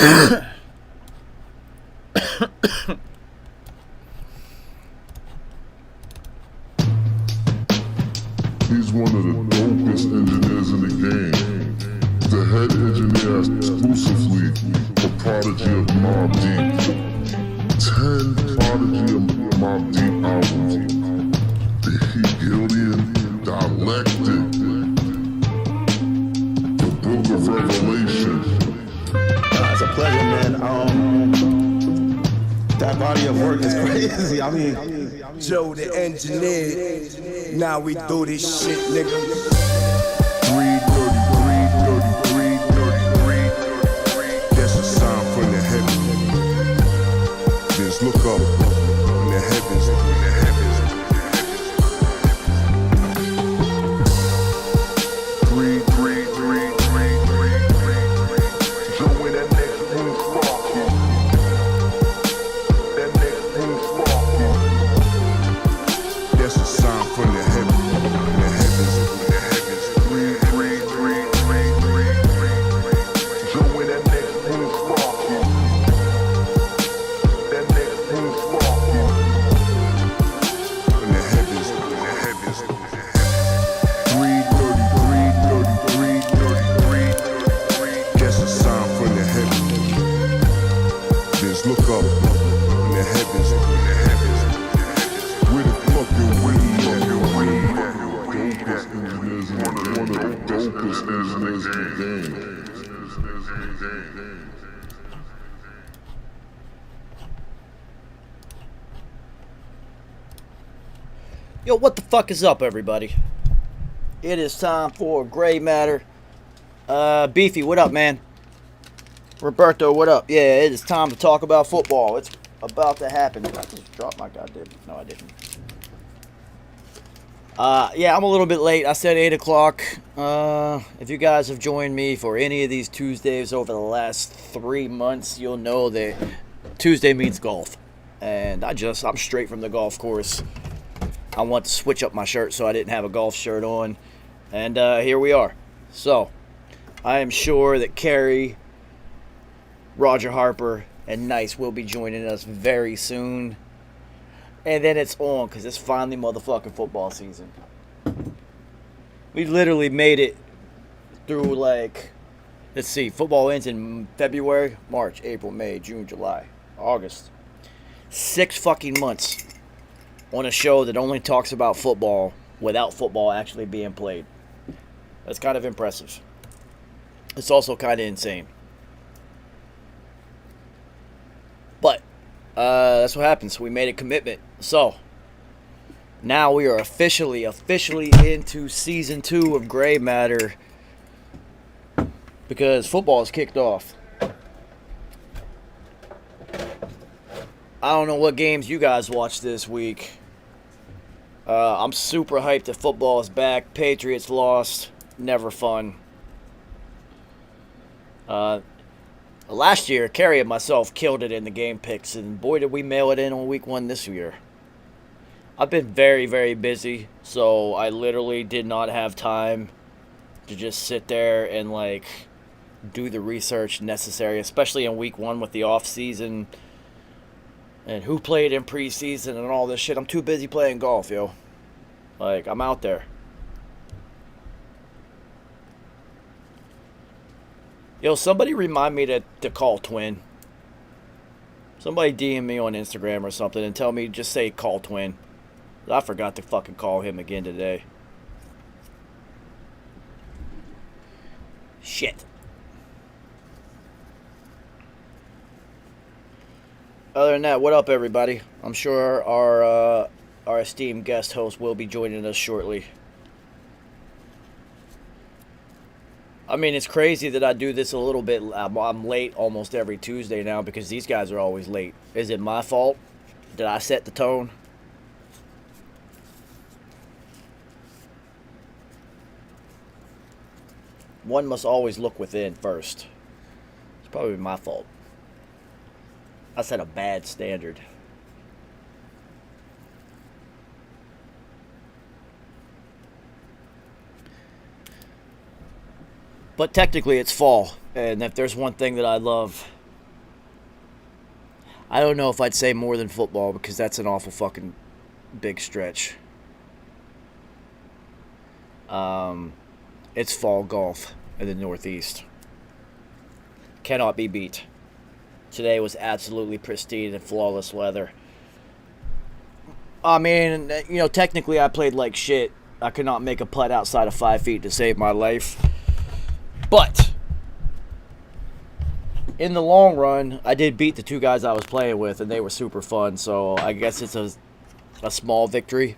He's one of the dopest engineers in the game. The head engineer exclusively for Prodigy of Mobb Deep. 10 Prodigy of Mobb Deep albums. The Hegelian Dialectic. The Book of Revelation. It's a pleasure, man. That body of work is crazy. I mean, Joe the engineer. Now we do this shit, nigga. 333. That's a sign from the heavens. Just look up in the heavens. Yo, what the fuck is up, everybody? It is time for Gray Matter. Beefy, what up, man? Roberto, what up? Yeah, it is time to talk about football. It's about to happen. Did I just drop my goddamn... No, I didn't. Yeah, I'm a little bit late. I said 8 o'clock. If you guys have joined me for any of these Tuesdays over the last 3 months, you'll know that Tuesday means golf. And I'm straight from the golf course. I want to switch up my shirt so I didn't have a golf shirt on. And here we are. So, I am sure that Kerry, Roger Harper, and Nice will be joining us very soon. And then it's on, because it's finally motherfucking football season. We literally made it through, like, let's see, football ends in February, March, April, May, June, July, August. 6 fucking months on a show that only talks about football without football actually being played. That's kind of impressive. It's also kind of insane. But that's what happens. We made a commitment. So now we are officially into season 2 of Gray Matter, because football is kicked off. I don't know what games you guys watched this week. I'm super hyped that football is back. Patriots lost. Never fun. Last year, Kerry and myself killed it in the game picks, and boy did we mail it in on week 1 this year. I've been very, very busy, so I literally did not have time to just sit there and, like, do the research necessary, especially in week 1 with the off season and who played in preseason and all this shit. I'm too busy playing golf, yo. Like, I'm out there. Yo, somebody remind me to call Twin. Somebody DM me on Instagram or something and tell me, just say call Twin. I forgot to fucking call him again today. Shit. Other than that, what up, everybody? I'm sure our esteemed guest host will be joining us shortly. I mean, it's crazy that I do this a little bit. I'm late almost every Tuesday now because these guys are always late. Is it my fault? Did I set the tone? One must always look within first. It's probably my fault. I set a bad standard. But technically it's fall, and if there's one thing that I love, I don't know if I'd say more than football because that's an awful fucking big stretch. It's fall golf in the Northeast. Cannot be beat. Today was absolutely pristine and flawless weather. I mean, you know, technically I played like shit. I could not make a putt outside of 5 feet to save my life. But in the long run, I did beat the two guys I was playing with, and they were super fun. So I guess it's a small victory.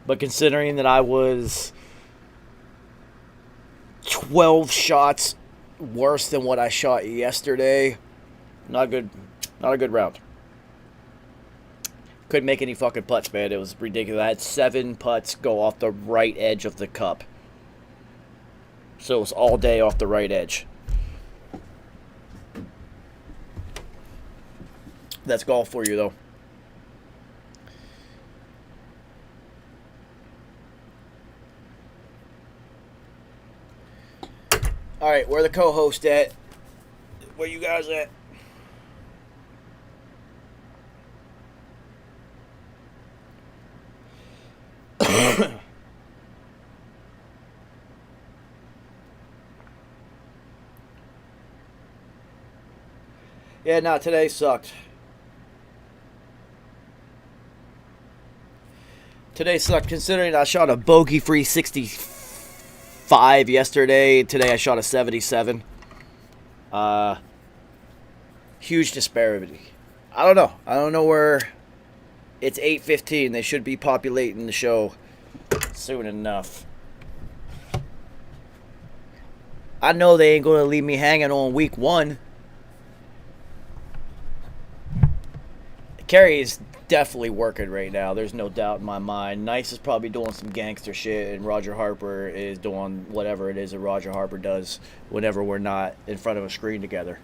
But considering that I was 12 shots worse than what I shot yesterday, not a good round. Couldn't make any fucking putts, man. It was ridiculous. I had 7 putts go off the right edge of the cup. So it was all day off the right edge. That's golf for you, though. All right, where the co-host at? Where you guys at? Yeah, no, today sucked. Today sucked considering I shot a bogey-free 65 yesterday. Today I shot a 77. Huge disparity. I don't know. I don't know where... It's 8:15. They should be populating the show soon enough. I know they ain't going to leave me hanging on week 1. Kerry is definitely working right now. There's no doubt in my mind. Nice is probably doing some gangster shit, and Roger Harper is doing whatever it is that Roger Harper does whenever we're not in front of a screen together.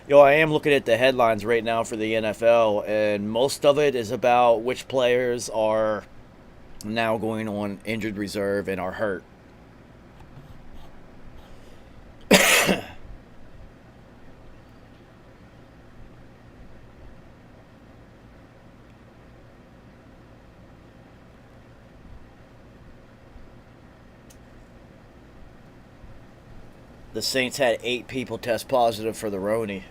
Yo, I am looking at the headlines right now for the NFL, and most of it is about which players are now going on injured reserve and are hurt. The Saints had 8 people test positive for the Roni.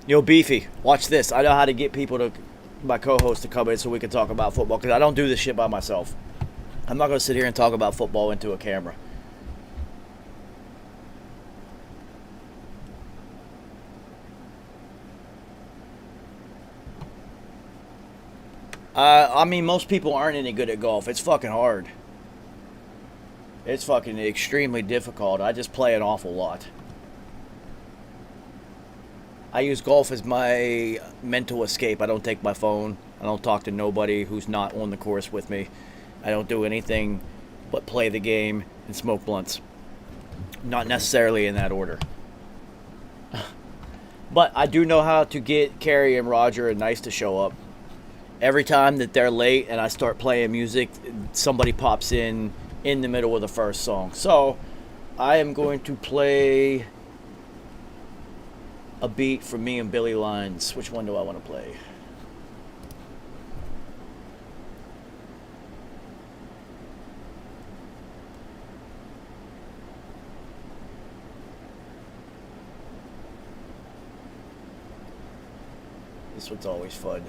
Yo, Beefy, watch this. I know how to get people to, my co-host, to come in so we can talk about football, because I don't do this shit by myself. I'm not going to sit here and talk about football into a camera. I mean, most people aren't any good at golf. It's fucking hard. It's fucking extremely difficult. I just play an awful lot. I use golf as my mental escape. I don't take my phone. I don't talk to nobody who's not on the course with me. I don't do anything but play the game and smoke blunts. Not necessarily in that order. But I do know how to get Carrie and Roger and Nice to show up. Every time that they're late and I start playing music, somebody pops in the middle of the first song. So I am going to play a beat from me and Billy Lyons. Which one do I want to play? This one's always fun.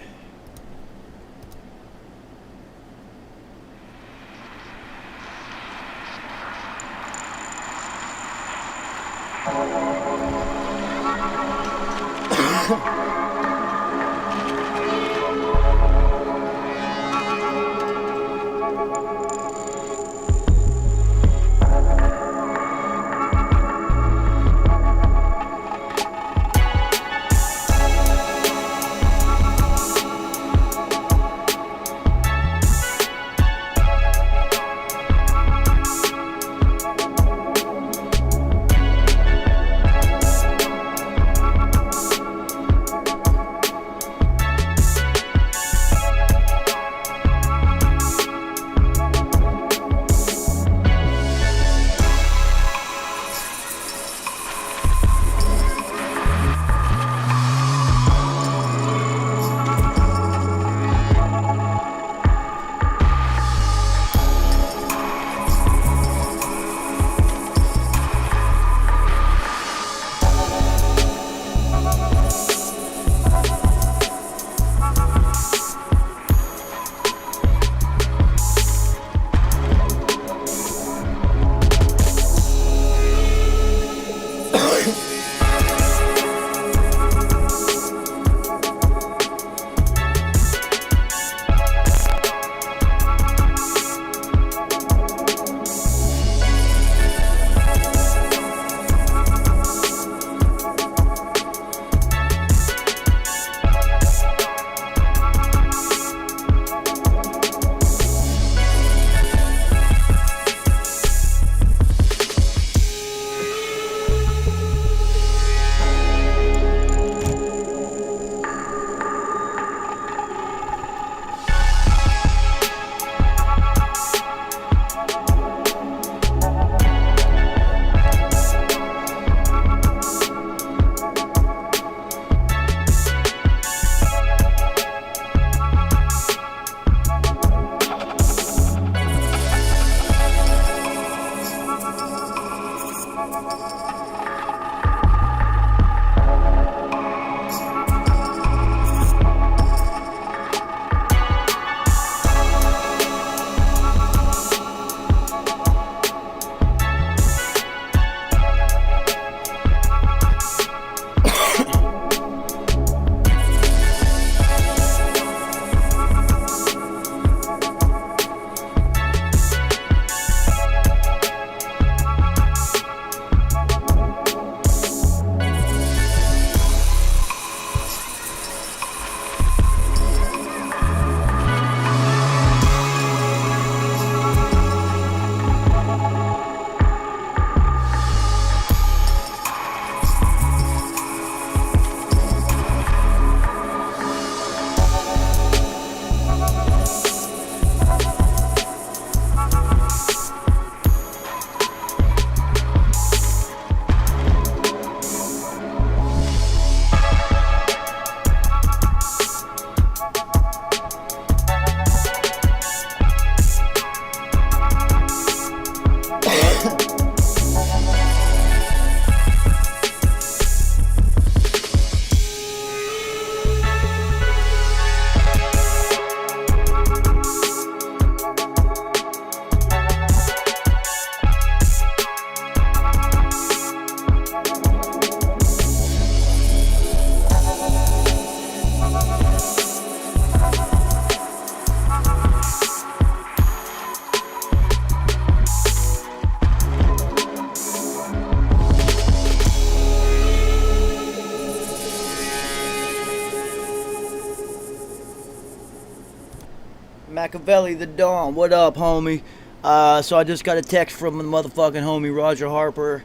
Machiavelli the Dawn, what up, homie? So I just got a text from the motherfucking homie Roger Harper.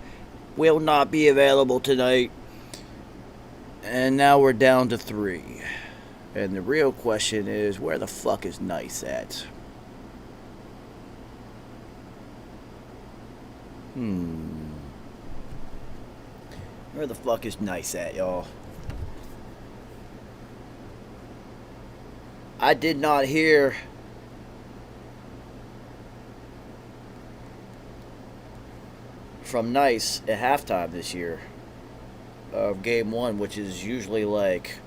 Will not be available tonight. And now we're down to 3. And the real question is, where the fuck is Nice at? Where the fuck is Nice at, y'all? I did not hear from Nice at halftime this year of game 1, which is usually like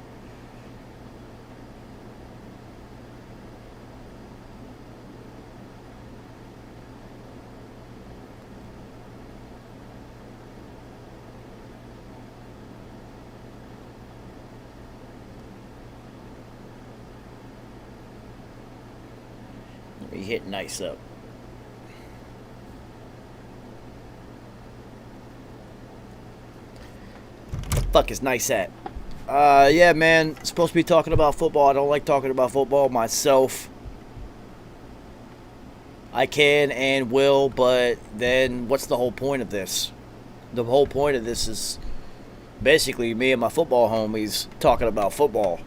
he hit Nice up. Fuck is Nice at? Yeah, man. Supposed to be talking about football. I don't like talking about football myself. I can and will, but then what's the whole point of this? The whole point of this is basically me and my football homies talking about football.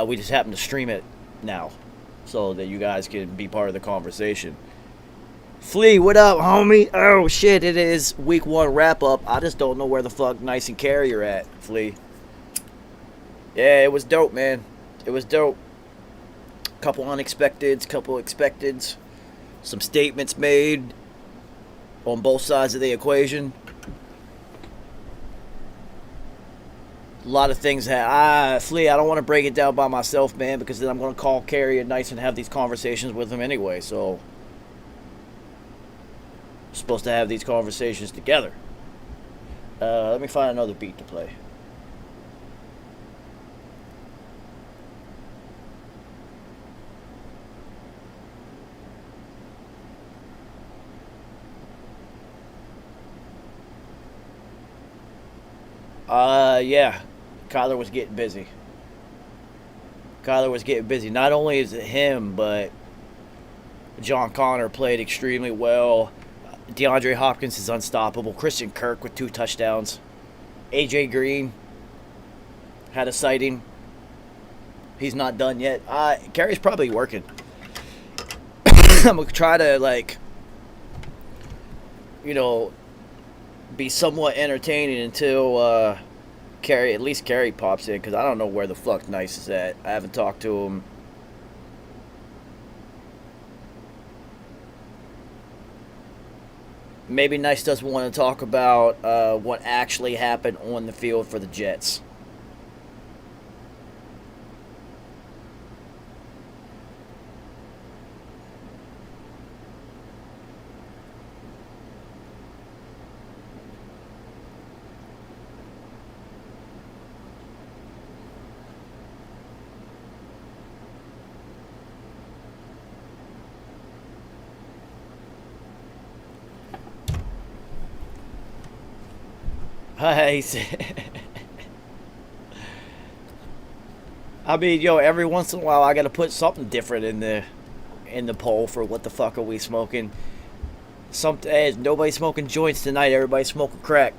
We just happen to stream it now so that you guys can be part of the conversation. Flea, what up, homie? Oh, shit, it is week 1 wrap-up. I just don't know where the fuck Nice and Carey are at, Flea. Yeah, it was dope, man. It was dope. Couple unexpecteds, couple expecteds. Some statements made on both sides of the equation. A lot of things Flea, I don't want to break it down by myself, man, because then I'm going to call Carey and Nice and have these conversations with him anyway, so supposed to have these conversations together. Let me find another beat to play. Yeah, Kyler was getting busy. Not only is it him, but John Connor played extremely well. DeAndre Hopkins is unstoppable. Christian Kirk with 2 touchdowns. AJ Green had a sighting. He's not done yet. Carey's probably working. I'm going to try to, be somewhat entertaining until Carey pops in, because I don't know where the fuck Nice is at. I haven't talked to him. Maybe Nice doesn't want to talk about what actually happened on the field for the Jets. I mean, every once in a while I gotta put something different in the poll for what the fuck are we smoking. Nobody smoking joints tonight. Everybody smoking crack.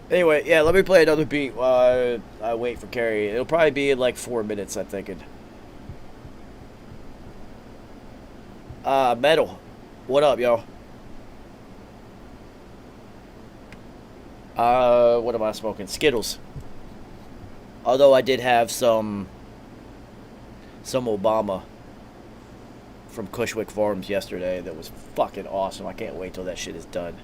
Anyway, yeah, let me play another beat while I wait for Carey. It'll probably be in like 4 minutes, I'm thinking. Metal. What up, yo? What am I smoking? Skittles. Although I did have some Obama from Cushwick Farms yesterday that was fucking awesome. I can't wait till that shit is done.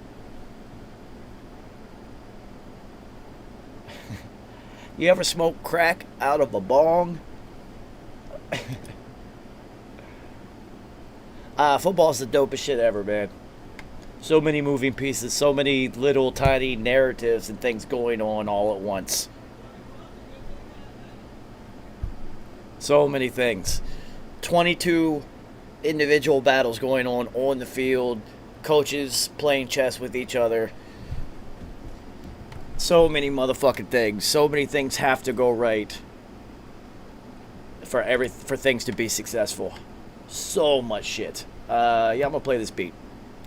You ever smoke crack out of a bong? Football's the dopest shit ever, man. So many moving pieces, so many little tiny narratives and things going on all at once. So many things. 22 individual battles going on the field, coaches playing chess with each other. So many motherfucking things. So many things have to go right for things to be successful. So much shit. Yeah, I'm gonna play this beat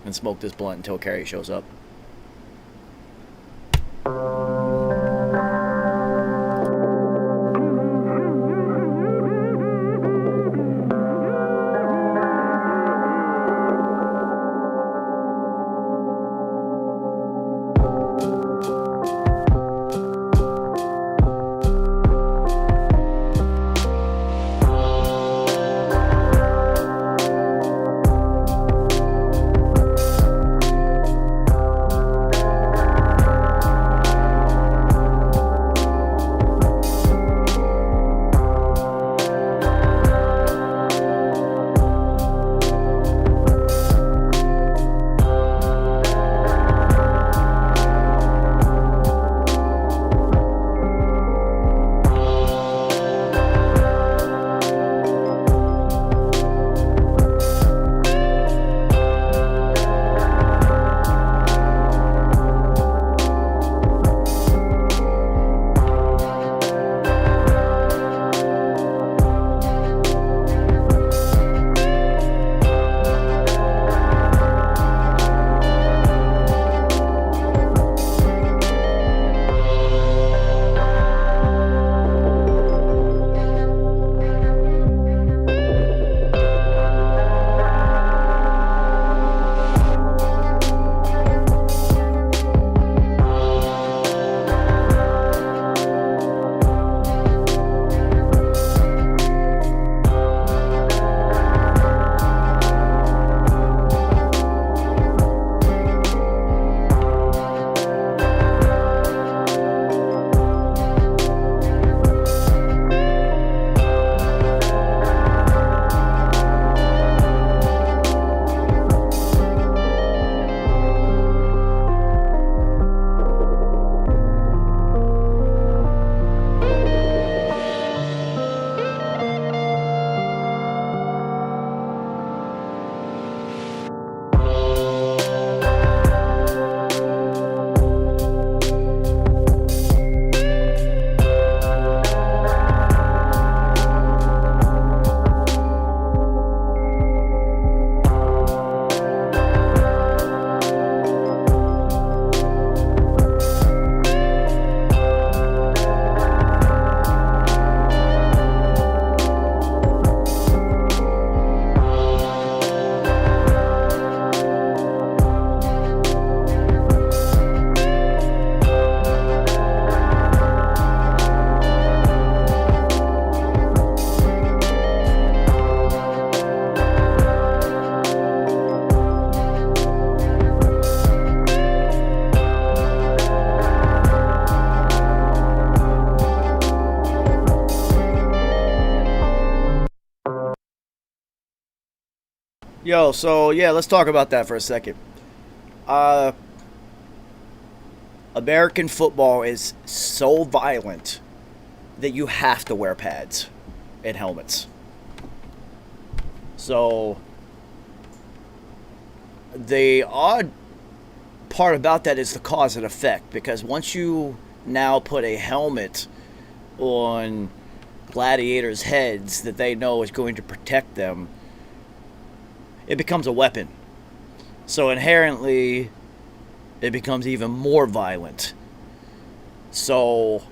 and smoke this blunt until Carrie shows up. Yo, so yeah, let's talk about that for a second. American football is so violent that you have to wear pads and helmets. So the odd part about that is the cause and effect, because once you now put a helmet on gladiators' heads that they know is going to protect them, it becomes a weapon. So inherently, it becomes even more violent. So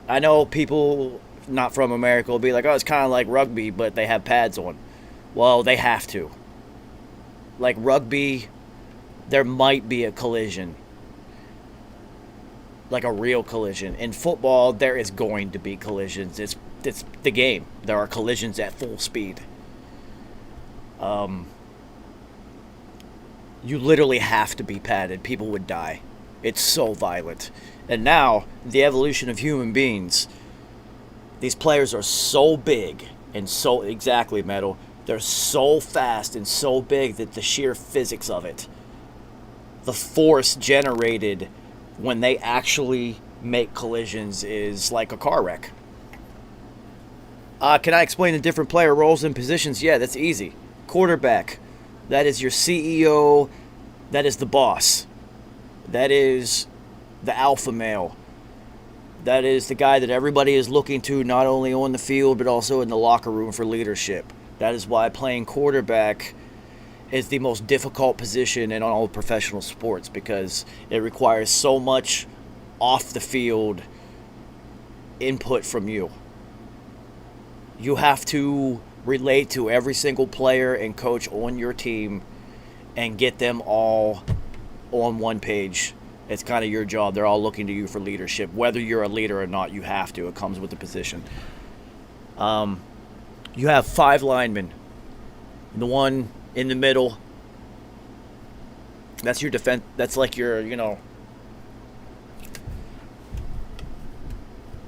I know people not from America will be like, oh, it's kind of like rugby, but they have pads on. Well, they have to. Like rugby, there might be a collision. Like a real collision. In football, there is going to be collisions. It's the game. There are collisions at full speed. You literally have to be padded. People would die. It's so violent. And now, the evolution of human beings, these players are so big and so, exactly, Metal, they're so fast and so big that the sheer physics of it, the force generated when they actually make collisions is like a car wreck. Can I explain the different player roles and positions? Yeah, that's easy. Quarterback, That is your CEO. That is the boss. That is the alpha male. That is the guy that everybody is looking to, not only on the field, but also in the locker room for leadership. That is why playing quarterback is the most difficult position in all professional sports, because it requires so much off the field input from you. You have to relate to every single player and coach on your team and get them all on one page. It's kind of your job. They're all looking to you for leadership. Whether you're a leader or not, you have to. It comes with the position. You have 5 linemen. The one in the middle, that's your defense. That's like your,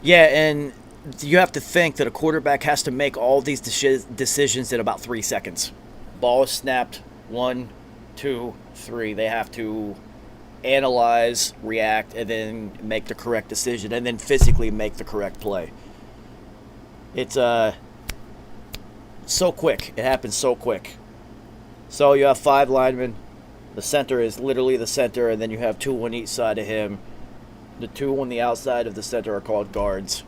Yeah, and you have to think that a quarterback has to make all these decisions in about 3 seconds. Ball is snapped. 1, 2, 3. They have to analyze, react, and then make the correct decision, and then physically make the correct play. It's so quick. It happens so quick. So you have 5 linemen. The center is literally the center, and then you have 2 on each side of him. The 2 on the outside of the center are called guards,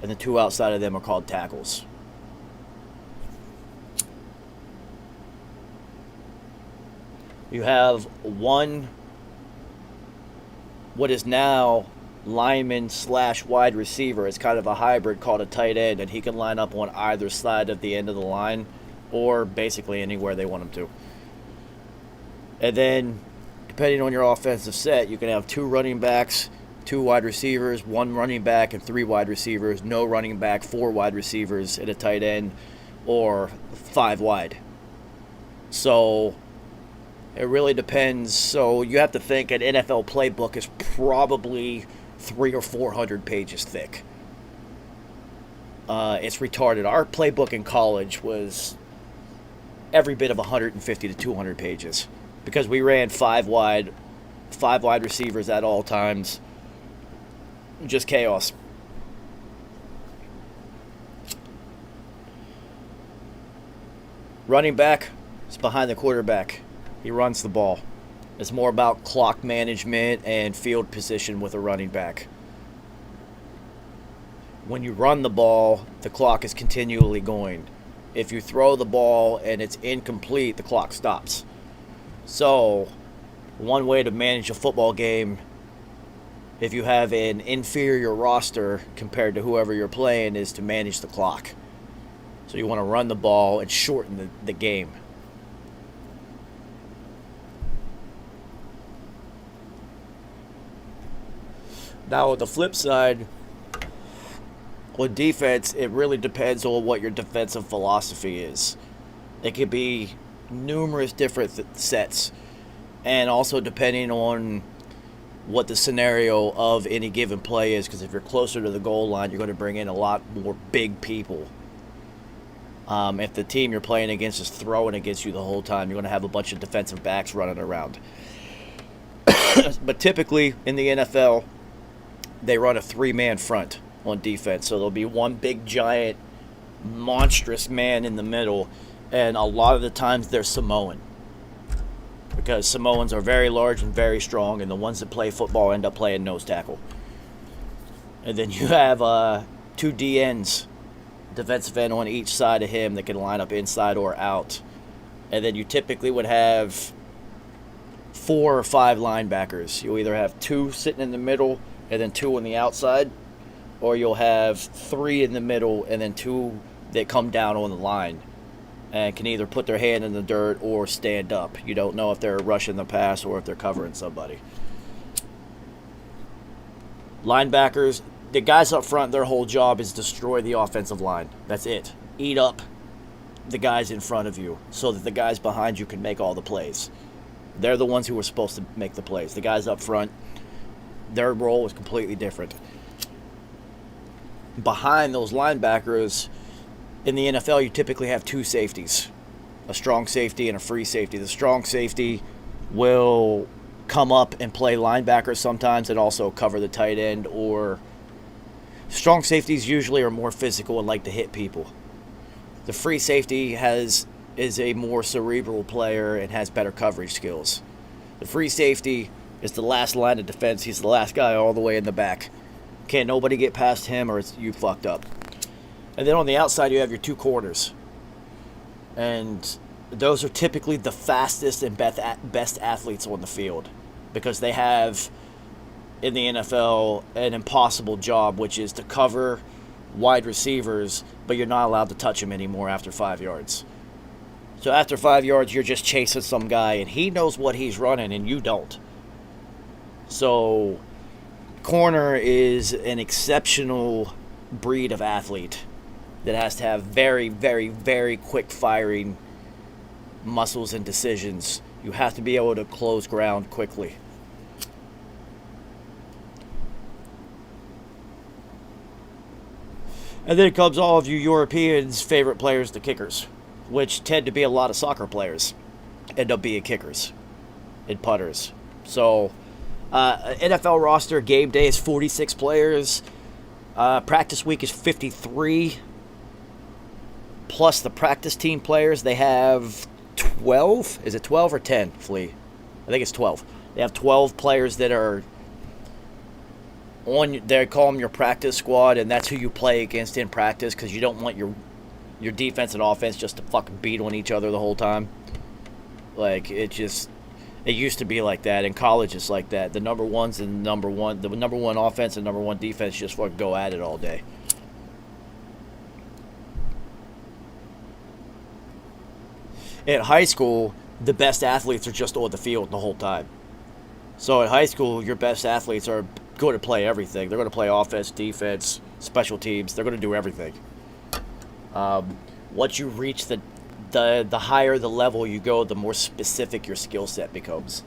and the 2 outside of them are called tackles. You have one, what is now lineman / wide receiver. It's kind of a hybrid called a tight end, and he can line up on either side of the end of the line, or basically anywhere they want him to. And then, depending on your offensive set, you can have 2 running backs, 2 wide receivers, 1 running back, and 3 wide receivers, no running back, 4 wide receivers, and a tight end, or 5 wide. So it really depends. So you have to think an NFL playbook is probably 300 or 400 pages thick. It's retarded. Our playbook in college was every bit of 150 to 200 pages because we ran 5 wide receivers at all times. Just chaos. Running back is behind the quarterback. He runs the ball. It's more about clock management and field position with a running back. When you run the ball, the clock is continually going. If you throw the ball and it's incomplete, the clock stops. So, one way to manage a football game, if you have an inferior roster compared to whoever you're playing, is to manage the clock. So you want to run the ball and shorten the game. Now, on the flip side, on defense, it really depends on what your defensive philosophy is. It could be numerous different sets, and also depending on what the scenario of any given play is, because if you're closer to the goal line, you're going to bring in a lot more big people. If the team you're playing against is throwing against you the whole time, you're going to have a bunch of defensive backs running around. But typically in the NFL, they run a 3-man front on defense. So there'll be one big, giant, monstrous man in the middle, and a lot of the times they're Samoan. Because Samoans are very large and very strong, and the ones that play football end up playing nose tackle. And then you have 2 DNs, defensive end on each side of him that can line up inside or out. And then you typically would have 4 or 5 linebackers. You'll either have 2 sitting in the middle and then 2 on the outside, or you'll have 3 in the middle and then 2 that come down on the line and can either put their hand in the dirt or stand up. You don't know if they're rushing the pass or if they're covering somebody. Linebackers, the guys up front, their whole job is destroy the offensive line. That's it. Eat up the guys in front of you so that the guys behind you can make all the plays. They're the ones who are supposed to make the plays. The guys up front, their role is completely different. Behind those linebackers, in the NFL, you typically have 2 safeties, a strong safety and a free safety. The strong safety will come up and play linebacker sometimes and also cover the tight end, or strong safeties usually are more physical and like to hit people. The free safety is is a more cerebral player and has better coverage skills. The free safety is the last line of defense. He's the last guy all the way in the back. Can't nobody get past him or you fucked up. And then on the outside, you have your two corners. And those are typically the fastest and best athletes on the field because they have, in the NFL, an impossible job, which is to cover wide receivers, but you're not allowed to touch them anymore after 5 yards. So after 5 yards, you're just chasing some guy, and he knows what he's running, and you don't. So corner is an exceptional breed of athlete that has to have very, very, very quick firing muscles and decisions. You have to be able to close ground quickly. And then comes all of you Europeans' favorite players, the kickers, which tend to be a lot of soccer players, end up being kickers and putters. So, NFL roster game day is 46 players. Practice week is 53. Plus the practice team players, they have 12. Is it 12 or 10, Flea? I think it's 12. They have 12 players that are on, they call them your practice squad, and that's who you play against in practice because you don't want your defense and offense just to fucking beat on each other the whole time. Like, it used to be like that. In college, it's like that. The number one offense and number one defense just fucking go at it all day. At high school, the best athletes are just on the field the whole time. So at high school, your best athletes are going to play everything. They're going to play offense, defense, special teams. They're going to do everything. Once you reach the higher the level you go, the more specific your skill set becomes.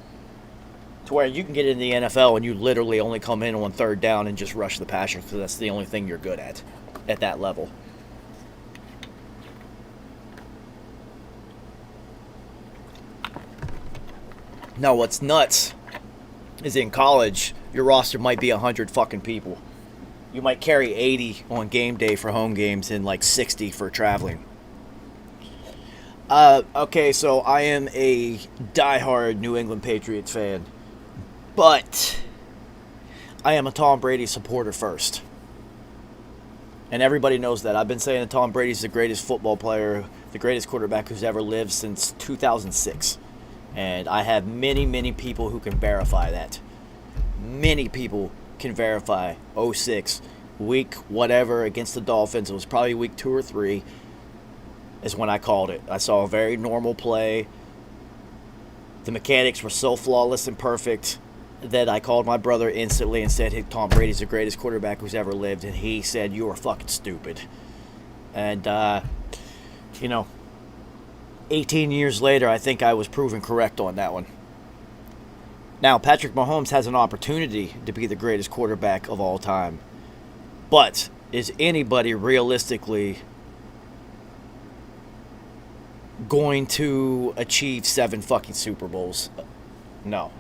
To where you can get in the NFL and you literally only come in on third down and just rush the passer because that's the only thing you're good at that level. Now, what's nuts is in college, your roster might be 100 fucking people. You might carry 80 on game day for home games and like 60 for traveling. Okay, so I am a diehard New England Patriots fan, but I am a Tom Brady supporter first. And everybody knows that. I've been saying that Tom Brady's the greatest football player, the greatest quarterback who's ever lived since 2006. And I have many, many people who can verify that. Many people can verify 06, week whatever against the Dolphins. It was probably week 2 or 3 is when I called it. I saw a very normal play. The mechanics were so flawless and perfect that I called my brother instantly and said, hey, Tom Brady's the greatest quarterback who's ever lived. And he said, you are fucking stupid. And, 18 years later, I think I was proven correct on that one. Now, Patrick Mahomes has an opportunity to be the greatest quarterback of all time. But is anybody realistically going to achieve 7 fucking Super Bowls? No.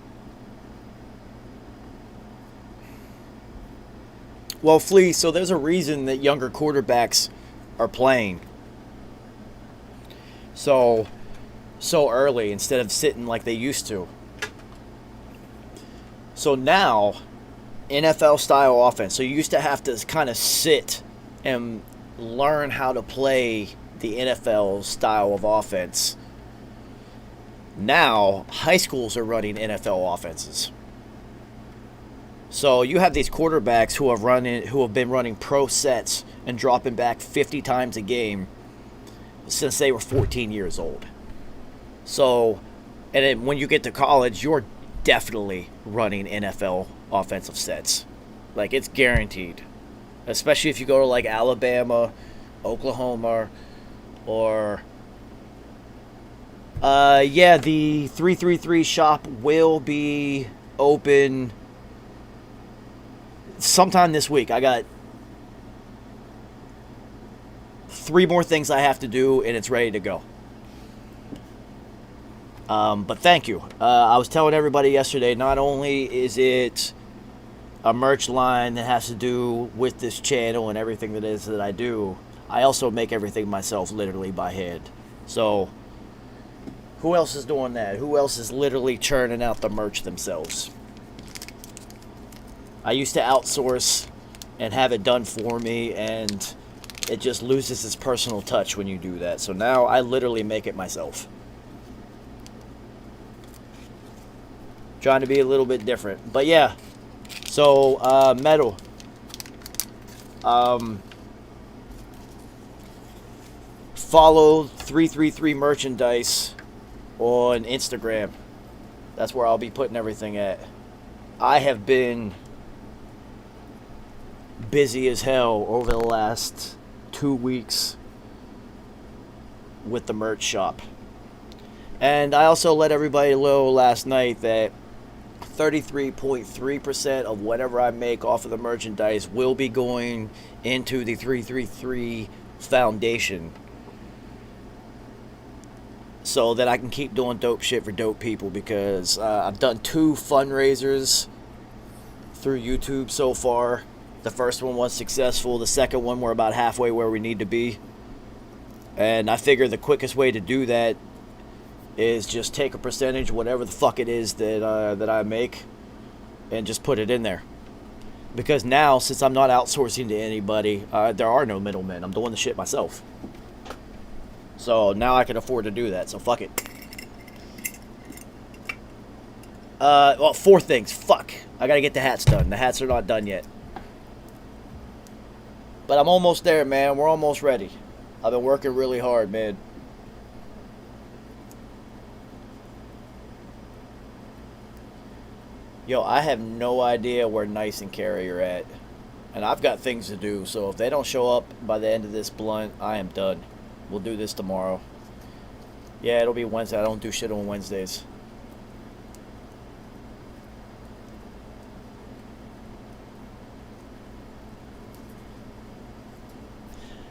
Well, Flea, so there's a reason that younger quarterbacks are playing so early instead of sitting like they used to. So now, NFL style offense. So you used to have to kind of sit and learn how to play the NFL style of offense. Now, high schools are running NFL offenses. So you have these quarterbacks who have been running pro sets and dropping back 50 times a game since they were 14 years old. So, and then when you get to college, you're definitely running NFL offensive sets. Like, it's guaranteed. Especially if you go to, like, Alabama, Oklahoma, or... the 333 shop will be open sometime this week. I got 3 more things I have to do, and it's ready to go. But thank you. I was telling everybody yesterday, not only is it a merch line that has to do with this channel and everything that I do, I also make everything myself literally by hand. So Who else is doing that? Who else is literally churning out the merch themselves? I used to outsource and have it done for me, and it just loses its personal touch when you do that. So now I literally make it myself. Trying to be a little bit different. But yeah. So, metal. Follow 333 Merchandise on Instagram. That's where I'll be putting everything at. I have been busy as hell over the last 2 weeks with the merch shop. And I also let everybody know last night that 33.3% of whatever I make off of the merchandise will be going into the 333 Foundation, so that I can keep doing dope shit for dope people, because I've done 2 fundraisers through YouTube so far. The first one was successful. The second one, we're about halfway where we need to be. And I figure the quickest way to do that is just take a percentage, whatever the fuck it is that I make, and just put it in there. Because now, since I'm not outsourcing to anybody, there are no middlemen. I'm doing the shit myself. So now I can afford to do that. So fuck it. Well, 4 things. Fuck. I gotta get the hats done. The hats are not done yet. But I'm almost there, man. We're almost ready. I've been working really hard, man. Yo, I have no idea where Nice and Carrie are at. And I've got things to do, so if they don't show up by the end of this blunt, I am done. We'll do this tomorrow. Yeah, it'll be Wednesday. I don't do shit on Wednesdays.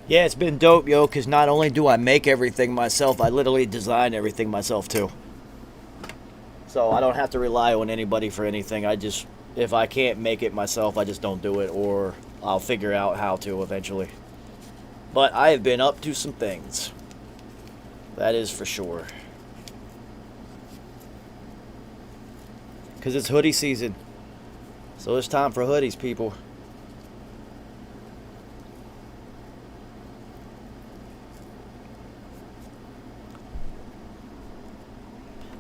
Yeah, it's been dope, yo, because not only do I make everything myself, I literally design everything myself, too. So I don't have to rely on anybody for anything. If I can't make it myself, I just don't do it, or I'll figure out how to eventually. But I have been up to some things. That is for sure. Because it's hoodie season. So it's time for hoodies, people.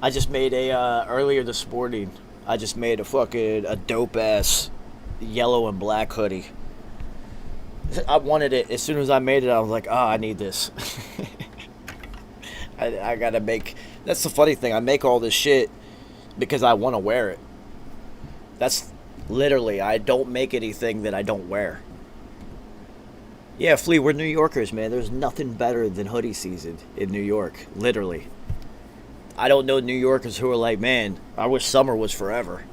I just made earlier this morning, I just made a dope ass yellow and black hoodie. I wanted it. As soon as I made it, I was like, oh, I need this. I gotta make, that's the funny thing. I make all this shit because I want to wear it. That's literally, I don't make anything that I don't wear. Yeah, Flea, we're New Yorkers, man. There's nothing better than hoodie season in New York. Literally. I don't know New Yorkers who are like, man, I wish summer was forever.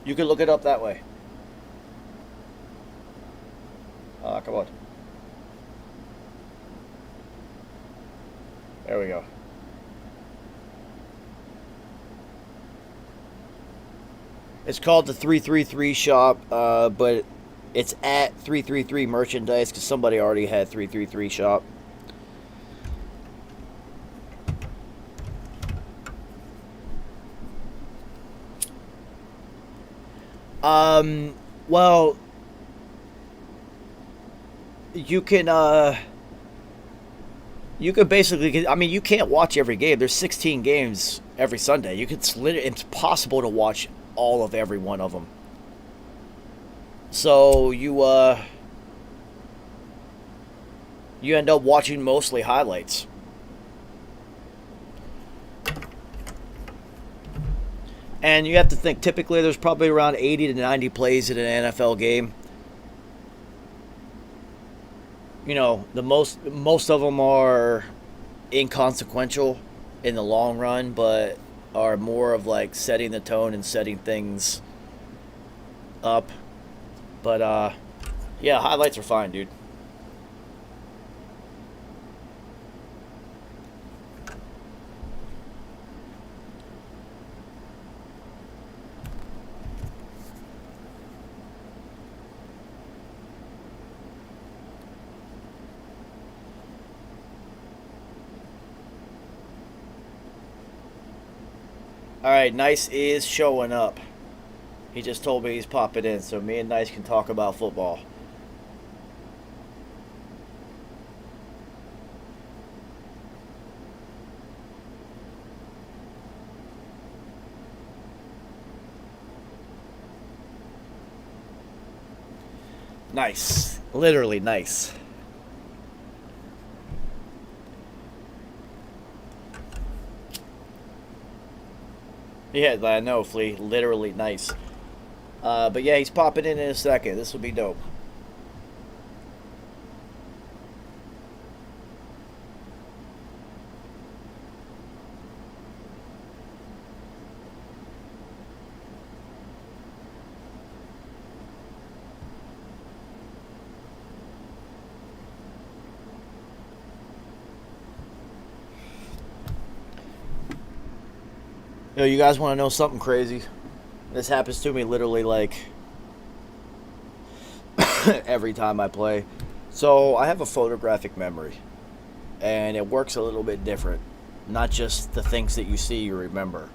You can look it up that way. Come on. There we go. It's called the 333 shop, but it's at 333 Merchandise because somebody already had 333 shop. Well, you can basically, I mean, you can't watch every game. There's 16 games every Sunday. It's possible to watch all of every one of them. So you end up watching mostly highlights. And you have to think, typically there's probably around 80 to 90 plays in an NFL game. You know, most of them are inconsequential in the long run, but are more of like setting the tone and setting things up. But Yeah, highlights are fine, dude. Alright, Nice is showing up. He just told me he's popping in, so me and Nice can talk about football. Nice. Literally nice. Yeah, I know, Flea. Literally nice. But yeah, he's popping in a second. This will be dope. Yo, you guys want to know something crazy? This happens to me literally like every time I play. So I have a photographic memory, and it works a little bit different. Not just the things that you see you remember.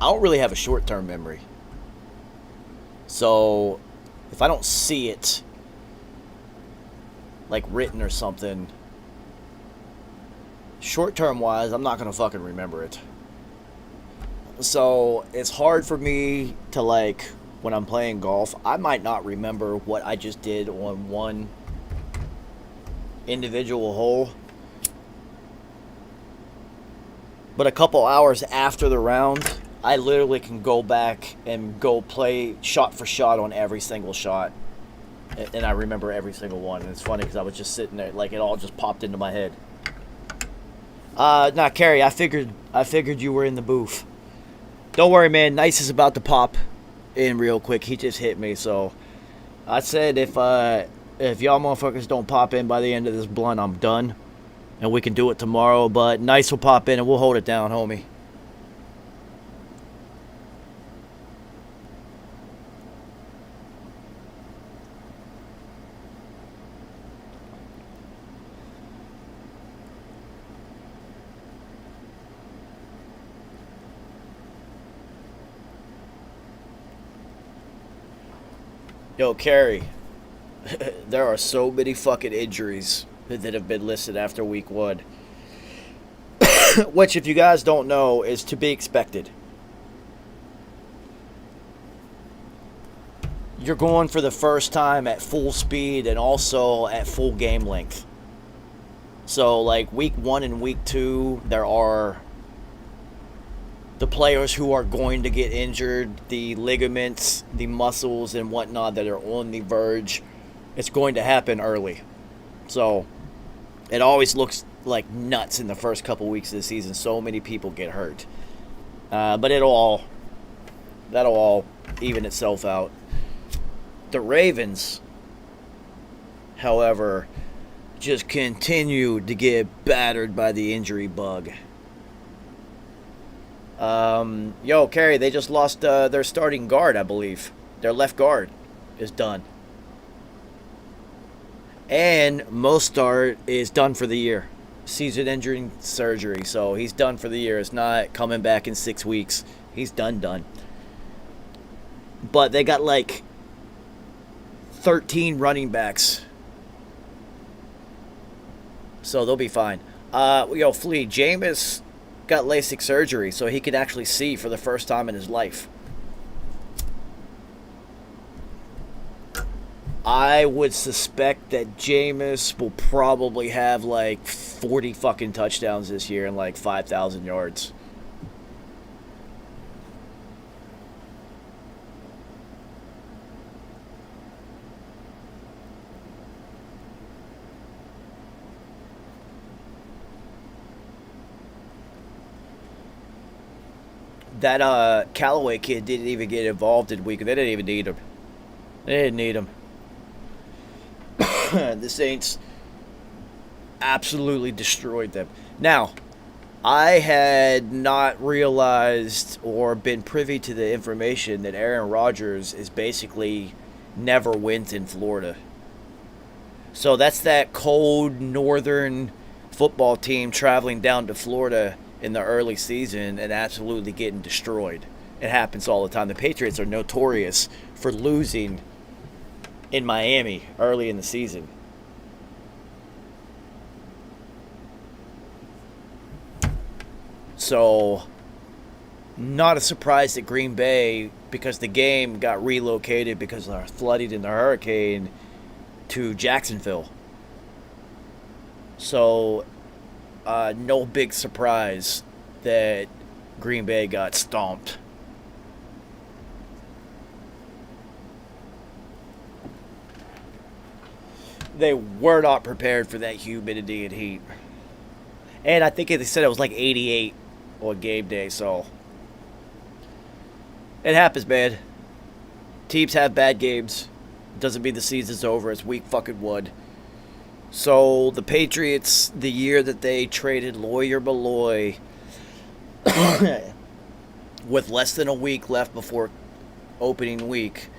I don't really have a short-term memory. So if I don't see it like written or something, short-term wise, I'm not gonna fucking remember it. So it's hard for me to, like, when I'm playing golf, I might not remember what I just did on one individual hole. But a couple hours after the round, I literally can go back and go play shot for shot on every single shot. And I remember every single one. And it's funny because I was just sitting there, like, it all just popped into my head. Nah, Carrie, I figured you were in the booth. Don't worry, man. Nice is about to pop in real quick. He just hit me, so I said if y'all motherfuckers don't pop in by the end of this blunt, I'm done, and we can do it tomorrow. But Nice will pop in, and we'll hold it down, homie. Yo, Carrie, there are so many fucking injuries that have been listed after week 1. Which, if you guys don't know, is to be expected. You're going for the first time at full speed and also at full game length. So, like, week 1 and week 2, there are the players who are going to get injured, the ligaments, the muscles, and whatnot that are on the verge. It's going to happen early. So, it always looks like nuts in the first couple weeks of the season. So many people get hurt. But that'll all even itself out. The Ravens, however, just continue to get battered by the injury bug. Yo, Carrie, they just lost their starting guard, I believe. Their left guard is done. And Mostart is done for the year. Season-ending surgery, so he's done for the year. It's not coming back in 6 weeks. He's done. But they got, like, 13 running backs. So they'll be fine. Yo, Flea, Jameis got LASIK surgery so he could actually see for the first time in his life. I would suspect that Jameis will probably have like 40 fucking touchdowns this year and like 5,000 yards. That Callaway kid didn't even get involved in week. They didn't even need him. They didn't need him. The Saints absolutely destroyed them. Now, I had not realized or been privy to the information that Aaron Rodgers is basically never wins in Florida. So that's that cold northern football team traveling down to Florida in the early season and absolutely getting destroyed. It happens all the time. The Patriots are notorious for losing in Miami early in the season. So, not a surprise that Green Bay, because the game got relocated because of flooding in the hurricane, to Jacksonville. So, no big surprise that Green Bay got stomped. They were not prepared for that humidity and heat. And I think they said it was like 88 on game day, so it happens, man. Teams have bad games. Doesn't mean the season's over. It's week fucking 1. So the Patriots, the year that they traded Lawyer Malloy with less than a week left before opening week,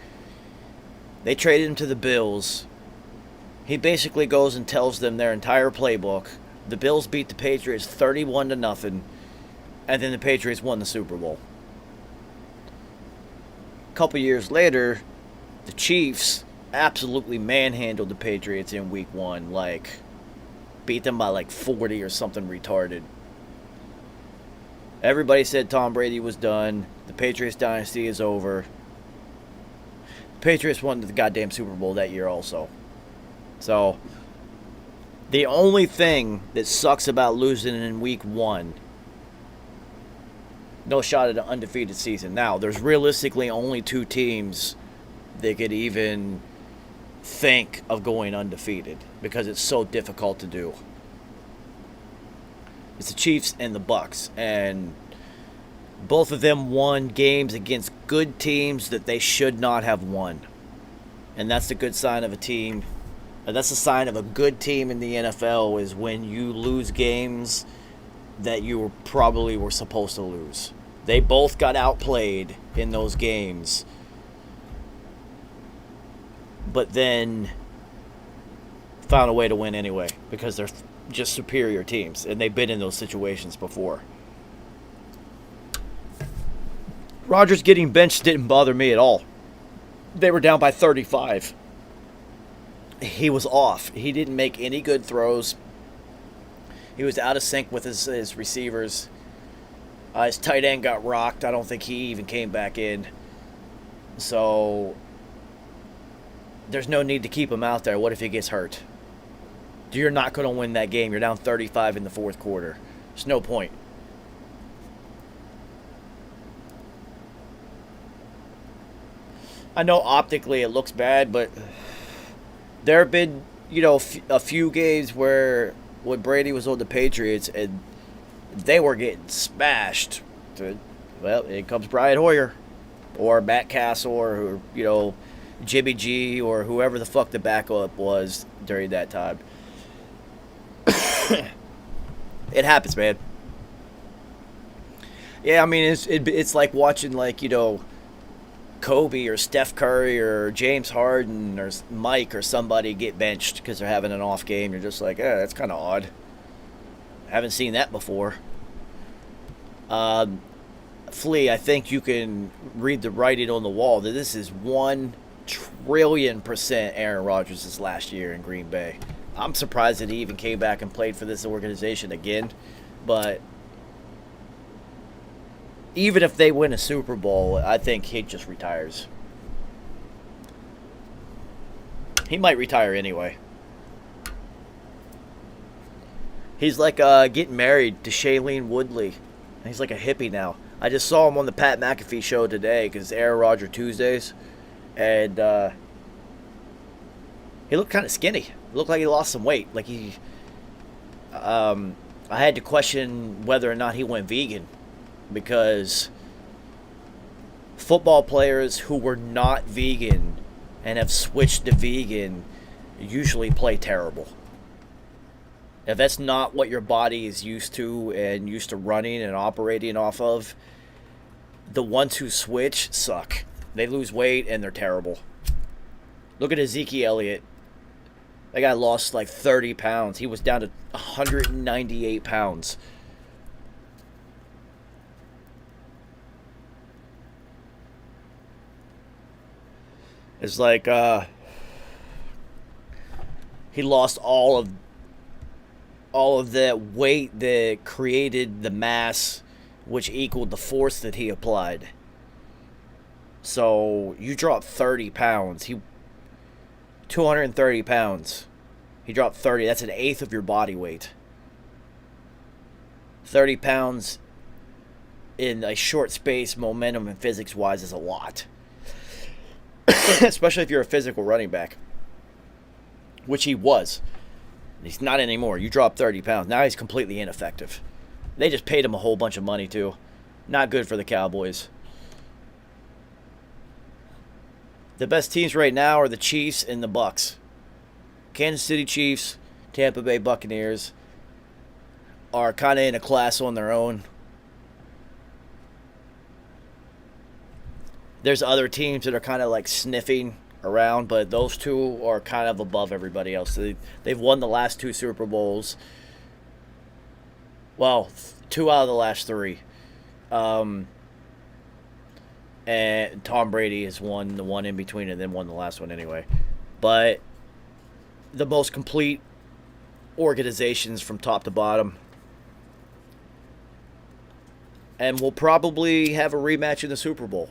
they traded him to the Bills. He basically goes and tells them their entire playbook. The Bills beat the Patriots 31-0, and then the Patriots won the Super Bowl. A couple years later, the Chiefs absolutely manhandled the Patriots in week 1, like beat them by like 40 or something retarded. Everybody said Tom Brady was done. The Patriots dynasty is over. The Patriots won the goddamn Super Bowl that year also. So, the only thing that sucks about losing in week 1, no shot at an undefeated season. Now, there's realistically only 2 teams that could even think of going undefeated because it's so difficult to do. It's the Chiefs and the Bucks, and both of them won games against good teams that they should not have won. And that's the good sign of a team. That's a sign of a good team in the NFL, is when you lose games that you probably were supposed to lose. They both got outplayed in those games, but then found a way to win anyway because they're just superior teams, and they've been in those situations before. Rodgers getting benched didn't bother me at all. They were down by 35. He was off. He didn't make any good throws. He was out of sync with his receivers. His tight end got rocked. I don't think he even came back in. So, there's no need to keep him out there. What if he gets hurt? You're not going to win that game. You're down 35 in the fourth quarter. There's no point. I know optically it looks bad, but there have been, a few games where when Brady was on the Patriots and they were getting smashed. Well, in comes Brian Hoyer or Matt Castle or, Jimmy G or whoever the fuck the backup was during that time. It happens, man. Yeah, I mean, it's like watching, Kobe or Steph Curry or James Harden or Mike or somebody get benched because they're having an off game. You're just like, that's kind of odd. Haven't seen that before. Flea, I think you can read the writing on the wall that this is 1 trillion% Aaron Rodgers' last year in Green Bay. I'm surprised that he even came back and played for this organization again. But even if they win a Super Bowl, I think he just retires. He might retire anyway. He's like getting married to Shailene Woodley. He's like a hippie now. I just saw him on the Pat McAfee show today because it's Aaron Rodgers Tuesdays. And he looked kind of skinny. He looked like he lost some weight. I had to question whether or not he went vegan. Because football players who were not vegan and have switched to vegan usually play terrible. If that's not what your body is used to and used to running and operating off of, the ones who switch suck. They lose weight and they're terrible. Look at Ezekiel Elliott. That guy lost like 30 pounds. He was down to 198 pounds. It's like he lost all of that weight that created the mass, which equaled the force that he applied. So you drop 30 pounds. 230 pounds. He dropped 30. That's an eighth of your body weight. 30 pounds in a short space, momentum and physics-wise, is a lot. Especially if you're a physical running back. Which he was. He's not anymore. You drop 30 pounds. Now he's completely ineffective. They just paid him a whole bunch of money, too. Not good for the Cowboys. The best teams right now are the Chiefs and the Bucks. Kansas City Chiefs, Tampa Bay Buccaneers are kind of in a class on their own. There's other teams that are kind of like sniffing around, but those two are kind of above everybody else. They've won the last 2 Super Bowls. Well, 2 out of the last 3. And Tom Brady has won the one in between and then won the last one anyway. But the most complete organizations from top to bottom. And we'll probably have a rematch in the Super Bowl.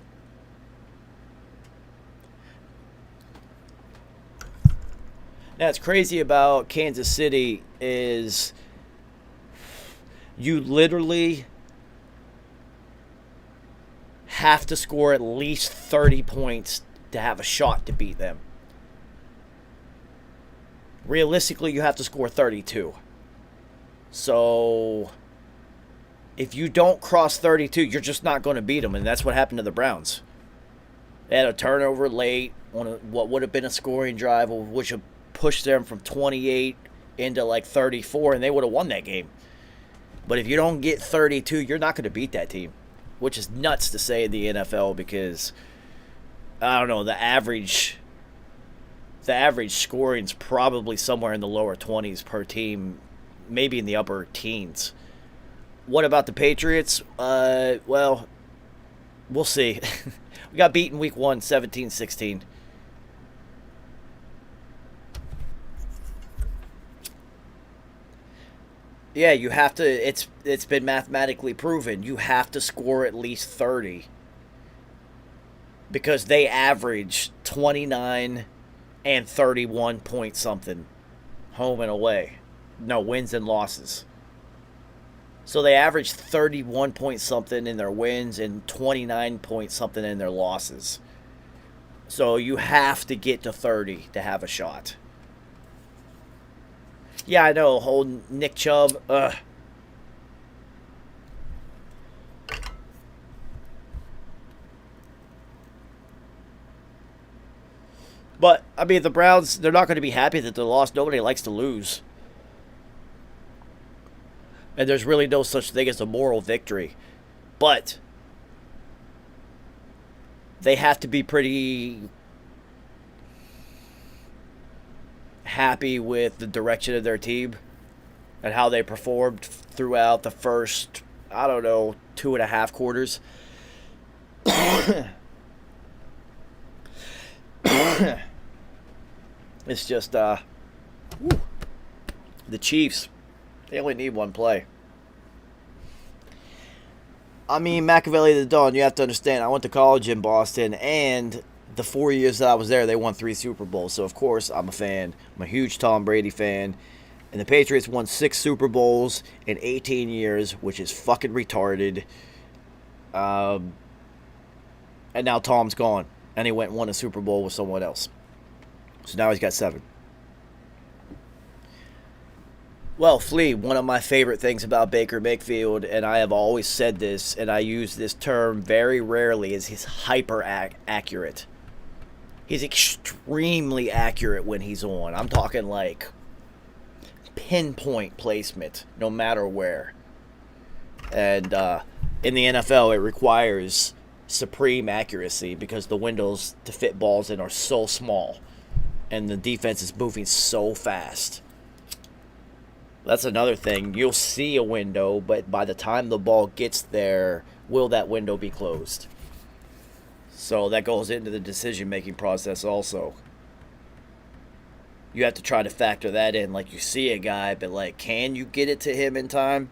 Now, what's crazy about Kansas City is you literally have to score at least 30 points to have a shot to beat them. Realistically, you have to score 32. So, if you don't cross 32, you're just not going to beat them, and that's what happened to the Browns. They had a turnover late on what would have been a scoring drive, which would push them from 28 into like 34, and they would have won that game. But if you don't get 32, you're not going to beat that team. Which is nuts to say in the NFL because, I don't know, the average scoring is probably somewhere in the lower 20s per team, maybe in the upper teens. What about the Patriots? Well, we'll see. We got beaten week 1, 17-16. Yeah, you have to, it's been mathematically proven. You have to score at least 30. Because they average 29 and 31 point something home and away. No, wins and losses. So they average 31 point something in their wins and 29 point something in their losses. So you have to get to 30 to have a shot. Yeah, I know, whole Nick Chubb, But, I mean, the Browns, they're not going to be happy that they lost. Nobody likes to lose. And there's really no such thing as a moral victory. But they have to be pretty happy with the direction of their team and how they performed throughout the first, 2.5 quarters. It's just, the Chiefs, they only need one play. I mean, Machiavelli the Dawn, you have to understand, I went to college in Boston, and the 4 years that I was there, they won 3 Super Bowls. So, of course, I'm a fan. I'm a huge Tom Brady fan. And the Patriots won 6 Super Bowls in 18 years, which is fucking retarded. And now Tom's gone. And he went and won a Super Bowl with someone else. So now he's got 7. Well, Flea, one of my favorite things about Baker Mayfield, and I have always said this, and I use this term very rarely, is he's hyper accurate. He's extremely accurate when he's on. I'm talking like pinpoint placement, no matter where. And in the NFL, it requires supreme accuracy because the windows to fit balls in are so small, and the defense is moving so fast. That's another thing. You'll see a window, but by the time the ball gets there, will that window be closed? So that goes into the decision-making process also. You have to try to factor that in. Like, you see a guy, but, like, can you get it to him in time?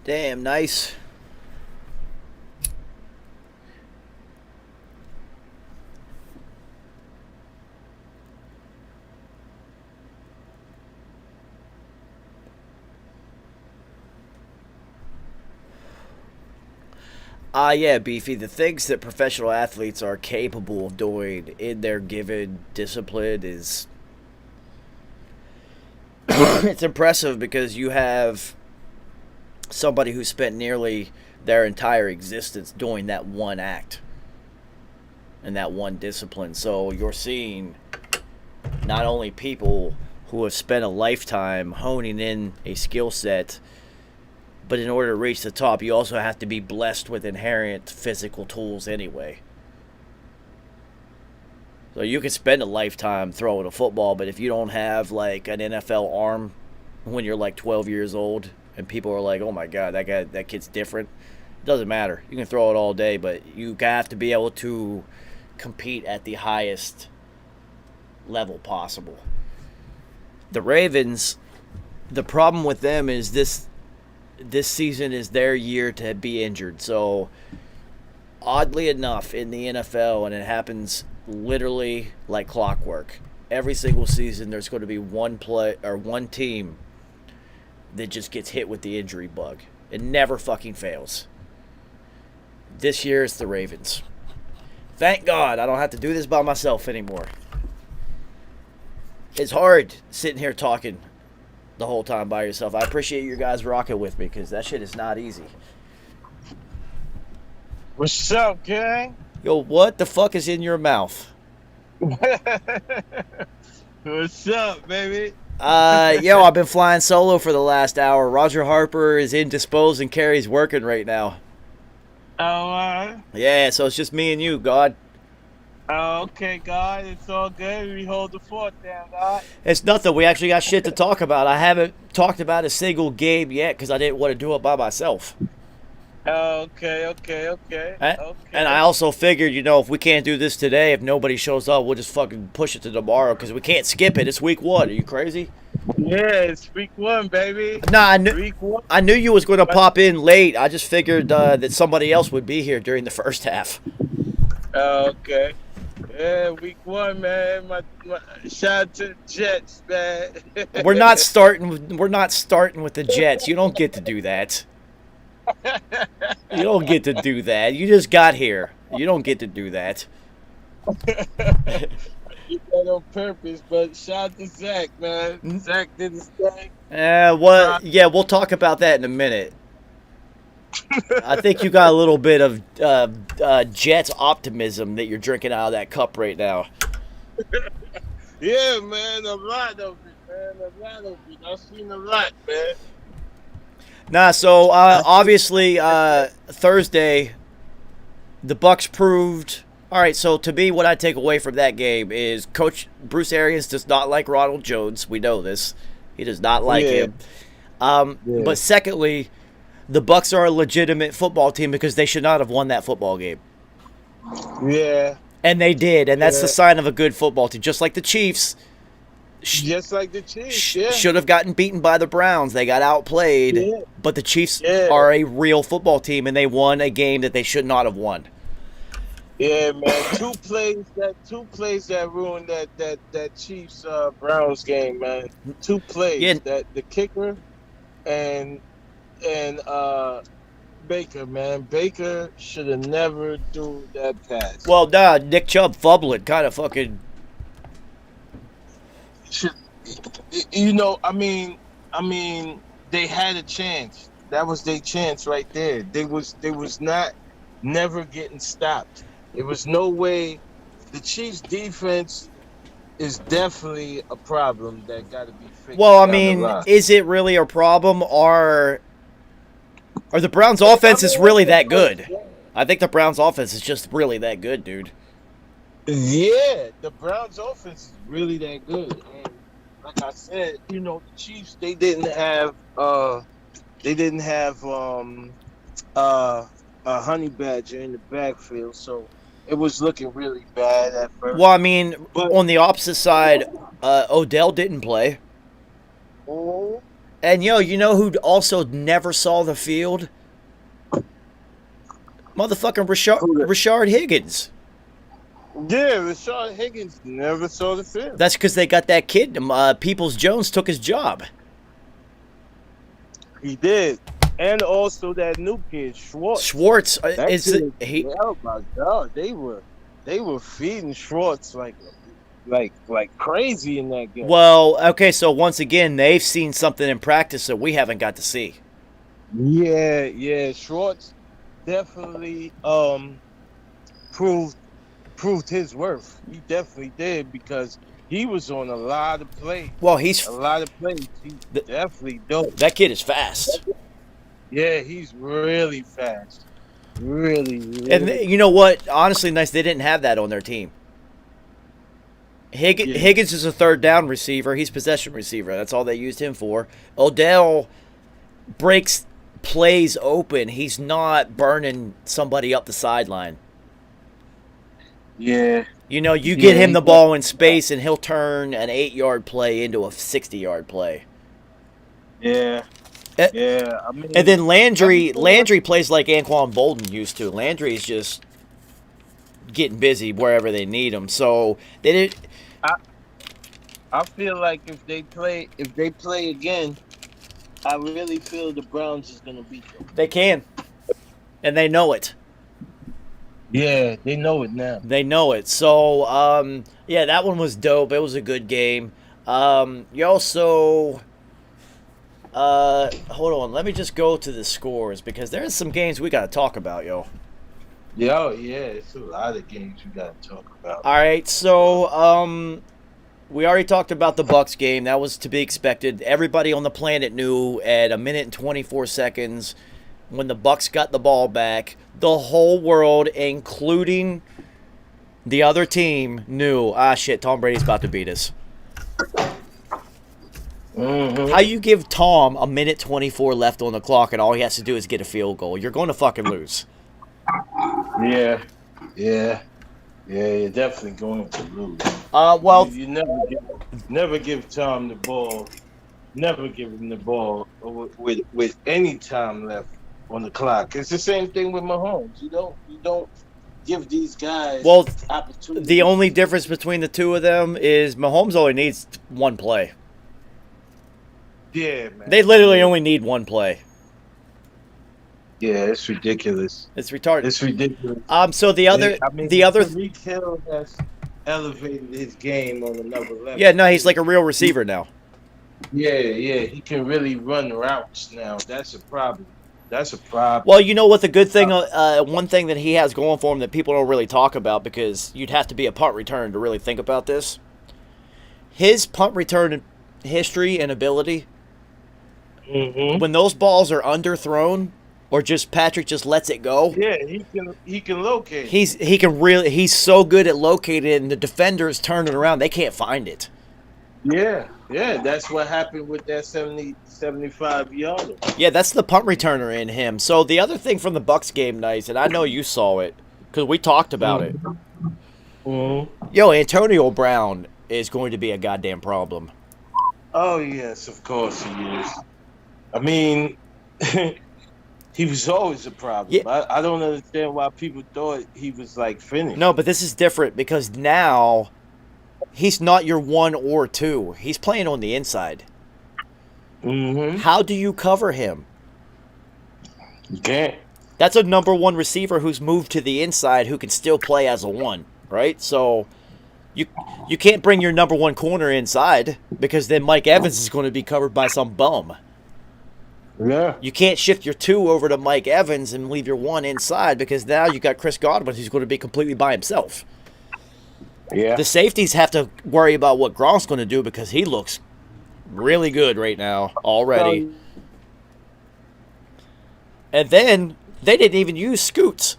Damn, nice. Yeah, Beefy, the things that professional athletes are capable of doing in their given discipline is it's impressive because you have somebody who spent nearly their entire existence doing that one act and that one discipline. So you're seeing not only people who have spent a lifetime honing in a skill set, but in order to reach the top, you also have to be blessed with inherent physical tools anyway. So you can spend a lifetime throwing a football, but if you don't have like an NFL arm when you're like 12 years old, and people are like, "Oh my God, that kid's different," it doesn't matter. You can throw it all day, but you have to be able to compete at the highest level possible. The Ravens, the problem with them is this season is their year to be injured. So, oddly enough, in the NFL, and it happens literally like clockwork, every single season there's going to be one team that just gets hit with the injury bug. It never fucking fails. This year it's the Ravens. Thank God I don't have to do this by myself anymore. It's hard sitting here talking the whole time by yourself. I appreciate you guys rocking with me because that shit is not easy. What's up, gang? Yo, what the fuck is in your mouth? What's up, baby? I've been flying solo for the last hour. Roger Harper is indisposed and Carrie's working right now. Oh, Yeah, so it's just me and you, God. okay, God. It's all good. We hold the fort down, God. It's nothing. We actually got shit to talk about. I haven't talked about a single game yet because I didn't want to do it by myself. Okay. And I also figured, if we can't do this today, if nobody shows up, we'll just fucking push it to tomorrow because we can't skip it. It's week 1. Are you crazy? Yeah, it's week 1, baby. Nah, Week 1. I knew you was going to pop in late. I just figured that somebody else would be here during the first half. Okay. Yeah, week 1, man. My shout out to the Jets, man. We're not starting with the Jets. You don't get to do that. You don't get to do that. You just got here. You don't get to do that. You did that on purpose, but shout out to Zach, man. Zach did his thing. We'll talk about that in a minute. I think you got a little bit of Jets optimism that you're drinking out of that cup right now. Yeah, man, a lot of it. I've seen a lot, man. Nah, so obviously Thursday, the Bucks proved. All right, so to me, what I take away from that game is Coach Bruce Arians does not like Ronald Jones. We know this. He does not like him. But secondly, the Bucks are a legitimate football team because they should not have won that football game. Yeah. And they did, and that's the sign of a good football team. Just like the Chiefs. Just like the Chiefs, Should have gotten beaten by the Browns. They got outplayed. But the Chiefs are a real football team, and they won a game that they should not have won. Yeah, man. Two plays that ruined that Chiefs Browns game, man. 2 plays. Yeah. That the kicker and and Baker, man. Baker should have never do that pass. Well, nah, Nick Chubb fumbling, kind of fucking. Should, I mean, they had a chance. That was their chance right there. They was not never getting stopped. There was no way. The Chiefs' defense is definitely a problem that got to be fixed. Well, I down the mean, line. is it really a problem? Or the Browns' offense is really that good? I think the Browns' offense is just really that good, dude. Yeah, the Browns' offense is really that good. And like I said, the Chiefs, they didn't have a honey badger in the backfield, so it was looking really bad at first. Well, I mean, But- on the opposite side, Odell didn't play. Oh, And, you know who also never saw the field? Motherfucking Rashard Higgins. yeah, Rashard Higgins never saw the field. That's because they got that kid. Peoples-Jones took his job. He did. And also that new kid, Schwartz. Schwartz That is kid, he? oh my God, they were feeding Schwartz like crazy in that game. Well, okay. So once again, they've seen something in practice that we haven't got to see. Yeah, Schwartz definitely proved his worth. He definitely did because he was on a lot of plays. Well, he's A lot of plays. He's definitely dope. that kid is fast. Yeah, he's really fast. Really. And you know what? Honestly, nice they didn't have that on their team. Yeah. Higgins is a third down receiver. He's possession receiver. That's all they used him for. Odell breaks plays open. He's not burning somebody up the sideline. Yeah. You get Yeah, him he the ball in space, and he'll turn an 8-yard play into a 60-yard play. Yeah. Eh, Yeah. I mean, And then Landry plays like Anquan Bolden used to. Landry's just getting busy wherever they need him. So they did. I feel like if they play again, I really feel the Browns is gonna beat them. They can, and they know it. Yeah, they know it now. They know it. So yeah, that one was dope. It was a good game. You also. Hold on. Let me just go to the scores because there's some games we got to talk about, yo. Yeah, oh, yeah, it's a lot of games we gotta talk about. All right, so we already talked about the Bucks game. That was to be expected. Everybody on the planet knew at 1 minute and 24 seconds when the Bucks got the ball back, the whole world, including the other team, knew, shit, Tom Brady's about to beat us. Mm-hmm. How you give Tom 1 minute 24 left on the clock and all he has to do is get a field goal? You're going to fucking lose. Yeah, you're definitely going to lose. Well, You never give Tom the ball. Never give him the ball with any time left on the clock. It's the same thing with Mahomes. You don't give these guys opportunity. the only difference between the two of them is Mahomes only needs one play. Yeah, man. They literally only need one play. Yeah, it's ridiculous. It's retarded. It's ridiculous. So the other. Tyreek Hill has elevated his game on another level. Yeah, no, he's like a real receiver now. Yeah, he can really run routes now. That's a problem. Well, you know what the good thing, one thing that he has going for him that people don't really talk about because you'd have to be a punt return to really think about this. His punt return history and ability, when those balls are underthrown or just Patrick just lets it go. Yeah, he can locate. He's so good at locating it, and the defenders turn it around. They can't find it. Yeah, that's what happened with that 75 yarder. Yeah, that's the punt returner in him. So the other thing from the Bucks game, nice, and I know you saw it because we talked about it. Yo, Antonio Brown is going to be a goddamn problem. Oh yes, of course he is. I mean, he was always a problem. Yeah. I don't understand why people thought he was like finished. No, but this is different because now he's not your 1 or 2. He's playing on the inside. Mm-hmm. How do you cover him? You can't. That's a number one receiver who's moved to the inside who can still play as a one, right? So you can't bring your number one corner inside because then Mike Evans is going to be covered by some bum. Yeah. You can't shift your two over to Mike Evans and leave your one inside because now you got Chris Godwin who's going to be completely by himself. Yeah. The safeties have to worry about what Gronk's going to do because he looks really good right now already. And then they didn't even use Scoots.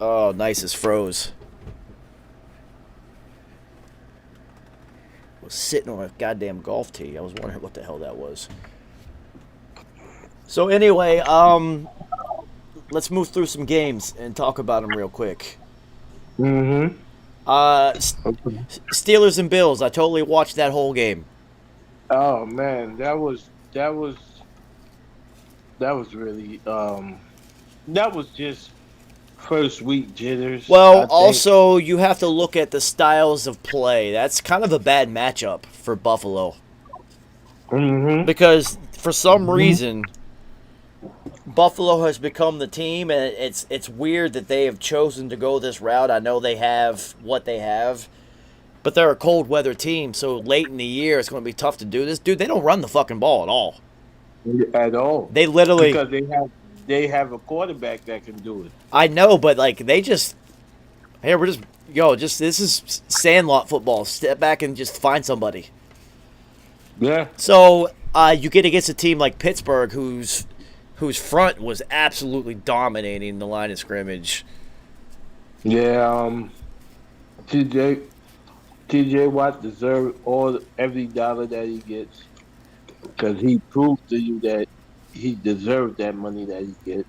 Oh, nice as froze. Was sitting on a goddamn golf tee. I was wondering what the hell that was. So anyway, let's move through some games and talk about them real quick. Mm-hmm. Steelers and Bills. I totally watched that whole game. Oh man, that was really that was just first week jitters. I Well, think. also you have to look at the styles of play. That's kind of a bad matchup for Buffalo Mm-hmm. because for some reason Buffalo has become the team, and it's weird that they have chosen to go this route. I know they have what they have, but they're a cold weather team, so late in the year it's going to be tough to do this. Dude, they don't run the fucking ball at all. At all. They literally, Because they have a quarterback that can do it. I know, but like they just, hey, we're just, this is Sandlot football. Step back and just find somebody. Yeah. So you get against a team like Pittsburgh, whose front was absolutely dominating the line of scrimmage. Yeah. TJ Watt deserves every dollar that he gets because he proved to you that he deserved that money that he gets.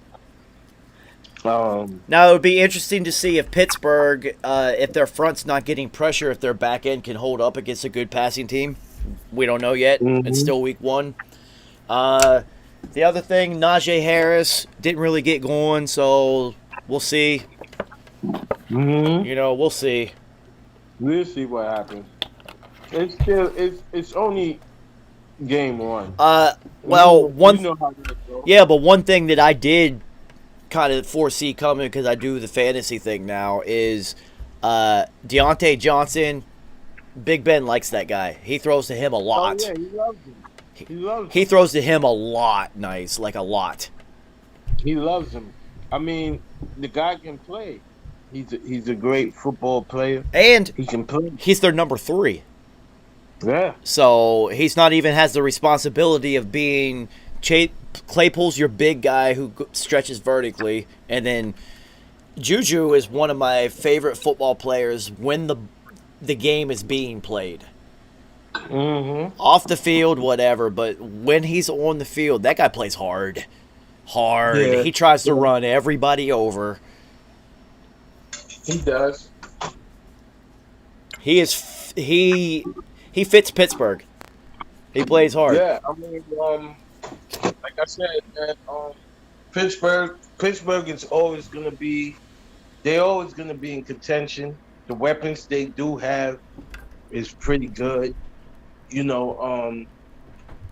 Now it would be interesting to see if Pittsburgh, if their front's not getting pressure, if their back end can hold up against a good passing team. We don't know yet. It's still week one. The other thing, Najee Harris didn't really get going, so we'll see. Mm-hmm. You know, we'll see. We'll see what happens. It's only game one. Well, one You know how that goes. yeah, but one thing that I did kind of foresee coming because I do the fantasy thing now is Deontay Johnson. Big Ben likes that guy. He throws to him a Oh lot. yeah, he loves him. He loves him. He throws to him a lot, nice, like a lot. He loves him. I mean, the guy can play. He's a great football player. And He can play. he's their number 3. Yeah. So he's not even has the responsibility of being Claypool's your big guy who stretches vertically, and then Juju is one of my favorite football players when the game is being played. Mm-hmm. Off the field, whatever, but when he's on the field, that guy plays hard. Yeah. He tries to run everybody over. He does. He fits Pittsburgh. He plays hard. Yeah, I mean, like I said, man, Pittsburgh is always gonna be. They're always gonna be in contention. The weapons they do have is pretty good. You know,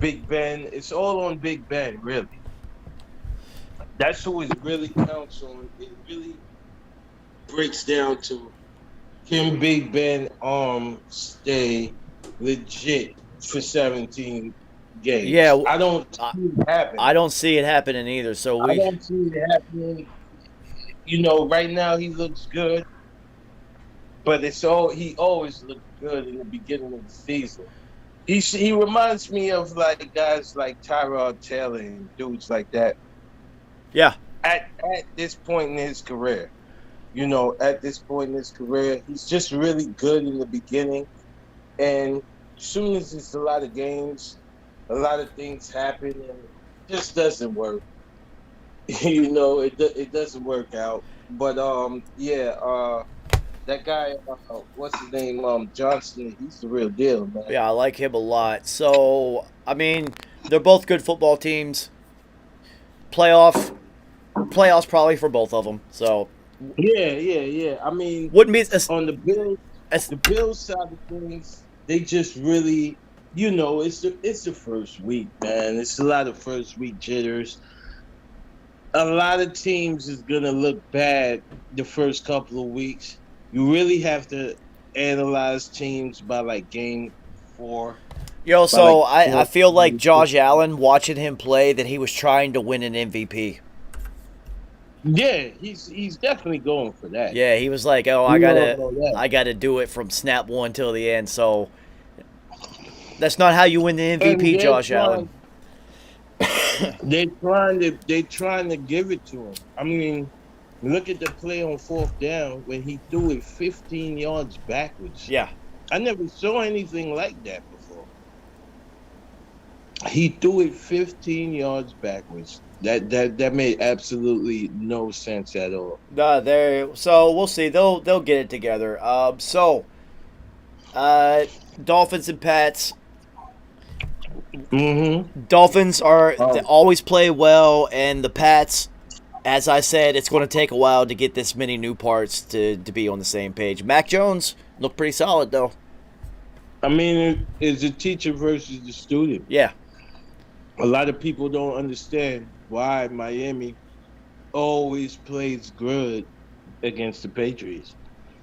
Big Ben. It's all on Big Ben, really. That's who it really counts on. It really breaks down to him, Big Ben, stay legit for 17 games. Yeah, I don't see it happen. I don't see it happening either. So I don't see it happening. You know, right now he looks good, but he always looked good in the beginning of the season. He reminds me of like guys like Tyrod Taylor and dudes like that. yeah. At this point in his career, you know, at this point in his career, he's just really good in the beginning, and as soon as it's a lot of games, a lot of things happen, and it just doesn't work. You know, it doesn't work out. But that guy, what's his name, Johnson, he's the real deal, man. Yeah, I like him a lot. So, I mean, they're both good football teams. Playoffs probably for both of them. So, Yeah. I mean, wouldn't be on the Bills side of things, they just really you know, it's the first week, man. It's a lot of first week jitters. A lot of teams is gonna look bad the first couple of weeks. You really have to analyze teams by like game 4. Yo, so like I feel like Josh Allen, watching him play, that he was trying to win an MVP. Yeah, he's definitely going for that. Yeah, he was like, oh, We all know that. I gotta do it from snap one till the end. So that's not how you win the And MVP, they're Josh Allen. They're trying to give it to him. I mean, look at the play on 4th down when he threw it 15 yards backwards. Yeah. I never saw anything like that before. He threw it 15 yards backwards. That made absolutely no sense at all. So we'll see. They'll get it together. Dolphins and Pats. Mm-hmm. Dolphins they Oh. always play well, and the Pats, as I said, it's going to take a while to get this many new parts to be on the same page. Mac Jones looked pretty solid, though. I mean, it's the teacher versus the student. Yeah. A lot of people don't understand why Miami always plays good against the Patriots.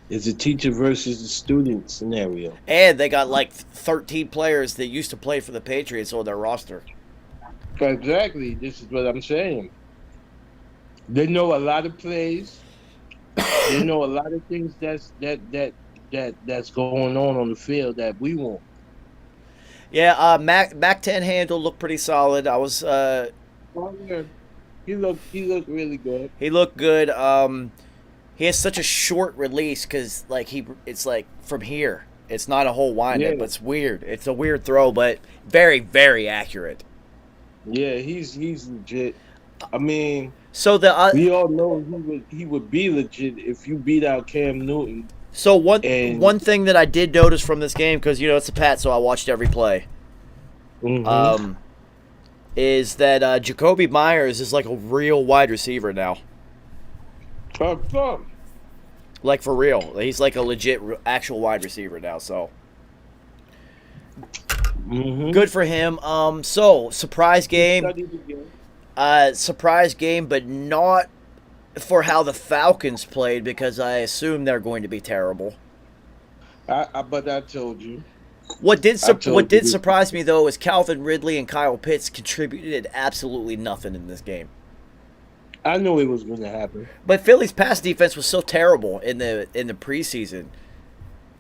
It's a teacher versus the student scenario. And they got like 13 players that used to play for the Patriots on their roster. Exactly. This is what I'm saying. They know a lot of plays. They know a lot of things that's going on the field that we want. Yeah, Mac 10 handle looked pretty solid. I was Oh, yeah. He looked really good. he looked good. He has such a short release because it's like from here. It's not a whole windup, Yeah. but it's weird. It's a weird throw, but very, very accurate. Yeah, he's legit. I mean, So we all know he would be legit if you beat out Cam Newton. so one And- one thing that I did notice from this game, because it's a Pat, so I watched every play. Mhm. Is that Jacoby Myers is like a real wide receiver now. Fuck. Like, for real. He's like a legit, actual wide receiver now, so Mhm. good for him. So, surprise game. Studied the game. Surprise game, but not for how the Falcons played, because I assume they're going to be terrible. But I told you. What did told you. surprise me, though, is Calvin Ridley and Kyle Pitts contributed absolutely nothing in this game. I knew it was going to happen. But Philly's pass defense was so terrible in the preseason.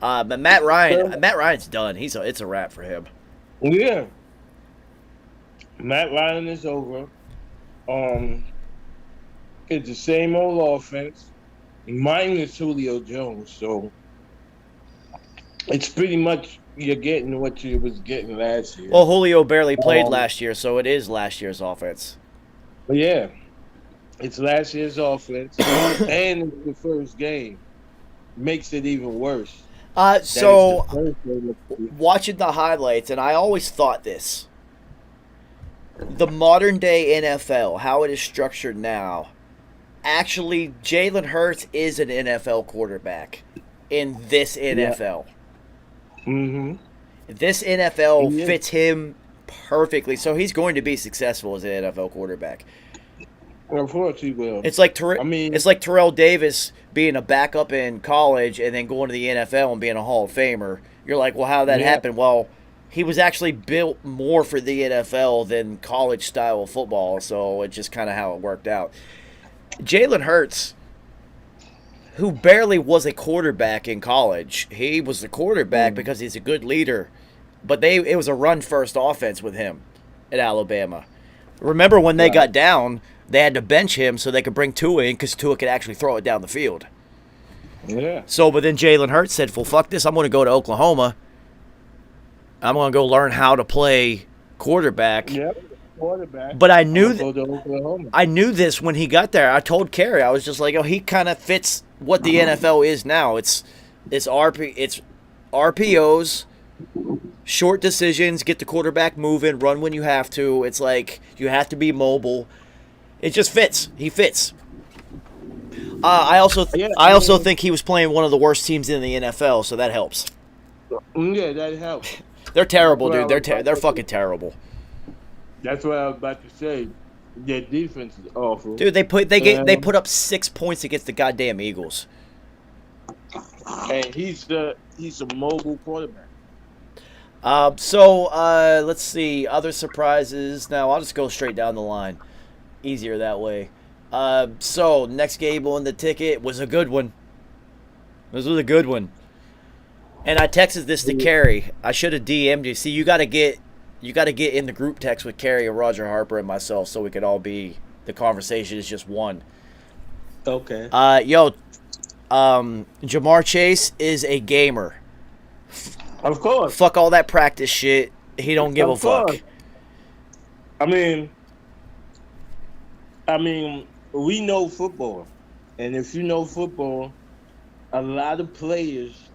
But Matt Ryan's done. It's a wrap for him. Yeah. Matt Ryan is over. It's the same old offense, minus Julio Jones. So it's pretty much you're getting what you was getting last year. Well, Julio barely played Um, last year, so it is last year's offense. But yeah, it's last year's offense, and it's the first game. Makes it even worse. That it's So the first game of the season. watching the highlights, and I always thought this. The modern day NFL, how it is structured now, actually, Jalen Hurts is an NFL quarterback in this NFL. Mhm. This NFL He is. fits him perfectly, so he's going to be successful as an NFL quarterback. Of course he will. It's like it's like Terrell Davis being a backup in college and then going to the NFL and being a Hall of Famer. You're like, well, how did that Yeah. happen? Well, he was actually built more for the NFL than college style of football, so it's just kind of how it worked out. Jalen Hurts, who barely was a quarterback in college, he was the quarterback because he's a good leader. But it was a run first offense with him at Alabama. Remember when they got down, they had to bench him so they could bring Tua in because Tua could actually throw it down the field. Yeah. So, but then Jalen Hurts said, well, fuck this. I'm going to go to Oklahoma. I'm going to go learn how to play quarterback. Yep. Quarterback. But I knew Go to Oklahoma. I knew this when he got there. I told Kerry, I was just like, oh, he kind of fits what the NFL is now. It's RPOs, short decisions, get the quarterback moving, run when you have to. It's like you have to be mobile. It just fits. He fits. I also think he was playing one of the worst teams in the NFL, so that helps. Yeah, that helps. They're terrible, Well, dude. They're fucking terrible. That's what I was about to say. Their defense is awful. Dude, they put up 6 points against the goddamn Eagles. And he's a mobile quarterback. Let's see other surprises. Now I'll just go straight down the line. Easier that way. So next game on the ticket was a good one. This was a good one. And I texted this to Carrie. I should have DM'd you. See, you got to get in the group text with Carrie and Roger Harper and myself, so we could all be. The conversation is just one. Okay. Jamar Chase is a gamer. Of course. Fuck all that practice shit. He don't give a fuck. I mean, we know football, and if you know football, a lot of players.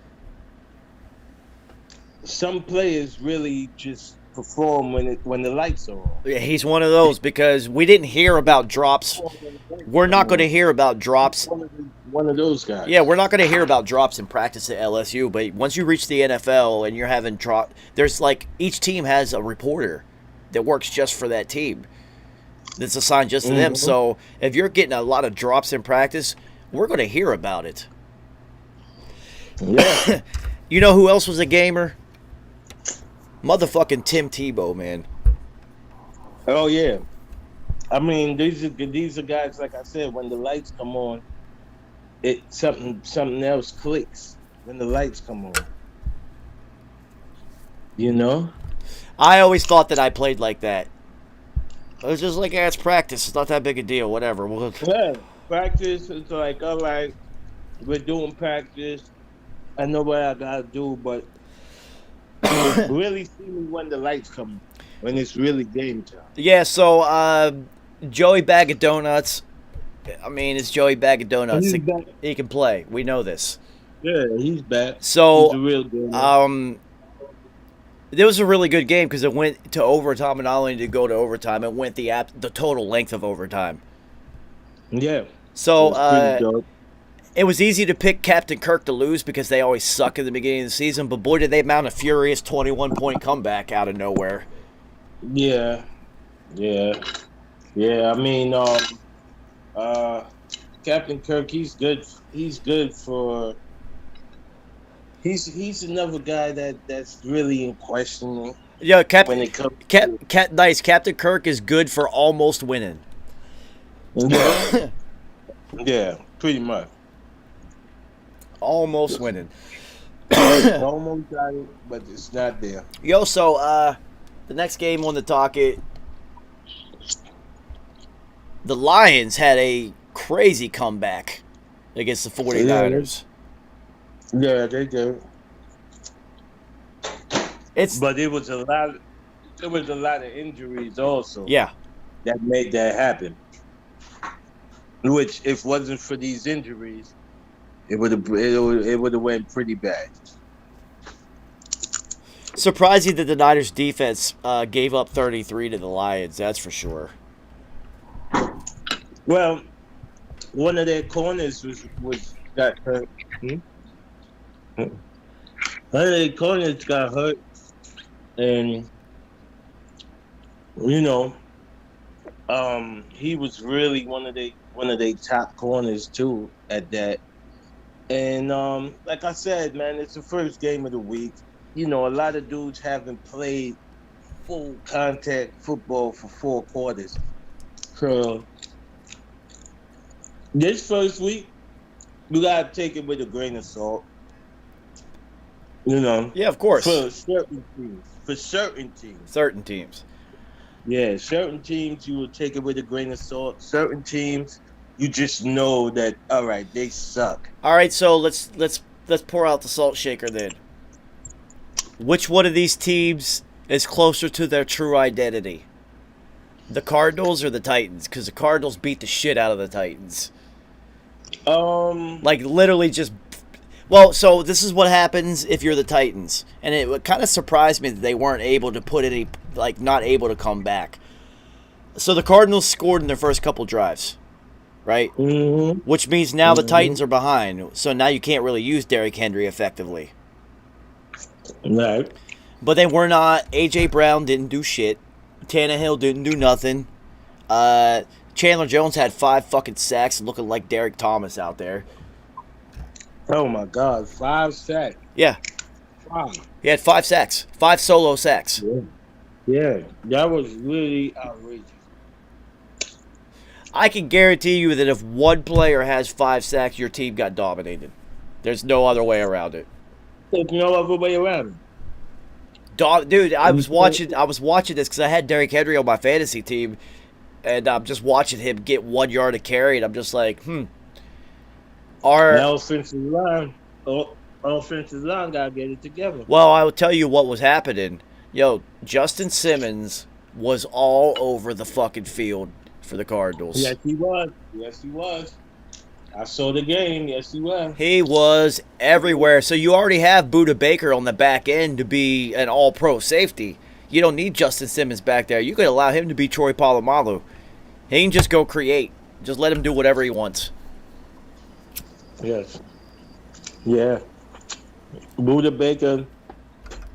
Some players really just perform when the lights are on. Yeah, he's one of those because we didn't hear about drops. We're not going to hear about drops. One of those guys. Yeah, we're not going to hear about drops in practice at LSU. But once you reach the NFL and you're having drop, there's like each team has a reporter that works just for that team. That's assigned just to them. So if you're getting a lot of drops in practice, we're going to hear about it. Yeah. You know who else was a gamer? Motherfucking Tim Tebow, man. Oh yeah. I mean, these are guys, like I said, when the lights come on, something else clicks when the lights come on. You know? I always thought that I played like that. It was just like, it's practice. It's not that big a deal. Whatever. Yeah, practice. It's like, all right, we're doing practice. I know what I gotta do, but really see me when the lights come, when it's really game time. Yeah. So Joey Bag of Donuts. I mean, it's Joey Bag of Donuts. He can play. We know this. Yeah, he's back. So he's a real good. It was a really good game because it went to overtime, and not only did it go to overtime, it went the total length of overtime. Yeah. So it was easy to pick Captain Kirk to lose because they always suck at the beginning of the season, but boy, did they mount a furious 21-point comeback out of nowhere. Yeah. I mean, Captain Kirk, he's good. He's good for. He's another guy that's really in questioning. Yeah, when it comes Captain Kirk is good for almost winning. Yeah, pretty much. Almost winning. Almost got it, but it's not there. Yo, so the next game on the docket, the Lions had a crazy comeback against the 49ers. Yeah, they did. But it was a lot. There was a lot of injuries also. Yeah, that made that happen. Which, if it wasn't for these injuries, it would have went pretty bad. Surprising that the Niners defense gave up 33 to the Lions. That's for sure. Well, one of their corners was got hurt. One of their corners got hurt, and he was really one of their top corners too at that. And like I said, man, it's the first game of the week. A lot of dudes haven't played full contact football for 4 quarters. So this first week, you gotta take it with a grain of salt. Yeah, of course. For certain teams. Certain teams. Yeah, certain teams you will take it with a grain of salt. Certain teams, you just know that, all right, they suck. All right, so let's pour out the salt shaker then. Which one of these teams is closer to their true identity? The Cardinals or the Titans? Because the Cardinals beat the shit out of the Titans. Like literally just. Well, so this is what happens if you're the Titans, and it kind of surprised me that they weren't able to put any, not able to come back. So the Cardinals scored in their first couple drives, right? Mm-hmm. Which means now the Titans are behind, so now you can't really use Derrick Henry effectively. Right. But they were not. A.J. Brown didn't do shit. Tannehill didn't do nothing. Chandler Jones had 5 fucking sacks looking like Derek Thomas out there. Oh my God, 5 sacks. Yeah. 5. He had 5 sacks. 5 solo sacks. Yeah, that was really outrageous. I can guarantee you that if one player has 5 sacks, your team got dominated. There's no other way around it. There's no other way around it. Dude, I was watching this because I had Derrick Henry on my fantasy team, and I'm just watching him get 1 yard of carry, and I'm just like, Our offensive line gotta get it together. Well, I will tell you what was happening. Yo, Justin Simmons was all over the fucking field for the Cardinals. Yes, he was. Yes, he was. I saw the game. Yes, he was. He was everywhere. So you already have Budda Baker on the back end to be an all-pro safety. You don't need Justin Simmons back there. You could allow him to be Troy Polamalu. He can just go create. Just let him do whatever he wants. Yes. Yeah. Budda Baker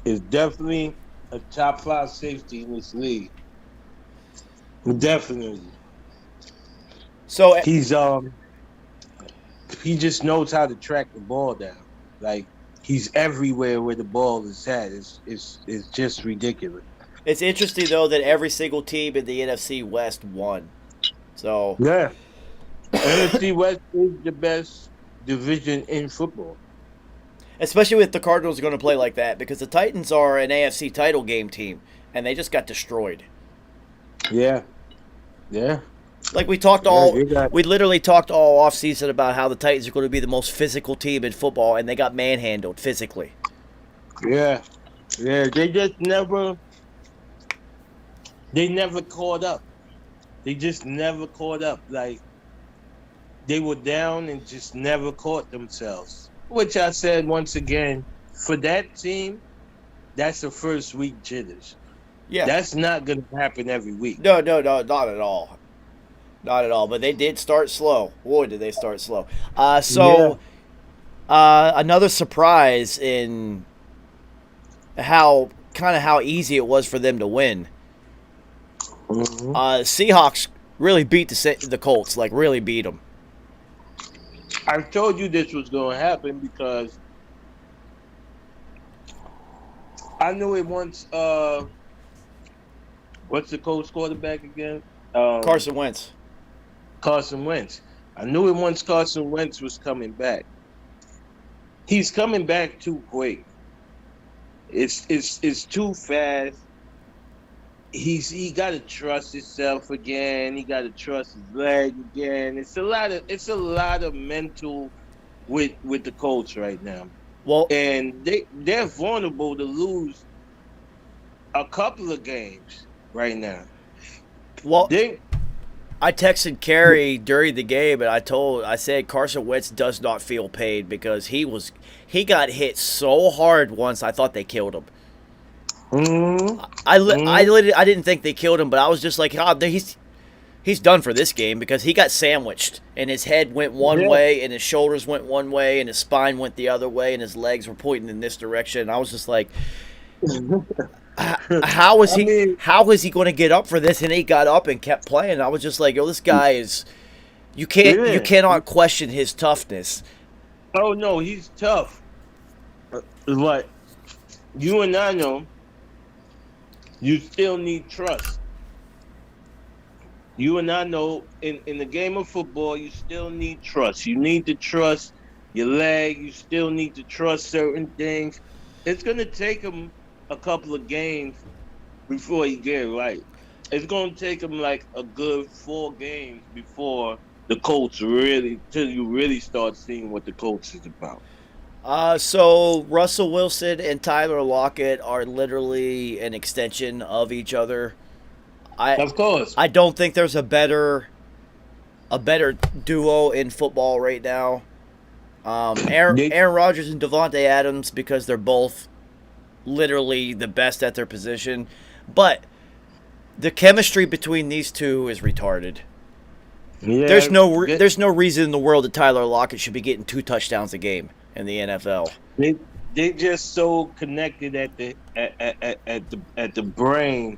is definitely a top 5 safety in this league. Definitely. So he just knows how to track the ball down. Like, he's everywhere where the ball is at. It's just ridiculous. it's interesting, though, that every single team in the NFC West won. So Yeah. NFC West is the best division in football. especially if the Cardinals are going to play like that, because the Titans are an AFC title game team, and they just got destroyed. Yeah. Yeah. Like we literally talked all offseason about how the Titans are going to be the most physical team in football, and they got manhandled physically. Yeah. Yeah. They never caught up. They just never caught up. Like, they were down and just never caught themselves. Which I said once again, for that team, that's the first week jitters. Yeah. That's not going to happen every week. No, not at all. Not at all. But they did start slow. Boy, did they start slow. Another surprise in how easy it was for them to win. Mm-hmm. Seahawks really beat the Colts, like really beat them. I told you this was going to happen because I knew it once. What's the Colts quarterback again? Carson Wentz. Carson Wentz. I knew it once Carson Wentz was coming back. He's coming back too quick. It's too fast. He got to trust himself again. He got to trust his leg again. It's a lot of mental with the Colts right now. Well, And they're vulnerable to lose a couple of games right now. well, They I texted Carrie during the game, and I said Carson Wentz does not feel pain because he got hit so hard once I thought they killed him. I didn't think they killed him, but I was just like, he's done for this game because he got sandwiched and his head went one way and his shoulders went one way and his spine went the other way and his legs were pointing in this direction. And I was just like, how is he going to get up for this? And he got up and kept playing. I was just like, yo, this guy is. You cannot question his toughness. Oh no, he's tough. But you and I know, you still need trust. You and I know, in the game of football, you still need trust. You need to trust your leg. You still need to trust certain things. It's going to take him a couple of games before he get it right. It's going to take him like a good 4 games before the Colts till you really start seeing what the Colts is about. So Russell Wilson and Tyler Lockett are literally an extension of each other. Of course. I don't think there's a better duo in football right now. Aaron Rodgers and Devontae Adams, because they're both literally the best at their position. But the chemistry between these two is retarded. Yeah, There's no reason in the world that Tyler Lockett should be getting 2 touchdowns a game in the NFL. they just so connected at the brain.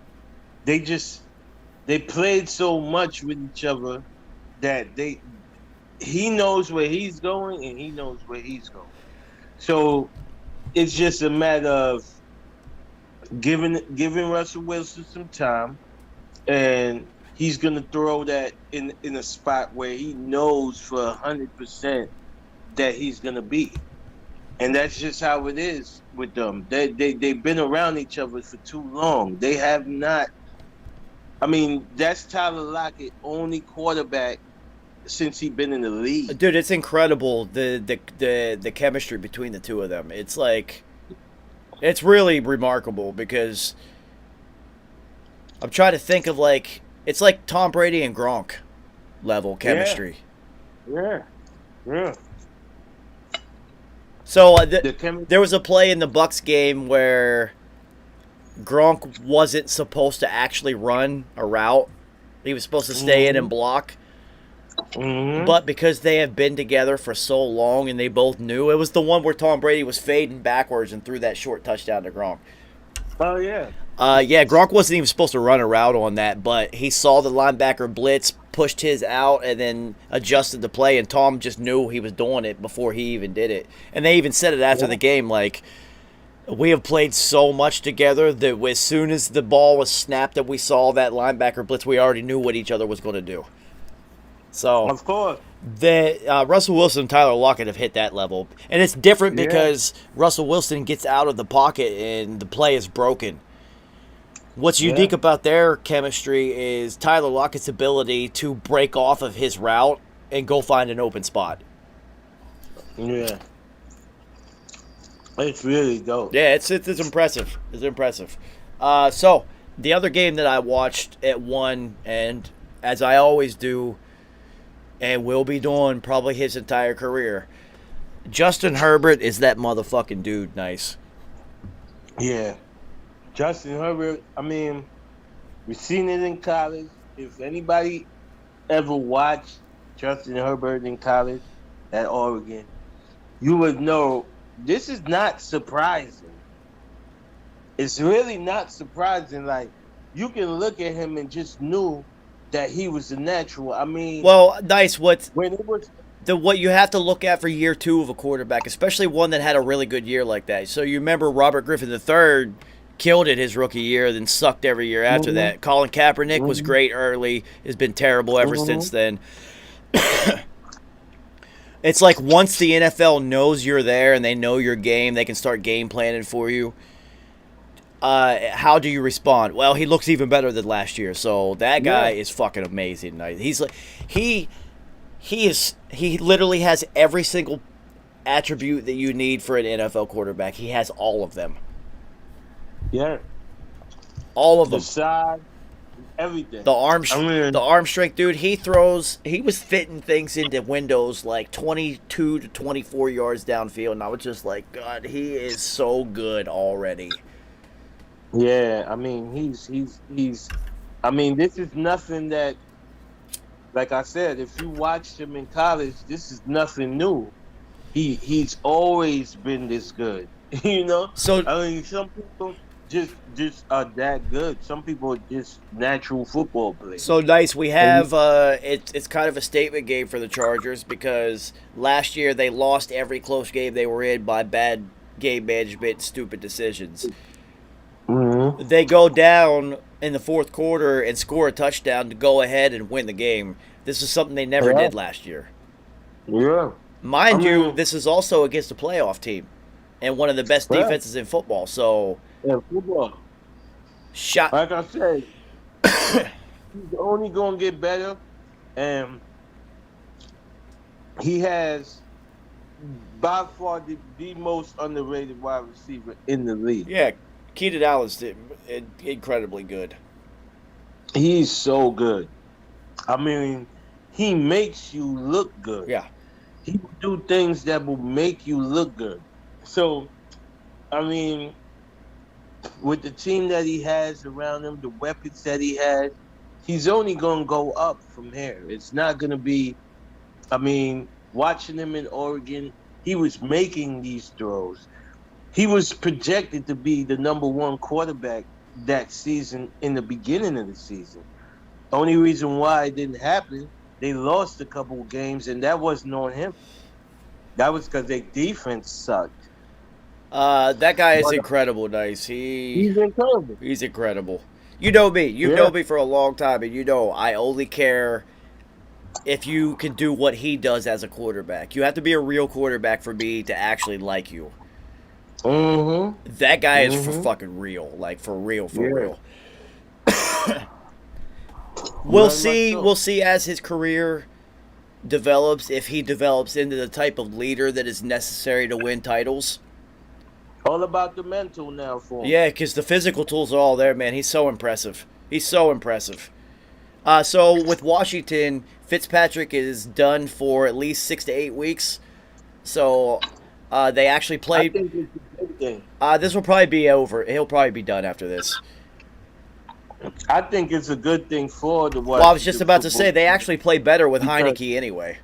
They played so much with each other that he knows where he's going and he knows where he's going. So it's just a matter of giving Russell Wilson some time, and he's gonna throw that in a spot where he knows for 100% that he's gonna be. And that's just how it is with them. They've been around each other for too long. They have not. I mean, that's Tyler Lockett, only quarterback since he's been in the league. Dude, it's incredible the chemistry between the two of them. It's like, it's really remarkable because I'm trying to think of like, it's like Tom Brady and Gronk level chemistry. Yeah. So there was a play in the Bucs game where Gronk wasn't supposed to actually run a route. He was supposed to stay in and block. Mm-hmm. But because they have been together for so long and they both knew, it was the one where Tom Brady was fading backwards and threw that short touchdown to Gronk. Oh, yeah. Yeah, Gronk wasn't even supposed to run a route on that, but he saw the linebacker blitz, pushed his out, and then adjusted the play, and Tom just knew he was doing it before he even did it. And they even said it after the game, like, we have played so much together that as soon as the ball was snapped that we saw that linebacker blitz, we already knew what each other was going to do. So, of course, Russell Wilson and Tyler Lockett have hit that level. And it's different because Russell Wilson gets out of the pocket and the play is broken. What's unique about their chemistry is Tyler Lockett's ability to break off of his route and go find an open spot. Yeah. It's really dope. Yeah, it's impressive. It's impressive. So, the other game that I watched at 1, and as I always do, and will be doing probably his entire career, Justin Herbert is that motherfucking dude. Nice. Yeah. Justin Herbert, I mean, we've seen it in college. If anybody ever watched Justin Herbert in college at Oregon, you would know this is not surprising. It's really not surprising. Like, you can look at him and just knew that he was a natural. I mean, well, nice. What you have to look at for year 2 of a quarterback, especially one that had a really good year like that. So you remember Robert Griffin III killed it his rookie year, then sucked every year after that. Colin Kaepernick was great early, has been terrible ever since then. It's like once the NFL knows you're there and they know your game, they can start game planning for you. How do you respond? Well, he looks even better than last year, so that guy is fucking amazing. He's like he literally has every single attribute that you need for an NFL quarterback. He has all of them. Yeah. All of them. The size, everything. The arm strength, dude. He was fitting things into windows like 22 to 24 yards downfield, and I was just like, God, he is so good already. Yeah, I mean, he's I mean, this is nothing that, like I said, if you watched him in college, this is nothing new. He's always been this good, you know? So, I mean, some people just are that good. Some people are just natural football players. So nice. We have it's kind of a statement game for the Chargers because last year they lost every close game they were in by bad game management, stupid decisions. Mm-hmm. They go down in the fourth quarter and score a touchdown to go ahead and win the game. This is something they never did last year. Yeah. Mind you, this is also against a playoff team and one of the best defenses in football. So, football. Like I said, he's only going to get better, and he has by far the most underrated wide receiver in the league. Yeah, Keenan Allen's incredibly good. He's so good. I mean, he makes you look good. Yeah. He will do things that will make you look good. So, I mean, with the team that he has around him, the weapons that he has, he's only going to go up from here. It's not going to be, I mean, watching him in Oregon, he was making these throws. He was projected to be the #1 quarterback that season in the beginning of the season. Only reason why it didn't happen, they lost a couple of games, and that wasn't on him. That was because their defense sucked. That guy is incredible, Nice. He's incredible. He's incredible. You know me. You've known me for a long time, and you know I only care if you can do what he does as a quarterback. You have to be a real quarterback for me to actually like you. Mm-hmm. That guy is for fucking real. Like, for real, for real. We'll see. We'll see as his career develops, if he develops into the type of leader that is necessary to win titles. All about the mental now for him. Yeah, because the physical tools are all there, man. He's so impressive. He's so impressive. So with Washington, Fitzpatrick is done for at least 6 to 8 weeks. So they actually I played. think it's a good thing. This will probably be over. He'll probably be done after this. I think it's a good thing for the Well, I was just about to say they actually play better with Heineke anyway.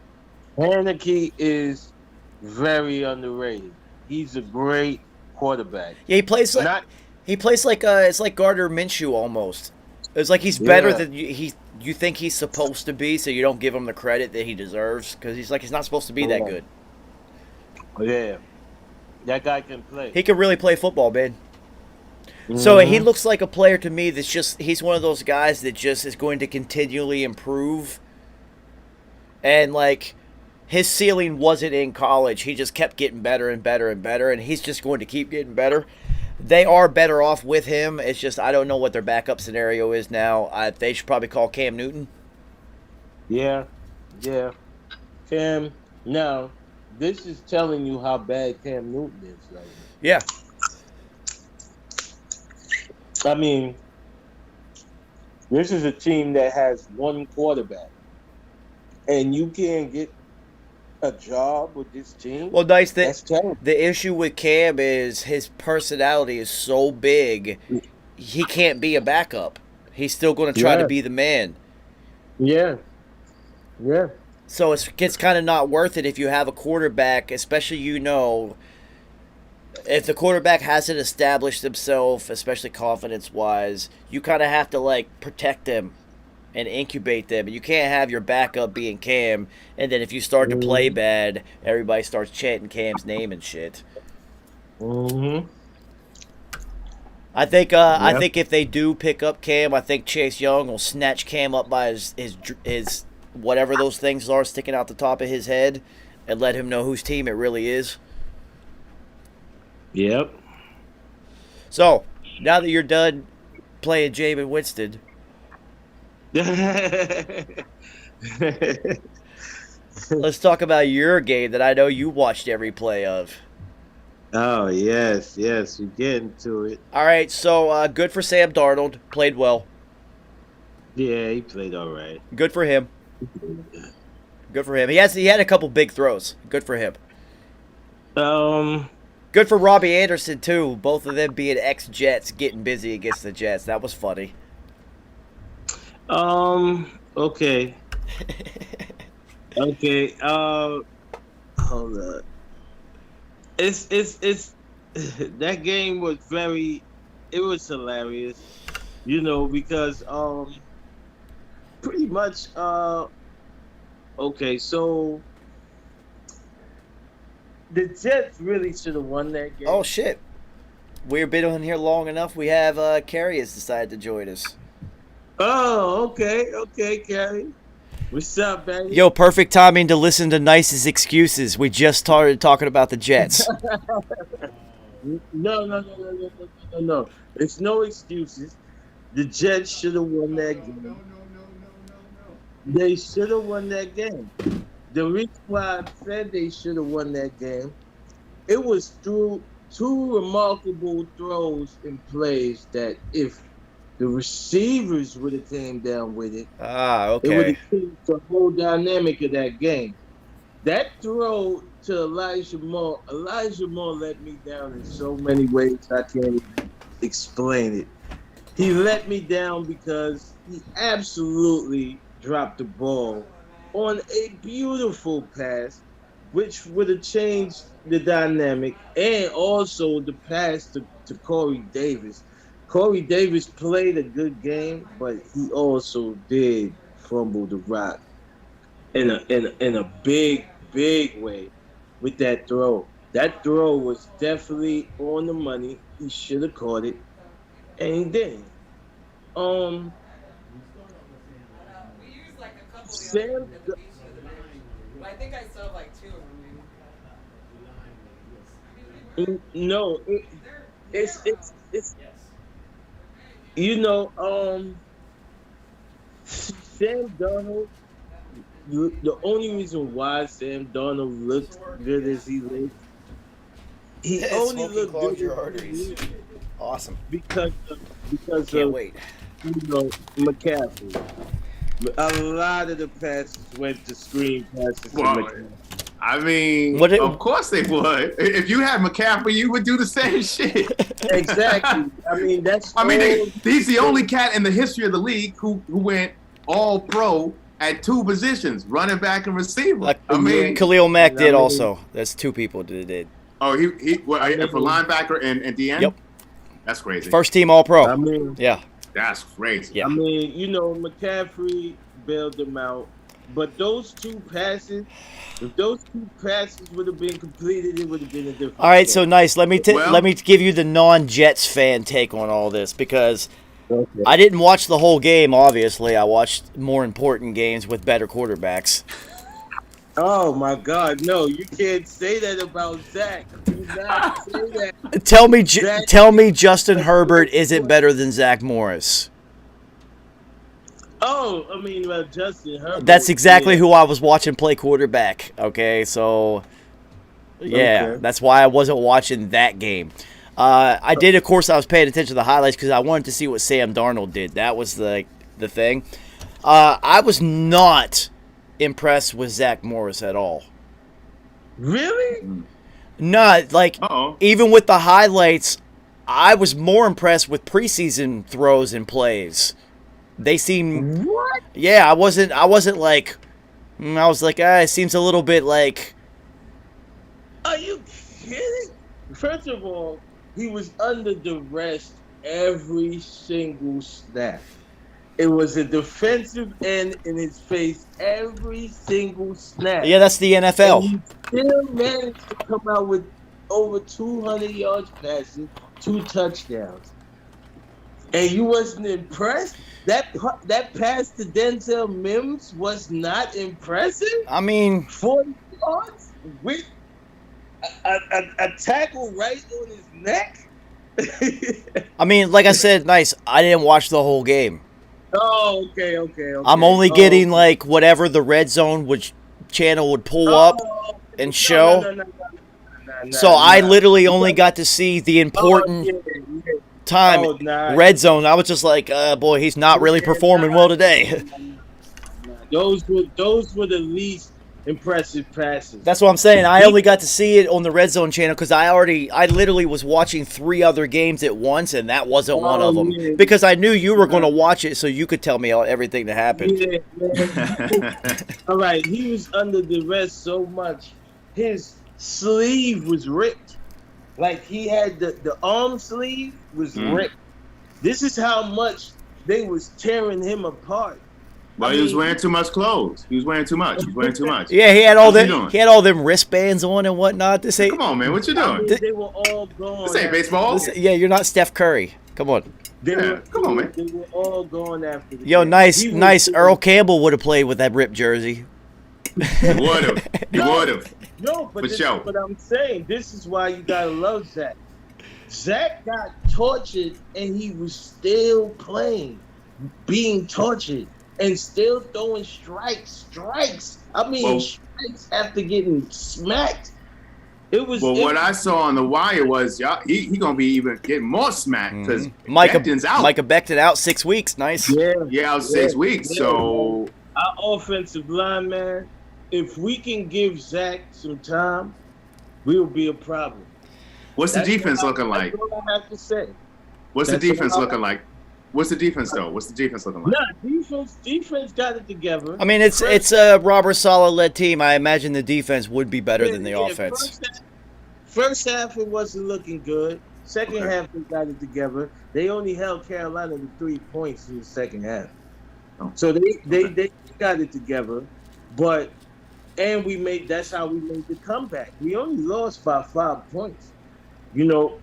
Heineke is very underrated. He's a great quarterback. Yeah, he plays like Not- it's like Gardner Minshew almost. It's like he's better than you think he's supposed to be, so you don't give him the credit that he deserves because he's not supposed to be that good. Yeah, that guy can play. He can really play football, man. So he looks like a player to me he's one of those guys that just is going to continually improve. And like his ceiling wasn't in college. He just kept getting better and better and better, and he's just going to keep getting better. They are better off with him. It's just I don't know what their backup scenario is now. They should probably call Cam Newton. Yeah. Cam, now, this is telling you how bad Cam Newton is right now. Yeah. I mean, this is a team that has one quarterback, and you can't get a job with this team. Well, Nice. That's terrible. The issue with Cam is his personality is so big, he can't be a backup. He's still going to try to be the man. Yeah. So it gets kind of not worth it if you have a quarterback, especially if the quarterback hasn't established himself, especially confidence-wise, you kind of have to like protect them and incubate them. You can't have your backup being Cam, and then if you start to play bad, everybody starts chanting Cam's name and shit. Mm-hmm. I think if they do pick up Cam, I think Chase Young will snatch Cam up by his whatever those things are sticking out the top of his head, and let him know whose team it really is. Yep. So now that you're done playing Jameis Winston. Let's talk about your game that I know you watched every play of. Oh, yes, we're getting to it. All right, so good for Sam Darnold. Played well. Yeah, he played all right. Good for him. Good for him. He had a couple big throws. Good for him. Good for Robbie Anderson, too. Both of them being ex-Jets, getting busy against the Jets. That was funny. Okay. Okay, hold on. It's that game was it was hilarious, because pretty much okay, so the Jets really should have won that game. Oh shit. We've been on here long enough. We have Carrie has decided to join us. Oh, okay, Carrie. What's up, baby? Yo, perfect timing to listen to Nice's excuses. We just started talking about the Jets. No. It's no excuses. The Jets should have won that game. They should have won that game. The reason why I said they should have won that game, it was through two remarkable throws and plays that if the receivers would have came down with it, it would okay. have changed the whole dynamic of that game. That throw to Elijah Moore let me down in so many ways I can't even explain it. He let me down because he absolutely dropped the ball on a beautiful pass which would have changed the dynamic, and also the pass to Corey Davis. Corey Davis played a good game, but he also did fumble the rock in a big way with that throw. That throw was definitely on the money. He should have caught it, and he didn't. Sam, I think I saw like two of no, it's you know, Sam Darnold. The only reason why Sam Darnold looked good as he looked, he only Smoking looked clogged good your as he arteries. looked Awesome. because Can't of wait. McCaffrey. A lot of the passes went to screen passes to Well, McCaffrey. I mean, What it- of course they would. If you had McCaffrey, you would do the same shit. Exactly. I mean, that's. I mean, all- he's the only cat in the history of the league who went all pro at two positions, running back and receiver. Like I mean, Khalil Mack I did mean- also. That's two people that did. oh, he for linebacker and DN? Yep. That's crazy. First team All Pro. I mean, Yeah. That's crazy. Yeah. I mean, you know, McCaffrey bailed them out, but those two passes, if those two passes would have been completed, it would have been a different. All right, so story. nice. Let me Well- let me give you the non-Jets fan take on all this because Okay. I didn't watch the whole game. Obviously, I watched more important games with better quarterbacks. Oh my God, no! You can't say that about Zach. Do not say that. Tell me, Justin Herbert isn't better than Zach Morris. Oh, I mean, well, Justin Herbert. That's exactly yeah. who I was watching play quarterback. Okay, so yeah, Okay. that's why I wasn't watching that game. I did, of course, I was paying attention to the highlights because I wanted to see what Sam Darnold did. That was the thing. I was not impressed with Zach Morris at all. Really? Not like Uh-oh. even with the highlights, I was more impressed with preseason throws and plays. They seem What? yeah. I wasn't like I was like it seems a little bit like Are you kidding? First of all, he was under duress every single snap. It was a defensive end in his face every single snap. yeah. That's the And NFL. he still managed to come out with over 200 yards passing, 2 touchdowns. And you wasn't impressed? That pass to Denzel Mims was not impressive? I mean, 40 yards with a tackle right on his neck? like I said, nice. I didn't watch the whole game. Oh, okay. I'm only Oh, getting like whatever the red zone channel would pull up oh, and no, show. no. So I literally only got to see the important time. Oh, nah. Red zone. I was just like, boy, he's not really performing well today. Those were the least impressive passes. That's what I'm saying. I only got to see it on the red zone channel because I literally was watching 3 other games at once, and that wasn't one of them. Yeah. Because I knew you were going to watch it, so you could tell me everything that happened. Yeah, man. All right, he was under duress so much, his sleeve was ripped. Like he had the arm sleeve was ripped. This is how much they was tearing him apart. Well, he was wearing too much clothes. He was wearing too much. Yeah, he had all How's he them. doing? He had all them wristbands on and whatnot. This ain't. Come on, man. What you I doing? mean, they were all gone. This ain't baseball. Yeah, you're not Steph Curry. Come on. Yeah, come on, man. They were all gone after the Yo, game. nice. He was- Earl Campbell would have played with that ripped jersey. He would have. He would have. No, but For this sure. is what I'm saying. This is why you gotta love Zach. Zach got tortured and he was still playing, being tortured, and still throwing strikes. I mean, Well- strikes after getting smacked. It was. Well, it what was- I saw on the wire was he gonna be even getting more smacked because Micah Becton's out. Micah Becton out 6 weeks. Nice. Yeah, out 6 weeks. Yeah. So Our offensive line, man. If we can give Zach some time, we'll be a problem. what's the That's defense all I- looking like? That's all I have to say. What's the that's all defense I- looking like? What's the defense though? What's the defense looking like? Nah, defense got it together. I mean, it's a Robert Saleh led team. I imagine the defense would be better than the offense. First half it wasn't looking good. Second half they got it together. They only held Carolina to 3 points in the second half. So they got it together, and that's how we made the comeback. We only lost by 5 points. You know,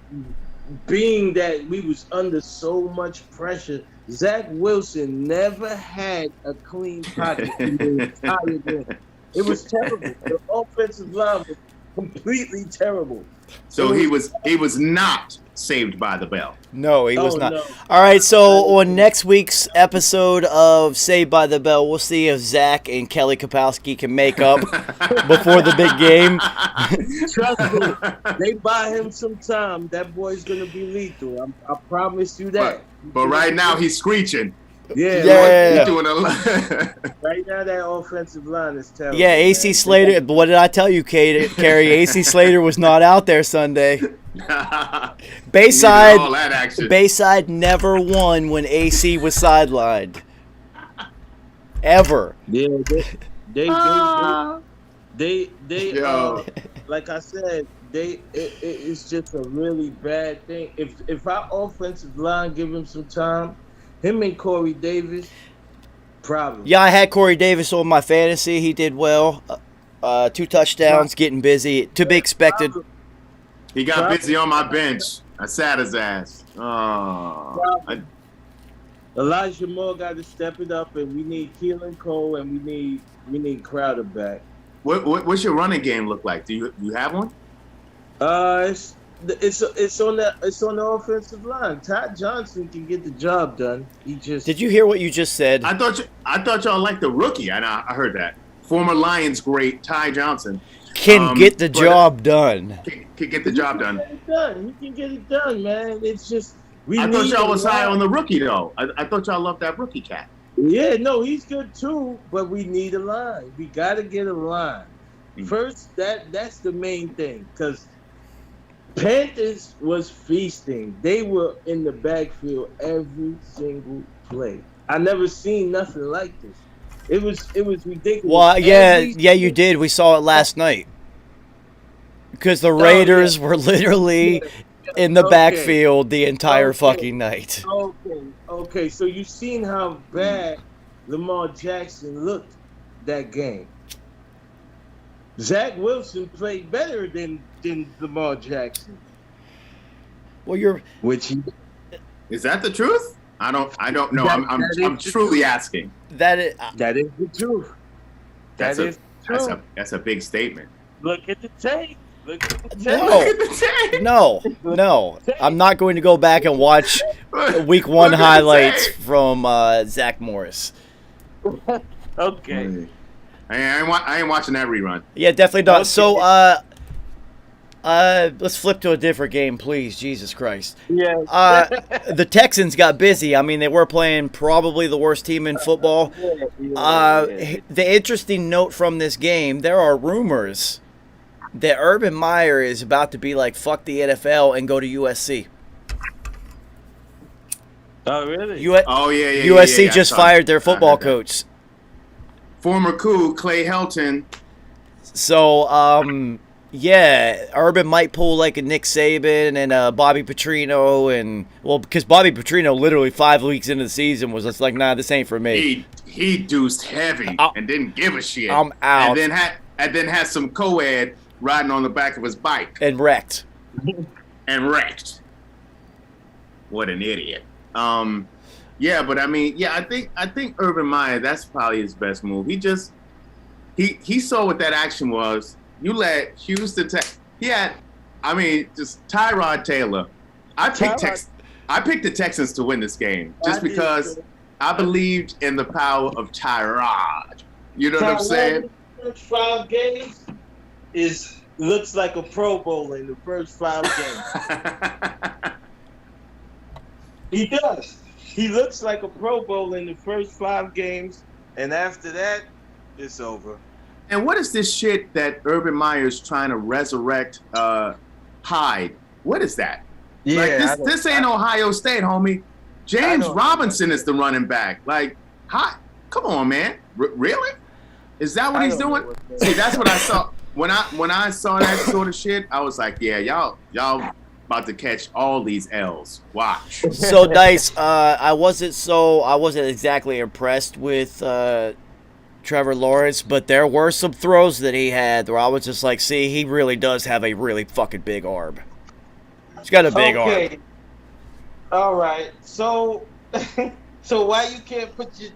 being that we was under so much pressure, Zach Wilson never had a clean pocket in the entire game. It was terrible. The offensive line was completely terrible. So he was not saved by the bell. No, he was not. No. All right, so on next week's episode of Saved by the Bell, we'll see if Zach and Kelly Kapowski can make up before the big game. Trust me, they buy him some time. That boy's gonna be lethal. I promise you that. But right now he's screeching. Yeah. He's doing a lot. Right now that offensive line is terrible. Yeah, AC Slater. What did I tell you, Carrie? AC Slater was not out there Sunday. Bayside never won when AC was sidelined. Ever. Yeah, they like I said, it's just a really bad thing. If our offensive line give him some time, him and Corey Davis, probably. Yeah, I had Corey Davis on my fantasy. He did well. 2 touchdowns, getting busy. To be expected. He got busy on my bench. I sat his ass. Elijah Moore got to step it up, and we need Keelan Cole, and we need Crowder back. What's your running game look like? Do you have one? It's on the offensive line. Todd Johnson can get the job done. Did you hear what you just said? I thought y'all liked the rookie. I heard that. Former Lions great Ty Johnson can get the job done. Can get the job done. He can get it done, man. It's just I thought y'all was high on the rookie though. I thought y'all loved that rookie cat. Yeah, no, he's good too, but we need a line. We got to get a line. First, that's the main thing, because Panthers was feasting. They were in the backfield every single play. I never seen nothing like this. It was ridiculous. Well, yeah, you did. We saw it last night. Because the Raiders were literally in the backfield the entire fucking night. Okay. So you've seen how bad Lamar Jackson looked that game. Zach Wilson played better than Lamar Jackson. Well, is that the truth? I don't know. I'm truly asking. That is the truth. That's a big statement. Look at the tape. No. I'm not going to go back and watch Week 1 highlights from Zach Morris. Okay. I ain't watching that rerun. Yeah, definitely not. Okay. So, let's flip to a different game, please. Jesus Christ. Yeah. The Texans got busy. I mean, they were playing probably the worst team in football. The interesting note from this game, there are rumors that Urban Meyer is about to be like, fuck the NFL and go to USC. Oh, really? USC just fired their football coach. Former coup, Clay Helton. So, Urban might pull like a Nick Saban and Bobby Petrino, because Bobby Petrino literally 5 weeks into the season was just like, nah, this ain't for me. He deuced heavy and didn't give a shit. I'm out. And then had some co-ed riding on the back of his bike. And wrecked. What an idiot. But I mean, I think Urban Meyer, that's probably his best move. He saw what that action was. You let Houston just Tyrod Taylor. I picked the Texans to win this game just because I believed in the power of Tyrod. You know what I'm saying? First 5 games looks like a Pro Bowl in the first 5 games. He does. He looks like a Pro Bowl in the first 5 games, and after that, it's over. And what is this shit that Urban Meyer's trying to resurrect Hyde? What is that? Yeah, this ain't Ohio State, homie. James don't- Robinson is the running back. Like, hot. Come on, man. Really? Is that what I he's don't know doing? what that See, is. that's what I saw when I saw that sort of shit. I was like, yeah, y'all about to catch all these L's. Watch. So Dice, I wasn't exactly impressed with Trevor Lawrence, but there were some throws that he had where I was just like, see, he really does have a really fucking big arm. He's got a big arm. Okay. All right. So, so why you can't put your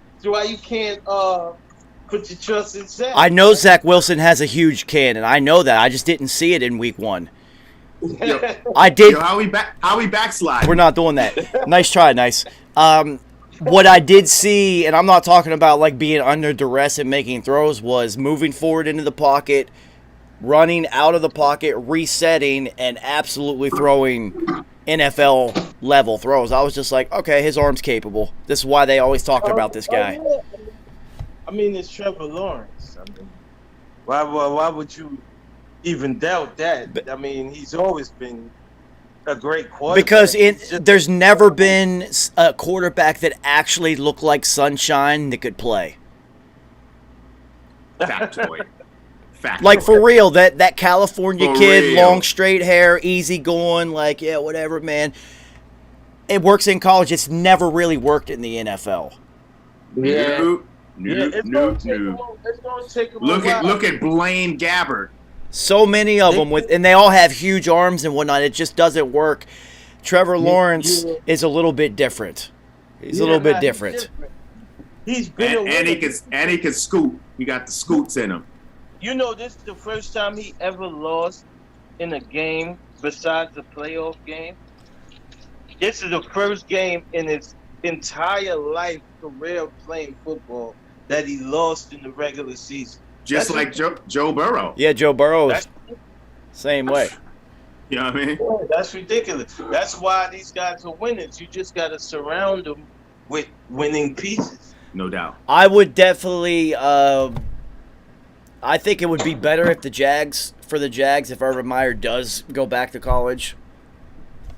trust in Zach? I know Zach Wilson has a huge cannon. I know that. I just didn't see it in week 1. Yo, I did. yo, how we backslide? We're not doing that. Nice try, nice. What I did see, and I'm not talking about like being under duress and making throws, was moving forward into the pocket, running out of the pocket, resetting, and absolutely throwing NFL level throws. I was just like, okay, his arm's capable. This is why they always talk about this guy. Oh, yeah. I mean, it's Trevor Lawrence. I mean, why would you even doubt that? I mean, he's always been a great quarterback. Because He's just- there's never been a quarterback that actually looked like sunshine that could play. Factoid. Factoid. Like, for real, that California For kid, real. long straight hair, easy going, like, yeah, whatever, man. It works in college. It's never really worked in the NFL. yeah. Nope. Yeah, Nope. it's Nope. gonna take him. Nope. It's gonna take him. Look a at while. Blaine Gabbert. So many of them, and they all have huge arms and whatnot. It just doesn't work. Trevor Lawrence yeah. is a little bit different. He's a Yeah, little bit nah, he's different. He's been And he can scoot. He got the scoots in him. You know, this is the first time he ever lost in a game besides the playoff game. This is the first game in his entire life career playing football that he lost in the regular season. Just That's like Joe Burrow. Yeah, Joe Burrow is That's, same way. You know what I mean? that's ridiculous. That's why these guys are winners. You just got to surround them with winning pieces. No doubt. I would definitely. I think it would be better if the Jags, if Urban Meyer does go back to college.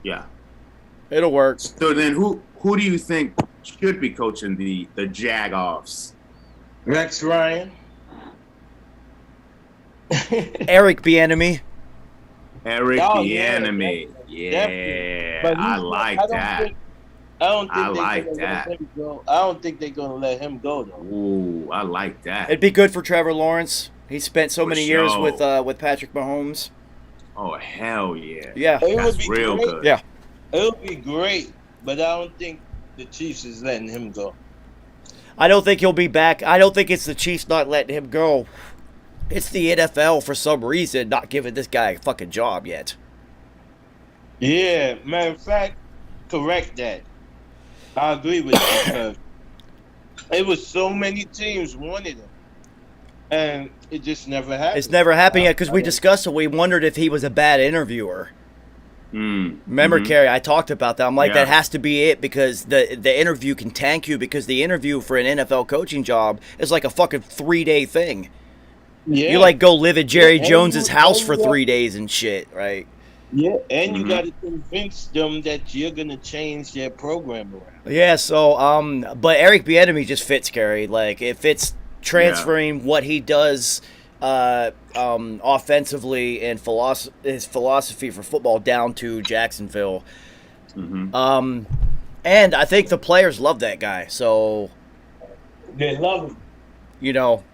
Yeah. It'll work. So then who do you think should be coaching the Jag-offs? Rex Ryan. Eric Bieniemy. Eric Oh, yeah, Bieniemy. definitely. But Yeah, I he's- like don't that. think- I don't think I they're like gonna that. let him go. I don't think they're gonna let him go though. Ooh, I like that. It'd be good for Trevor Lawrence. He spent so For many years sure. with Patrick Mahomes. Oh, hell yeah. Yeah. It That's would be real great. good. Yeah. It would be great, but I don't think the Chiefs is letting him go. I don't think he'll be back. I don't think it's the Chiefs not letting him go. It's the NFL for some reason not giving this guy a fucking job yet. Yeah, matter of fact, correct that. I agree with you because it was so many teams wanted him, and it just never happened. It's never happened yet because we discussed it. We wondered if he was a bad interviewer. Remember, Mhm. Kerry, I talked about that. I'm like, Yeah. that has to be it because the interview can tank you because the interview for an NFL coaching job is like a fucking 3-day thing. Yeah, You like go live at Jerry And Jones's you- house and for you- 3 days and shit, right? yeah, and you Mhm. got to convince them that you're gonna change their program around. Yeah, so but Eric Bieniemy just fits, Kerry. Like it fits transferring what he does offensively and his philosophy for football down to Jacksonville. Mhm. And I think the players love that guy. So, They love him. you know,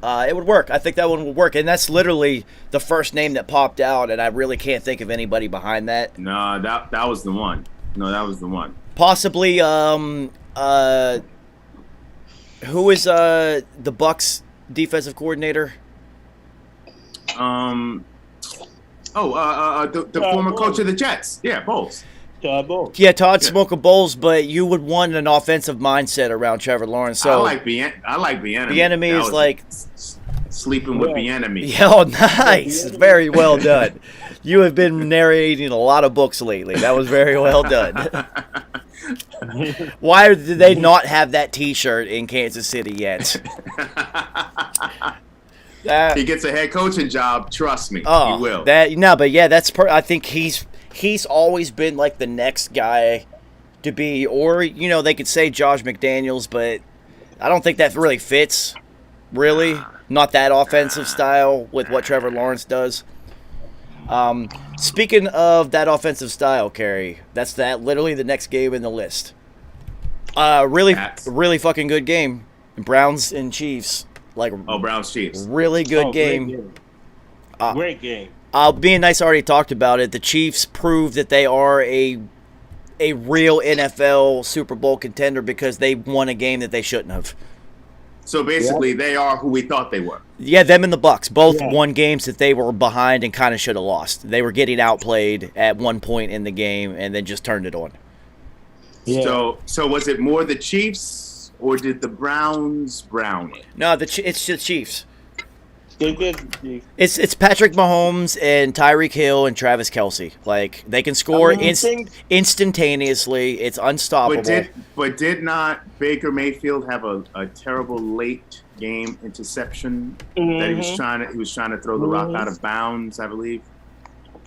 it would work. I think that one would work. And that's literally the first name that popped out, and I really can't think of anybody behind that. No, that was the one. No, that was the one. Possibly, who is the Bucks defensive coordinator? The former coach of the Jets. Yeah, Bowles. Trouble. Yeah, Todd Smoker Bowles, but you would want an offensive mindset around Trevor Lawrence. So, I like Bieniemy. Bieniemy That is was like, sleeping with Bieniemy. yeah, oh, nice, very well done. You have been narrating a lot of books lately. That was very well done. Why did they not have that T-shirt in Kansas City yet? That, He gets a head coaching job. Trust me, oh, he will. that no, but yeah, that's I think he's always been like the next guy to be, or they could say Josh McDaniels, but I don't think that really fits. Really, not that offensive style with what Trevor Lawrence does. Speaking of that offensive style, Kerry, that's literally the next game in the list. Really fucking good game. Browns and Chiefs. Browns Chiefs. Really good game. Great game. Me and Nice already talked about it. The Chiefs proved that they are a real NFL Super Bowl contender because they won a game that they shouldn't have. So basically, they are who we thought they were. Yeah, them and the Bucks both won games that they were behind and kind of should have lost. They were getting outplayed at one point in the game and then just turned it on. Yeah. So was it more the Chiefs or did the Browns brown it? No, it's the Chiefs. They did. It's Patrick Mahomes and Tyreek Hill and Travis Kelce. Like, they can score instantaneously. It's unstoppable. But did not Baker Mayfield have a terrible late game interception that he was trying to throw the rock out of bounds, I believe.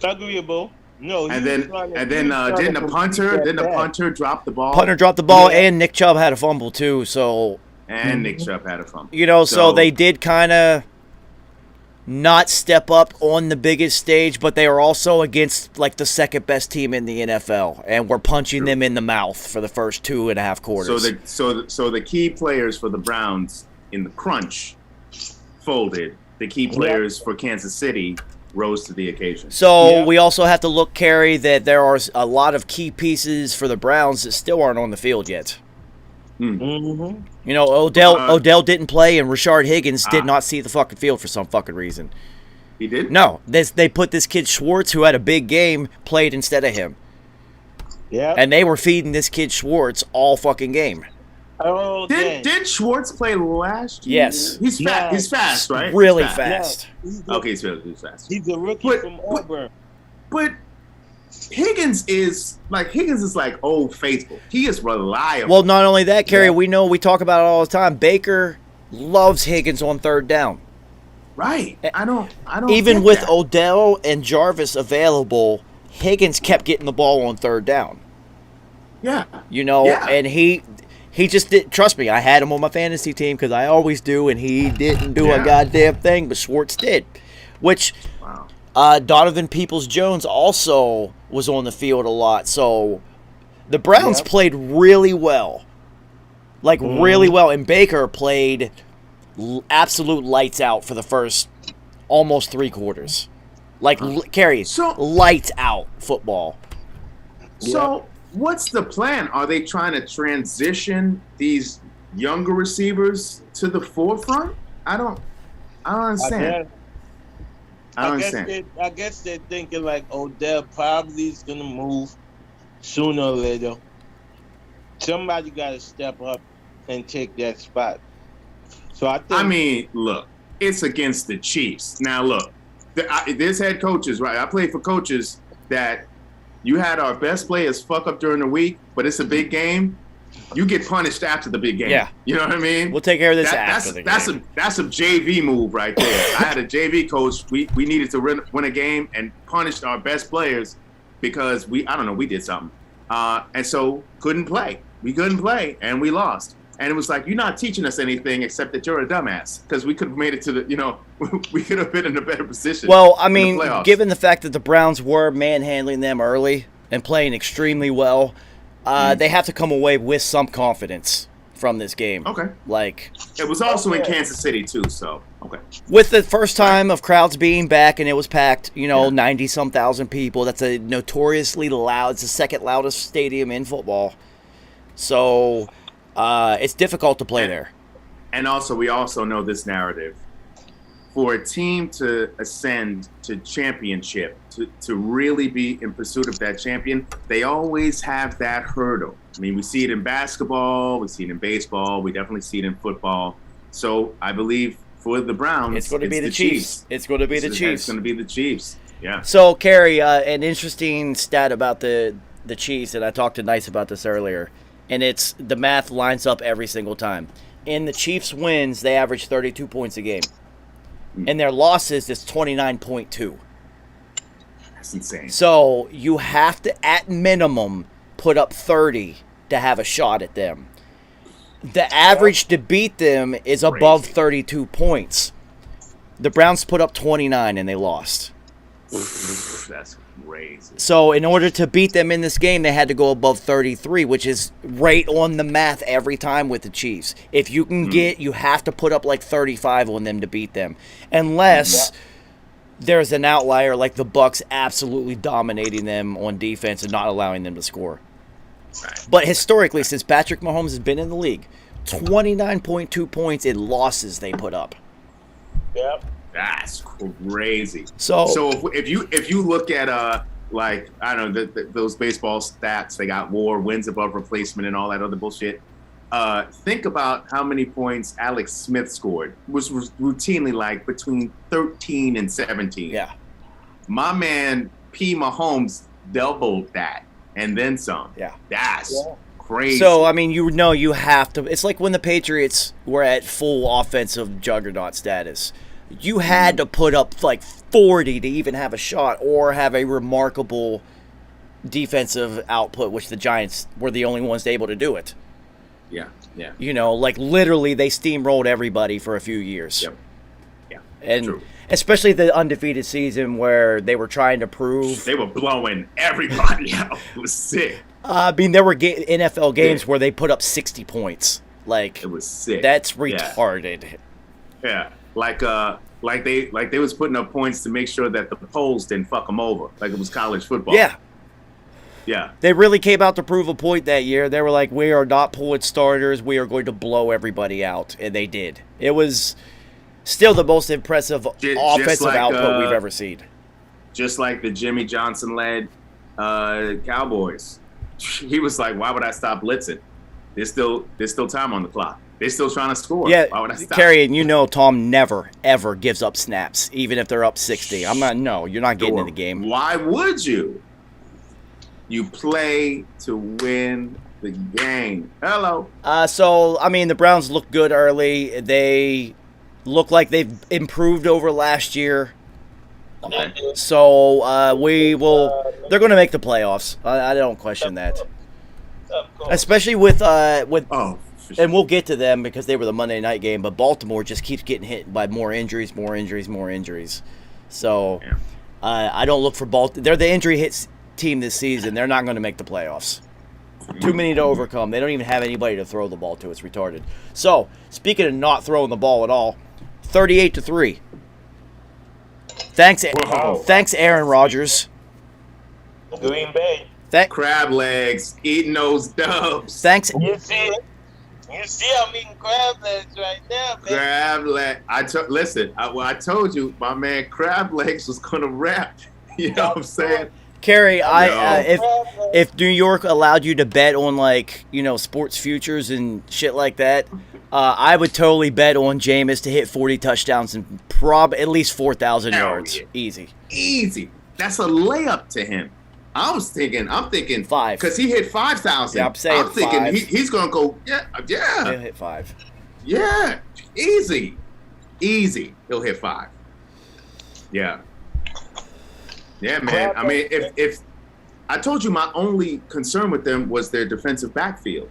Agreeable. No. And then didn't the punter drop the ball? Punter dropped the ball, and Nick Chubb had a fumble too. So. And Nick Chubb had a fumble. So they did kind of not step up on the biggest stage, but they are also against like the second best team in the NFL, and we're punching them in the mouth for the first 2.5 quarters. So the key players for the Browns in the crunch folded. The key players for Kansas City rose to the occasion. So we also have to look, Kerry, that there are a lot of key pieces for the Browns that still aren't on the field yet. Odell didn't play, and Rashard Higgins did not see the fucking field for some fucking reason. He did? No, they put this kid Schwartz, who had a big game, played instead of him. Yeah. And they were feeding this kid Schwartz all fucking game. Oh, did Schwartz play last year? Yes. He's fast. He's fast, right? Really fast. Okay, he's fast. He's a rookie from Auburn. But Higgins is like old faithful. He is reliable. Well, not only that, Kerry, we talk about it all the time. Baker loves Higgins on third down. Right. I don't even with Odell and Jarvis available, Higgins kept getting the ball on third down. Yeah. And he just did. Trust me, I had him on my fantasy team because I always do, and he didn't do a goddamn thing, but Schwartz did. Which Donovan Peoples-Jones also was on the field a lot. So the Browns played really well. Really well. And Baker played absolute lights out for the first almost 3 quarters. Kerry, lights out football. So what's the plan? Are they trying to transition these younger receivers to the forefront? I don't understand. I guess they're thinking like Odell probably is gonna move sooner or later. Somebody got to step up and take that spot. So I mean, look, it's against the Chiefs. Now, look, there's head coaches, right? I played for coaches that you had our best players fuck up during the week, but it's a big game. You get punished after the big game. Yeah. You know what I mean? We'll take care of this after the game. That's a JV move right there. I had a JV coach. We needed to win a game and punished our best players because we did something. And so couldn't play. We couldn't play, and we lost. And it was like, you're not teaching us anything except that you're a dumbass because we could have made it to we could have been in a better position. Well, I mean, given the fact that the Browns were manhandling them early and playing extremely well, they have to come away with some confidence from this game. Okay. It was also in Kansas City too, so okay. With the first time of crowds being back and it was packed, 90-some thousand people. That's a notoriously loud. It's the second loudest stadium in football. So it's difficult to play there. And also, we also know this narrative. For a team to ascend to championship, to really be in pursuit of that champion, they always have that hurdle. I mean, we see it in basketball, we see it in baseball, we definitely see it in football. So I believe for the Browns, it's going to be the Chiefs. It's going to be the Chiefs. It's going to be the Chiefs. Yeah. So, Kerry, an interesting stat about the Chiefs, and I talked to Nice about this earlier, and it's the math lines up every single time. In the Chiefs' wins, they average 32 points a game. In their losses, it's 29.2. That's insane. So you have to, at minimum, put up 30 to have a shot at them. The average to beat them is above 32 points. The Browns put up 29 and they lost. That's crazy. So in order to beat them in this game, they had to go above 33, which is right on the math every time with the Chiefs. If you can you have to put up like 35 on them to beat them. Unless there's an outlier like the Bucs absolutely dominating them on defense and not allowing them to score. Right. But historically, since Patrick Mahomes has been in the league, 29.2 points in losses they put up. Yep. That's crazy. So if you look at like I don't know those baseball stats, they got WAR, wins above replacement, and all that other bullshit. Think about how many points Alex Smith scored. Was routinely like between 13 and 17. Yeah. My man P. Mahomes doubled that and then some. Yeah. That's crazy. So, I mean, you have to. It's like when the Patriots were at full offensive juggernaut status. You had to put up like 40 to even have a shot or have a remarkable defensive output, which the Giants were the only ones able to do it. Yeah. Like literally they steamrolled everybody for a few years. Yep. Yeah. And true. especially the undefeated season where they were trying to prove. They were blowing everybody out. It was sick. I mean, there were NFL games where they put up 60 points. Like, it was sick. That's retarded. Yeah. Like they was putting up points to make sure that the polls didn't fuck them over, like it was college football. Yeah. They really came out to prove a point that year. They were like, we are not pulling starters. We are going to blow everybody out, and they did. It was still the most impressive offensive output we've ever seen. Just like the Jimmy Johnson-led Cowboys. He was like, "Why would I stop blitzing? There's still time on the clock. They're still trying to score. Yeah, why would I stop?" Kerry, and Tom never, ever gives up snaps, even if they're up 60. You're not getting in the game. Why would you? You play to win the game. Hello. So, I mean, the Browns look good early. They look like they've improved over last year. Okay. So, they're going to make the playoffs. I don't question that. Especially with and we'll get to them because they were the Monday night game, but Baltimore just keeps getting hit by more injuries. So, I don't look for Baltimore. They're the injury hit team this season. They're not going to make the playoffs. Too many to overcome. They don't even have anybody to throw the ball to. It's retarded. So, speaking of not throwing the ball at all, 38-3. Thanks, Aaron Rodgers. Green Bay. Crab legs, eating those dubs. Thanks. You see I'm eating crab legs right now, man. Crab leg. Listen. I told you, my man Crab Legs was gonna rap. You know what I'm saying? Kerry, if New York allowed you to bet on sports futures and shit like that, I would totally bet on Jameis to hit 40 touchdowns and at least 4,000 yards. Yeah. Easy. That's a layup to him. I'm thinking 5 because he hit 5,000. Yeah, I'm thinking 5. He's gonna go. Yeah. He'll hit 5. Yeah, easy. He'll hit 5. Yeah. Yeah, man. I mean, if I told you my only concern with them was their defensive backfield.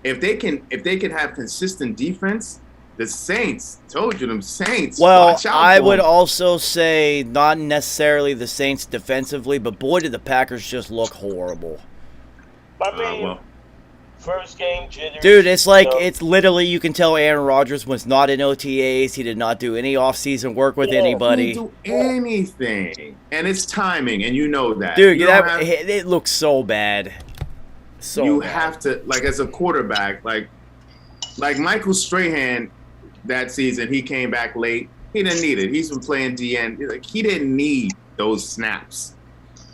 If they can have consistent defense, the Saints, told you them Saints. Well, I would also say not necessarily the Saints defensively, but boy, did the Packers just look horrible. I mean, first game jitters. Dude, it's literally, you can tell Aaron Rodgers was not in OTAs. He did not do any offseason work with anybody. He didn't do anything. And it's timing, and you know that. Dude, it looks so bad. You have to, as a quarterback, like Michael Strahan that season, he came back late. He didn't need it. He's been playing DN. He didn't need those snaps.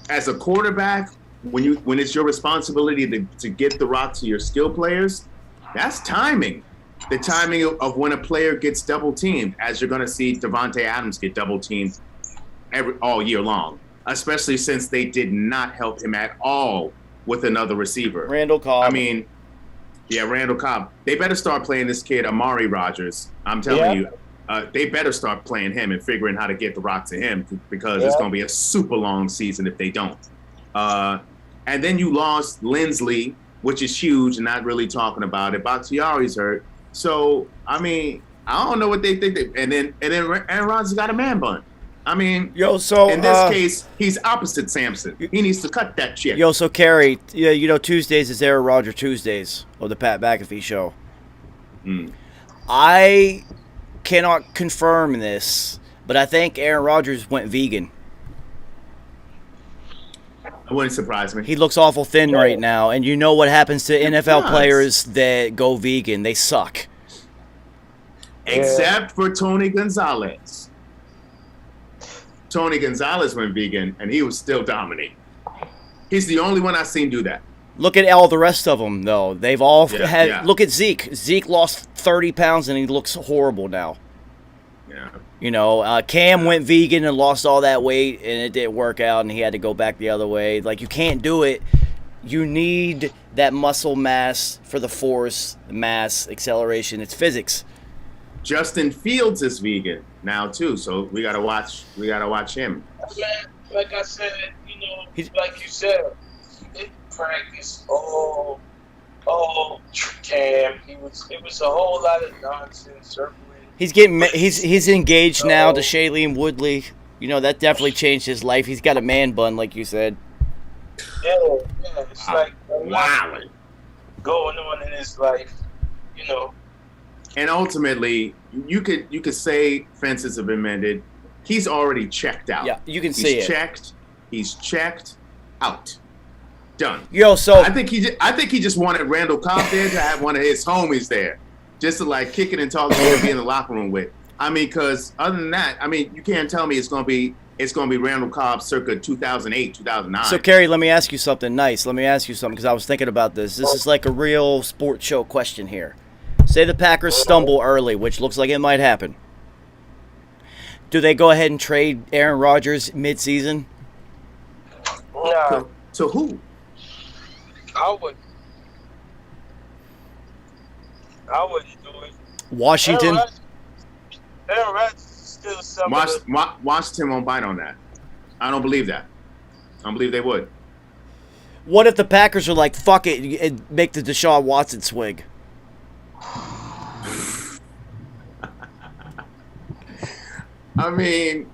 As a quarterback, when it's your responsibility to get the rock to your skill players, that's timing. The timing of when a player gets double teamed, as you're going to see Devontae Adams get double teamed all year long, especially since they did not help him at all with another receiver. Randall Cobb. I mean, Randall Cobb. They better start playing this kid, Amari Rodgers. I'm telling you, they better start playing him and figuring how to get the rock to him because it's going to be a super long season if they don't. and then you lost Lindsley, which is huge, and not really talking about it. Bakhtiari's hurt, so I mean, I don't know what they think. And then Aaron Rodgers got a man bun. I mean, so in this case, he's opposite Samson. He needs to cut that shit. So Kerry, yeah, Tuesdays is Aaron Rodgers Tuesdays of the Pat McAfee show. I cannot confirm this, but I think Aaron Rodgers went vegan. It wouldn't surprise me. He looks awful thin right now, and you know what happens to NFL players that go vegan? They suck. Except for Tony Gonzalez. Tony Gonzalez went vegan, and he was still dominating. He's the only one I've seen do that. Look at all the rest of them, though. They've all had. Yeah. Look at Zeke. Zeke lost 30 pounds, and he looks horrible now. Yeah. Cam went vegan and lost all that weight, and it didn't work out, and he had to go back the other way. Like, you can't do it. You need that muscle mass for the force, mass, acceleration. It's physics. Justin Fields is vegan now too, so we gotta watch him. Man, like I said, like you said, in practice, Cam, it was a whole lot of nonsense circling. He's engaged now to Shailene Woodley. That definitely changed his life. He's got a man bun, like you said. Yeah, it's like a lot going on in his life, And ultimately, you could say fences have been mended. He's already checked out. Yeah, you can see it. He's checked out. Done. So I think he just wanted Randall Cobb there to have one of his homies there, just to like kick it and talk to be in the locker room with. I mean, because other than that, I mean, you can't tell me it's gonna be Randall Cobb circa 2008, 2009. So Kerry, let me ask you something nice. Because I was thinking about this. This is like a real sports show question here. Say the Packers stumble early, which looks like it might happen. Do they go ahead and trade Aaron Rodgers mid-season? No. To who? I wouldn't do it. Washington? Aaron Rodgers is still something. Washington won't bite on that. I don't believe that. I don't believe they would. What if the Packers are like, fuck it, and make the Deshaun Watson swig? I mean,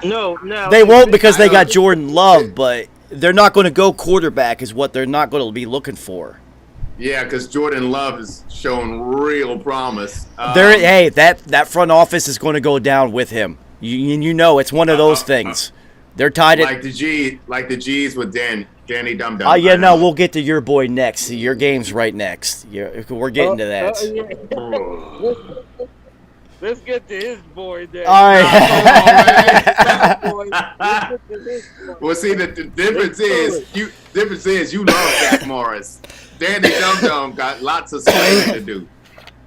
no. They won't because they got Jordan Love, but they're not going to go quarterback is what they're not going to be looking for. Yeah, because Jordan Love is showing real promise. Hey, that front office is going to go down with him. It's one of those things. They're tied like the G's with Danny Dum Dum. We'll get to your boy next. Your game's right next. We're getting to that. Let's get to his boy there. All right. Well, see, the difference is you love Zach Morris. Danny Dum Dum got lots of slaying to do.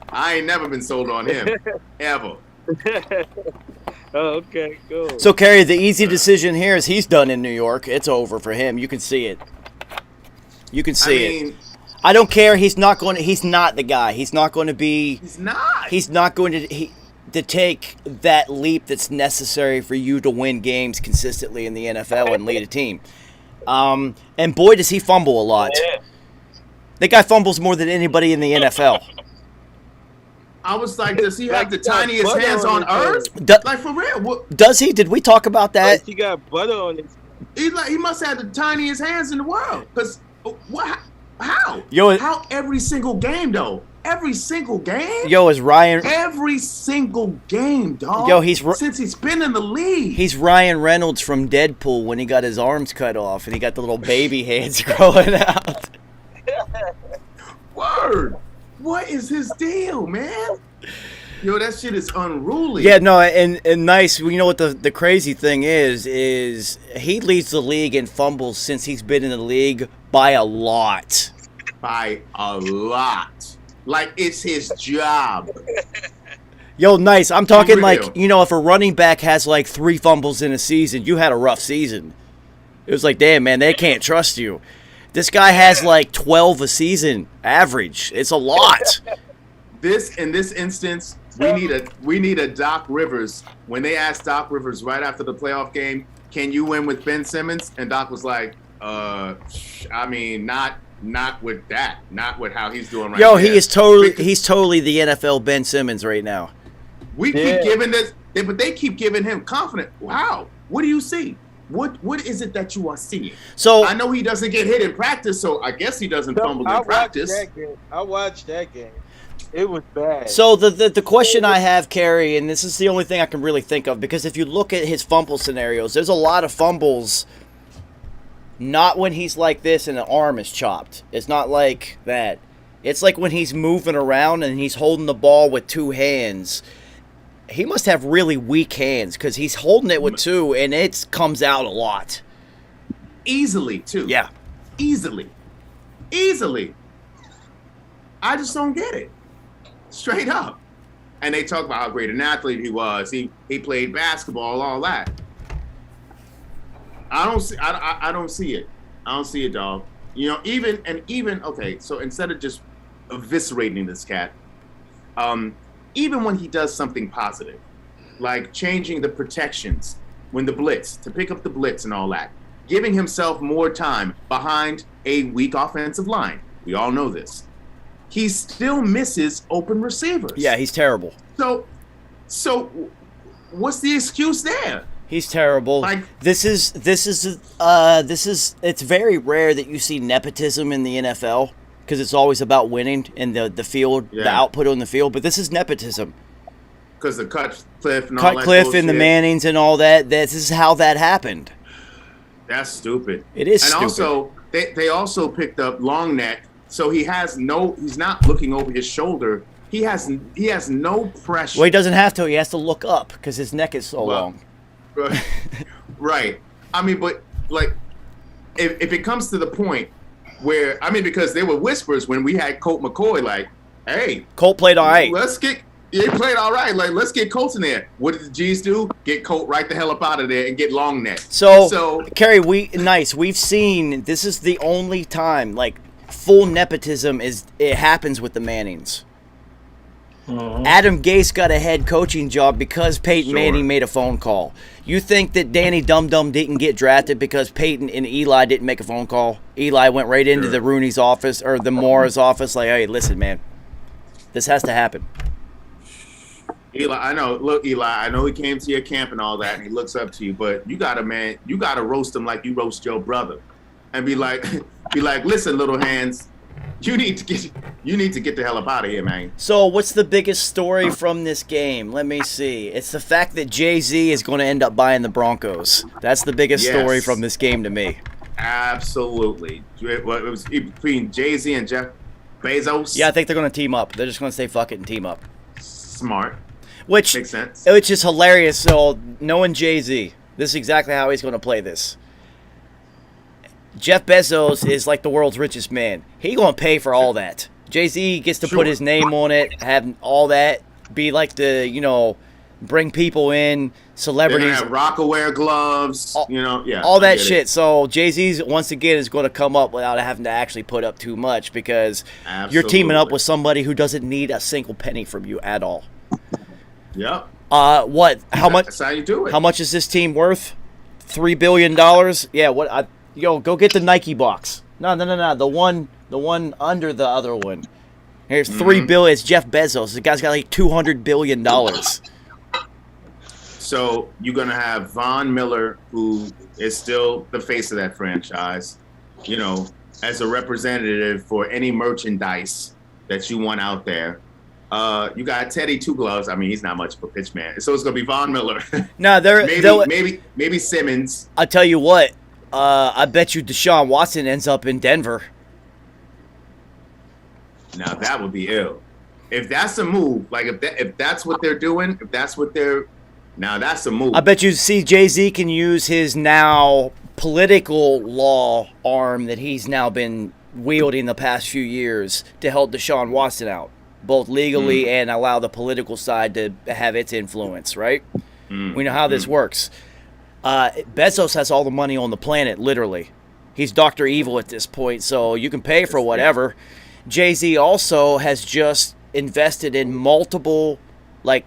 I ain't never been sold on him ever. Okay, cool. So, Kerry, the easy decision here is he's done in New York. It's over for him. You can see it. I don't care. He's not the guy. He's not going to be. He's not. He's not going to take that leap that's necessary for you to win games consistently in the NFL and lead a team. And boy, does he fumble a lot. Yeah. That guy fumbles more than anybody in the NFL. I was like, does he have the tiniest hands on earth? Like, for real? What? Does he? Did we talk about that? He got butter on his. He must have the tiniest hands in the world. Because what? How? How every single game though? Every single game? Is Ryan? Every single game, dog. Since he's been in the league. He's Ryan Reynolds from Deadpool when he got his arms cut off and he got the little baby hands growing out. Word. What is his deal, man? That shit is unruly. Yeah, no, and nice. You know what the crazy thing is he leads the league in fumbles since he's been in the league by a lot. By a lot. Like, it's his job. Nice. I'm talking if a running back has like 3 fumbles in a season, you had a rough season. It was like, damn, man, they can't trust you. This guy has like 12 a season average. It's a lot. In this instance, we need a Doc Rivers. When they asked Doc Rivers right after the playoff game, can you win with Ben Simmons? And Doc was like, I mean, not with that, not with how he's doing right now. Yo, he's totally the NFL Ben Simmons right now. We keep giving this, but they keep giving him confidence. Wow, what do you see? What is it that you are seeing? So I know he doesn't get hit in practice, so I guess he doesn't fumble in practice. I watched that game. It was bad. So the question I have, Kerry, and this is the only thing I can really think of, because if you look at his fumble scenarios, there's a lot of fumbles. Not when he's like this and the arm is chopped. It's not like that. It's like when he's moving around and he's holding the ball with two hands. He must have really weak hands because he's holding it with two and it comes out a lot. Easily, too. Yeah. Easily. I just don't get it. Straight up. And they talk about how great an athlete he was. He played basketball, all that. I don't see it. I don't see it, dog. You know, even okay, so instead of just eviscerating this cat, even when he does something positive, like changing the protections when the blitz, to pick up the blitz and all that, giving himself more time behind a weak offensive line. We all know this. He still misses open receivers. Yeah, he's terrible. So what's the excuse there? He's terrible. Like, this is it's very rare that you see nepotism in the NFL because it's always about winning and the field, the output on the field. But this is nepotism. Because the Cutcliffe and all that Cutcliffe bullshit. and the Mannings and all that. This is how that happened. That's stupid. It is and stupid. Also, they also picked up long neck, so he's not looking over his shoulder. He has no pressure. Well, he doesn't have to. He has to look up because his neck is so long. Right. I mean, but like, if it comes to the point where, I mean, because there were whispers when we had Colt McCoy, like, hey, Colt played all right. He played all right. Like, let's get Colt in there. What did the G's do? Get Colt right the hell up out of there and get long neck. So Kerry, we've seen, this is the only time, like, full nepotism it happens with the Mannings. Adam Gase got a head coaching job because Peyton Manning made a phone call. You think that Danny Dum Dum didn't get drafted because Peyton and Eli didn't make a phone call? Eli went right into the Rooney's office or the Moore's office like, hey, listen, man, this has to happen. Eli, I know. Look, Eli, I know he came to your camp and all that, and he looks up to you, but you gotta roast him like you roast your brother, and be like, listen, little hands, you need to get the hell up out of here, man. So what's the biggest story from this game? Let me see. It's the fact that Jay-Z is going to end up buying the Broncos. That's the biggest story from this game to me. Absolutely. It was between Jay-Z and Jeff Bezos. Yeah, I think they're going to team up. They're just going to say fuck it and team up. Smart. Which makes sense. Which is hilarious. So knowing Jay-Z, this is exactly how he's going to play this. Jeff Bezos is like the world's richest man. He gonna pay for all that. Jay-Z gets to put his name on it, have all that, be like the, bring people in, celebrities. They're gonna have Rockaware gloves, all that shit. So Jay-Z once again is going to come up without having to actually put up too much because you're teaming up with somebody who doesn't need a single penny from you at all. Yep. What? How much? That's how you do it. How much is this team worth? $3 billion. Yeah. Go get the Nike box. No. The one under the other one. Here's $3 billion. It's Jeff Bezos. The guy's got like $200 billion. So you're gonna have Von Miller, who is still the face of that franchise, as a representative for any merchandise that you want out there. You got Teddy Two Gloves. I mean, he's not much of a pitch man. So it's gonna be Von Miller. No, maybe Simmons. I'll tell you what. I bet you Deshaun Watson ends up in Denver. Now that would be ill. If that's a move, like if that's what they're doing, now that's a move. I bet you see Jay-Z can use his now political law arm that he's now been wielding the past few years to help Deshaun Watson out, both legally and allow the political side to have its influence, right? We know how this works. Bezos has all the money on the planet, literally. He's Dr. Evil at this point, so you can pay for whatever. Jay-Z also has just invested in multiple, like,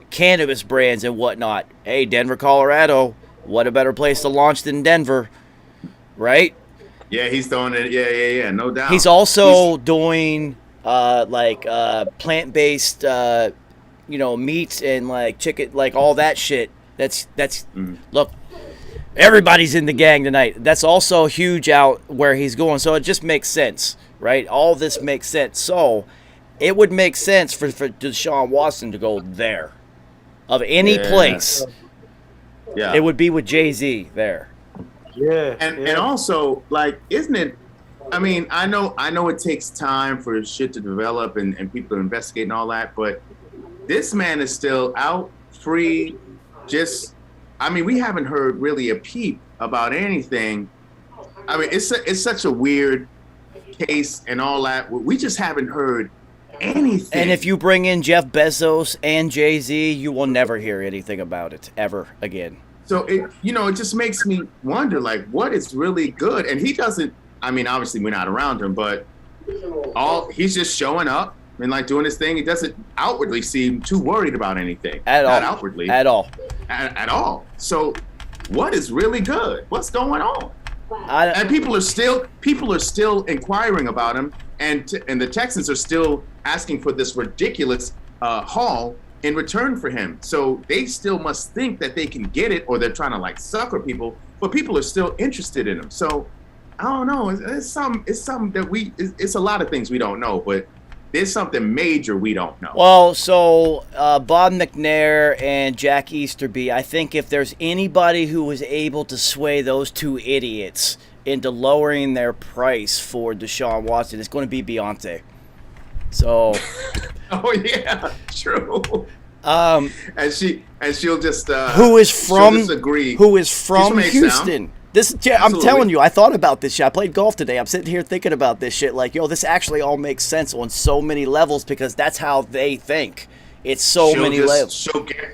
cannabis brands and whatnot. Hey, Denver, Colorado, What a better place to launch than Denver, right? Yeah, he's throwing it. Yeah, no doubt. He's also doing plant-based, meats and like chicken, like all that shit. That's Look, everybody's in the gang tonight. That's also huge out where he's going. So it just makes sense, right? All this makes sense. So it would make sense for Deshaun Watson to go there. Of any place, it would be with Jay-Z there. Yeah. And also, like, isn't it? I mean, I know it takes time for shit to develop and people to investigate and all that, but this man is still out, free, we haven't heard really a peep about anything. I mean, it's such a weird case and all that. We just haven't heard anything. And if you bring in Jeff Bezos and Jay-Z, you will never hear anything about it ever again. So it just makes me wonder, like, what is really good? And he doesn't. I mean, obviously we're not around him, but he's just showing up and like doing his thing. He doesn't outwardly seem too worried about anything. Not outwardly. At all. At all. So what is really good? What's going on? And people are still inquiring about him, and the Texans are still asking for this ridiculous haul in return for him. So they still must think that they can get it, or they're trying to like sucker people, but people are still interested in him. So I don't know. It's something that it's a lot of things we don't know, but there's something major we don't know. Well, so Bob McNair and Jack Easterby, I think if there's anybody who was able to sway those two idiots into lowering their price for Deshaun Watson, it's going to be Beyonce. So. Oh yeah, true. And she'll just who is from disagree. Who is from Houston. I'm telling you, I thought about this shit. I played golf today. I'm sitting here thinking about this shit. Like, this actually all makes sense on so many levels because that's how they think. It's many levels.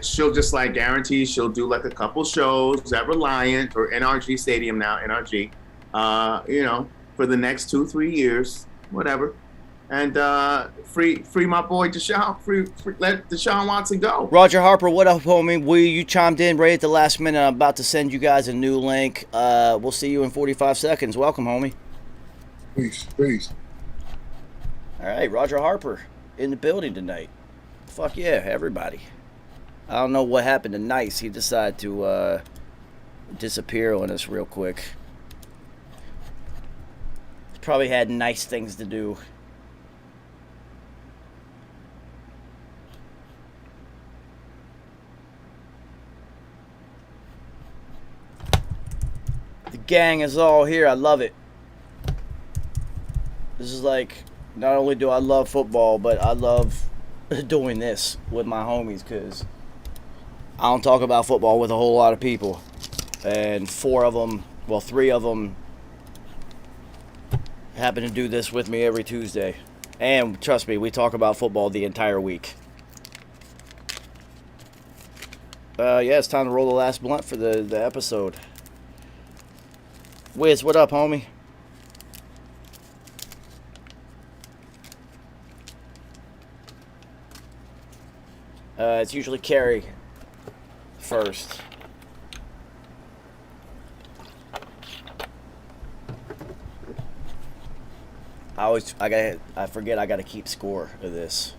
She'll just like guarantee she'll do like a couple shows at Reliant or NRG Stadium now, NRG, for the next 2-3 years, whatever. And free my boy Deshaun. Let Deshaun Watson go. Roger Harper, what up, homie? You chimed in right at the last minute. I'm about to send you guys a new link. We'll see you in 45 seconds. Welcome, homie. Peace. All right, Roger Harper in the building tonight. Fuck yeah, everybody. I don't know what happened to Nice. He decided to disappear on us real quick. Probably had nice things to do. The gang is all here. I love it. This is like, not only do I love football, but I love doing this with my homies because I don't talk about football with a whole lot of people. And 3 of them happen to do this with me every Tuesday. And trust me, we talk about football the entire week. It's time to roll the last blunt for the episode. Wiz, what up, homie? It's usually Carrie first. I forget I gotta keep score of this.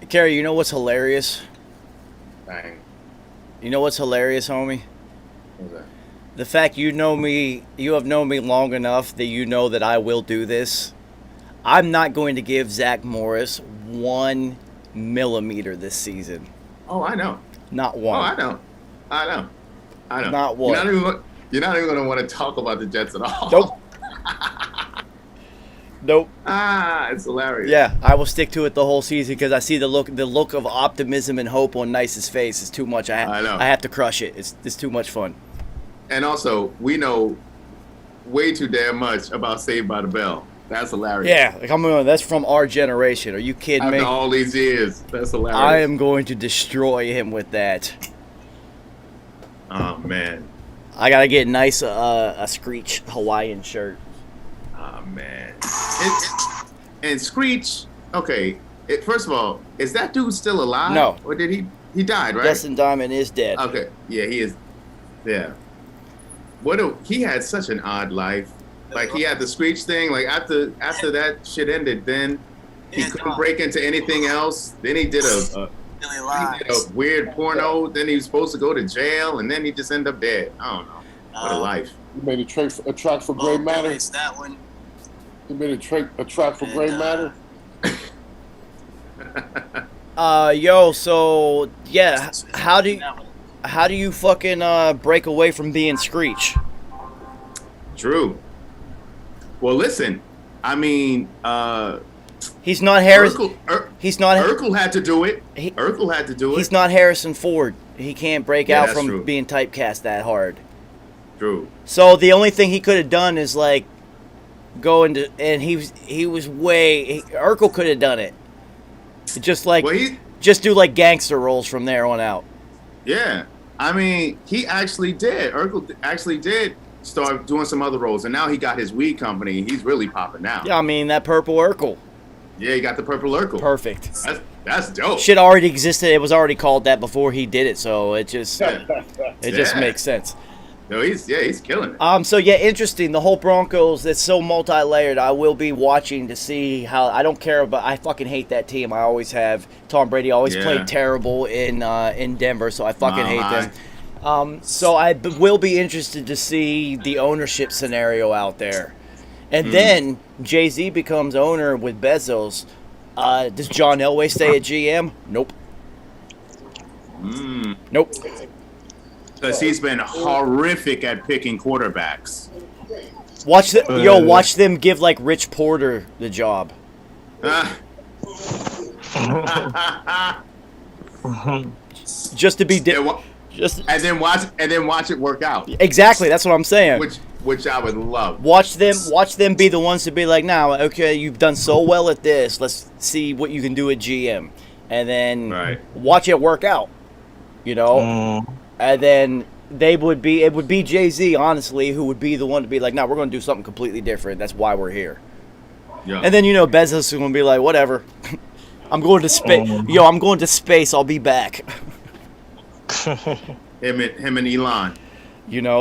Carrie, you know what's hilarious? Bang. You know what's hilarious, homie? What's that? The fact you have known me long enough that you know that I will do this. I'm not going to give Zach Morris 1 millimeter this season. Oh, I know. Not one. Oh, I know. Not one. You're not even going to want to talk about the Jets at all. Nope. Nope. It's hilarious. Yeah, I will stick to it the whole season because I see the look of optimism and hope on Nice's face is too much. I know. I have to crush it. It's too much fun. And also, we know way too damn much about Saved by the Bell. That's hilarious. Yeah, like I'm going. That's from our generation. Are you kidding me? After all these years, that's hilarious. I am going to destroy him with that. Oh man. I gotta get nice a Screech Hawaiian shirt. Oh man. And Screech. Okay. First of all, is that dude still alive? No. Or did he died, right? Dustin Diamond is dead. Okay. Yeah, he is. Yeah. He had such an odd life. Like he had the Screech thing. Like after that shit ended, then he couldn't break into anything else. Then he did a weird porno. Then he was supposed to go to jail, and then he just ended up dead. I don't know. What a life. He made a track for Gray Matter. It's that one. He made a track for Gray Matter. Yo, so yeah, how do you fucking break away from being Screech? True. Well, listen. I mean, he's not Harrison. He's not. Urkel had to do it. Urkel had to do it. He's not Harrison Ford. He can't break out from true. being typecast that hard. True. So the only thing he could have done is like go into, and he was way. Urkel could have done it. Just like just do like gangster roles from there on out. Yeah, I mean, he actually did. Urkel actually did start doing some other roles, and now he got his weed company. And he's really popping now. Yeah, I mean that purple Urkel. Yeah, he got the purple Urkel. Perfect. That's dope. Shit already existed. It was already called that before he did it, so it just just makes sense. No, he's killing it. So yeah, interesting. The whole Broncos, it's so multi-layered. I will be watching to see how. I don't care about. I fucking hate that team. I always have. Tom Brady always played terrible in Denver, so I fucking hate them. So I will be interested to see the ownership scenario out there, and then Jay-Z becomes owner with Bezos. Does John Elway stay at GM? Nope. Nope. Because he's been horrific at picking quarterbacks. Watch them give like Rich Porter the job. Just to be and then watch it work out. Exactly, that's what I'm saying. Which I would love. Watch them be the ones to be like, now, okay, you've done so well at this. Let's see what you can do at GM, and then watch it work out. You know. And then it would be Jay-Z, honestly, who would be the one to be like, no, we're going to do something completely different. That's why we're here. Yeah. And then, Bezos is going to be like, whatever. I'm going to space. I'm going to space. I'll be back. him and Elon.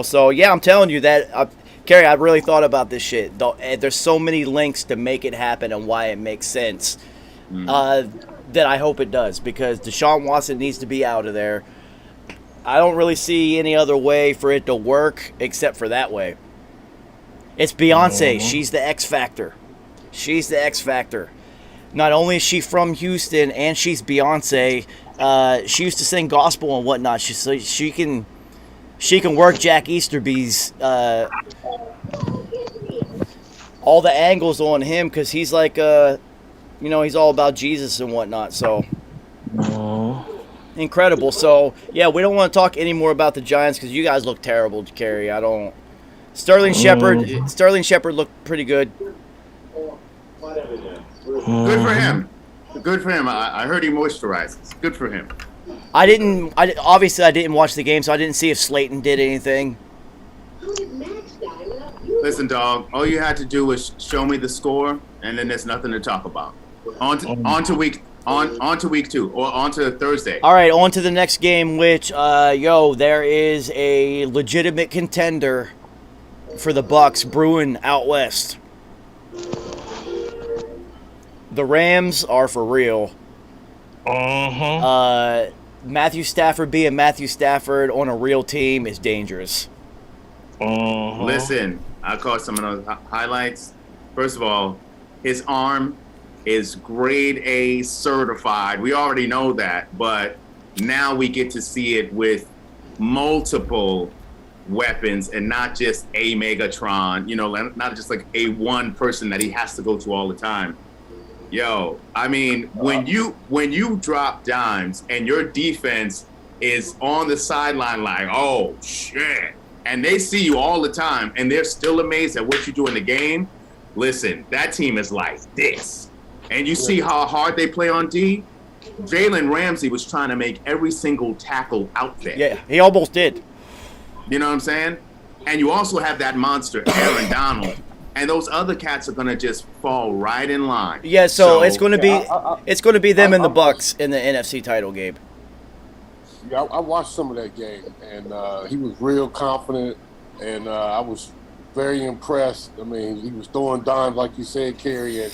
So, yeah, I'm telling you that, Kerry, I really thought about this shit. There's so many links to make it happen and why it makes sense that I hope it does, because Deshaun Watson needs to be out of there. I don't really see any other way for it to work except for that way. It's Beyonce. She's the X Factor. She's the X Factor. Not only is she from Houston, and she's Beyonce. She used to sing gospel and whatnot. She can work Jack Easterby's all the angles on him, because he's like he's all about Jesus and whatnot. So. Incredible. So, yeah, we don't want to talk any more about the Giants because you guys look terrible, Kerry. I don't. Sterling Shepard looked pretty good. Good for him. Good for him. I heard he moisturizes. Good for him. Obviously I didn't watch the game, so I didn't see if Slayton did anything. Listen, dog, all you had to do was show me the score, and then there's nothing to talk about. On to week 2, or on to Thursday. All right, on to the next game, which, there is a legitimate contender for the Bucs brewing out west. The Rams are for real. Matthew Stafford being Matthew Stafford on a real team is dangerous. Listen, I caught some of those highlights. First of all, his arm is grade A certified. We already know that, but now we get to see it with multiple weapons and not just a Megatron, not just like a one person that he has to go to all the time. Yo, I mean, when you drop dimes and your defense is on the sideline like, oh shit, and they see you all the time and they're still amazed at what you do in the game, listen, that team is like this. And you see how hard they play on D? Jalen Ramsey was trying to make every single tackle out there. Yeah, he almost did. You know what I'm saying? And you also have that monster, Aaron Donald. And those other cats are gonna just fall right in line. Yeah, so it's going to be it's going to be them and the Bucks in the NFC title game. Yeah, I watched some of that game, and he was real confident, and I was very impressed. I mean, he was throwing dimes like you said, Kerry, and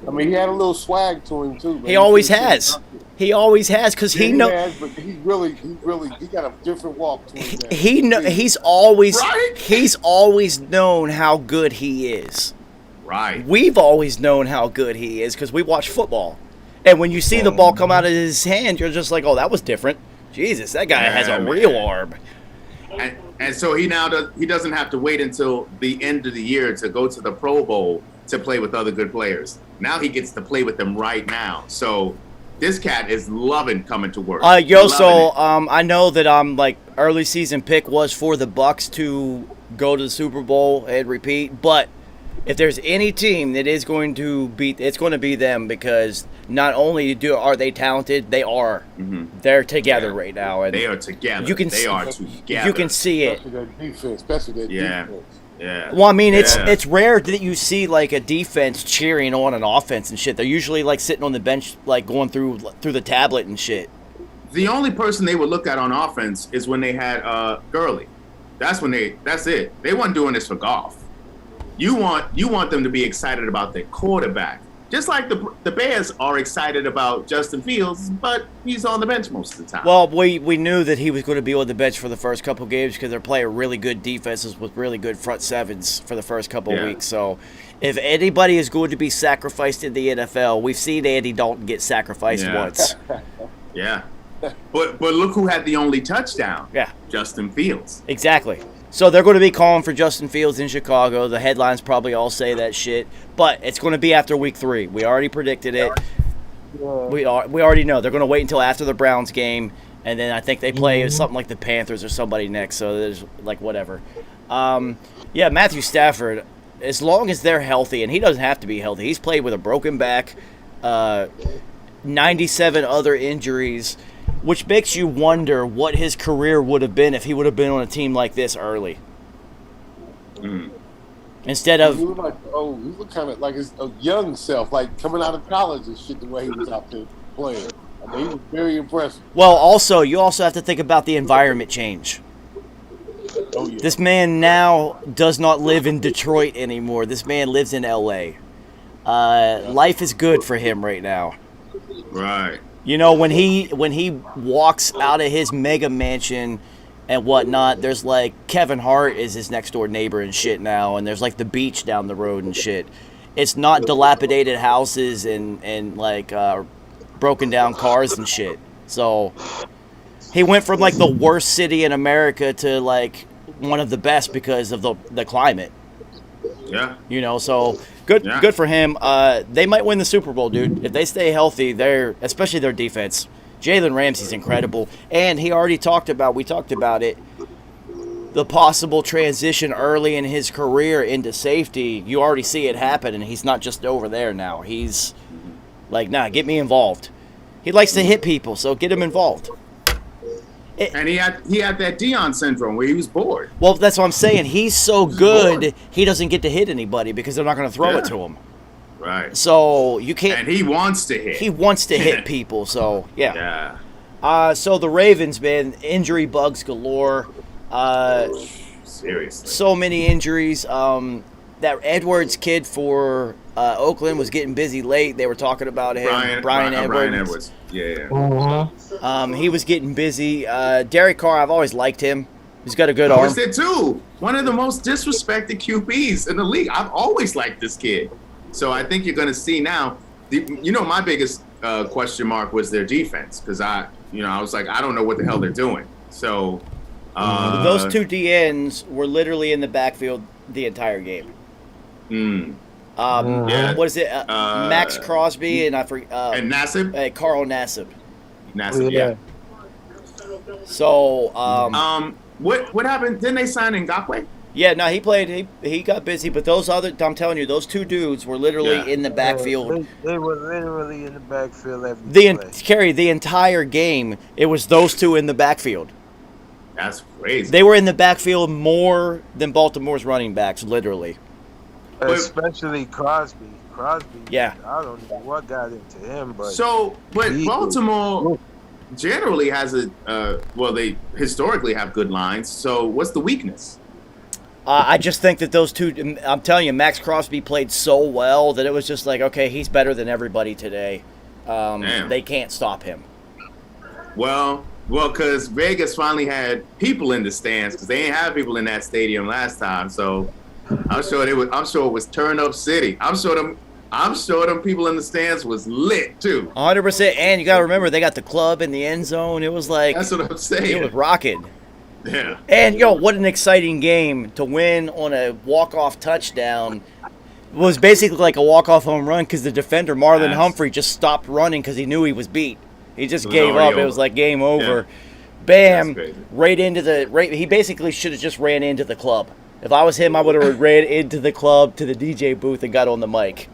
I mean, he had a little swag to him too. He always has. He always has because he knows. But he got a different walk to him. He's always known how good he is. Right. We've always known how good he is because we watch football, and when you see the ball come out of his hand, you're just like, "Oh, that was different." Jesus, that guy has a real arm. And so he doesn't have to wait until the end of the year to go to the Pro Bowl to play with other good players. Now he gets to play with them right now. So this cat is loving coming to work. I know that like early season pick was for the Bucks to go to the Super Bowl and repeat, but if there's any team that is going to beat, it's going to be them because not only are they talented, they are. Mm-hmm. They're together right now, and they are together. You can together. You can see it. Especially that defense. Yeah. Well, I mean, it's rare that you see like a defense cheering on an offense and shit. They're usually like sitting on the bench, like going through the tablet and shit. The only person they would look at on offense is when they had Gurley. That's it. They weren't doing this for golf. You want them to be excited about their quarterback. Just like the Bears are excited about Justin Fields, but he's on the bench most of the time. Well, we knew that he was going to be on the bench for the first couple games because they're playing really good defenses with really good front sevens for the first couple weeks. So if anybody is going to be sacrificed in the NFL, we've seen Andy Dalton get sacrificed once. Yeah. But look who had the only touchdown. Yeah. Justin Fields. Exactly. So they're going to be calling for Justin Fields in Chicago. The headlines probably all say that shit. But it's going to be after week 3. We already predicted it. We already know. They're going to wait until after the Browns game. And then I think they play something like the Panthers or somebody next. So there's like whatever. Matthew Stafford, as long as they're healthy, and he doesn't have to be healthy. He's played with a broken back, 97 other injuries, which makes you wonder what his career would have been if he would have been on a team like this early. Instead of... He looked kind of like his young self, like coming out of college and shit, the way he was out there playing. I mean, he was very impressive. Well, you also have to think about the environment change. Oh, yeah. This man now does not live in Detroit anymore. This man lives in L.A. Life is good for him right now. Right. You know, when he walks out of his mega mansion and whatnot, there's like Kevin Hart is his next door neighbor and shit now, and there's like the beach down the road and shit. It's not dilapidated houses and like broken down cars and shit. So he went from like the worst city in America to like one of the best because of the climate. Yeah. You know, so good for him. They might win the Super Bowl, dude. If they stay healthy, especially their defense. Jalen Ramsey's incredible. And we talked about it, the possible transition early in his career into safety. You already see it happen, and he's not just over there now. He's like, nah, get me involved. He likes to hit people, so get him involved. And he had that Deion syndrome where he was bored. Well, that's what I'm saying. He's so good, he doesn't get to hit anybody because they're not going to throw it to him. Right. So you can't. And he wants to hit. He wants to hit people. So Yeah. So the Ravens, man, injury bugs galore. Seriously. So many injuries. That Edwards kid for Oakland was getting busy late. They were talking about him. Brian Edwards. Brian Edwards. Yeah. He was getting busy. Derek Carr, I've always liked him. He's got a good arm. I did too. One of the most disrespected QBs in the league. I've always liked this kid. So I think you're going to see now. My biggest question mark was their defense because I was like, I don't know what the hell they're doing. So those two DNs were literally in the backfield the entire game. What is it? Max Crosby and I forget. And Nassib. Carl Nassib. Nassib, yeah. So what happened? Didn't they sign Ngakoue? Yeah, no, he played. He got busy, but those other, I'm telling you, those two dudes were literally Yeah. in the backfield. They were literally in the backfield every play. Kerry, the entire game, it was those two in the backfield. That's crazy. They were in the backfield more than Baltimore's running backs, literally. Especially Crosby. Yeah. I don't know what got into him, but But Baltimore generally has they historically have good lines. So what's the weakness? I just think that those two, I'm telling you, Max Crosby played so well that it was just like, okay, he's better than everybody today. They can't stop him. Well, because Vegas finally had people in the stands because they ain't have people in that stadium last time. So I'm sure it was turn up city. I'm sure them people in the stands was lit too. 100%. And you got to remember, they got the club in the end zone. It was like, that's what I'm saying. It was rocking. Yeah. And, what an exciting game to win on a walk-off touchdown. It was basically like a walk-off home run because the defender, Marlon Humphrey, just stopped running because he knew he was beat. He just gave up. It was like game over. Yeah. Bam. Right into he basically should have just ran into the club. If I was him, I would have ran into the club to the DJ booth and got on the mic.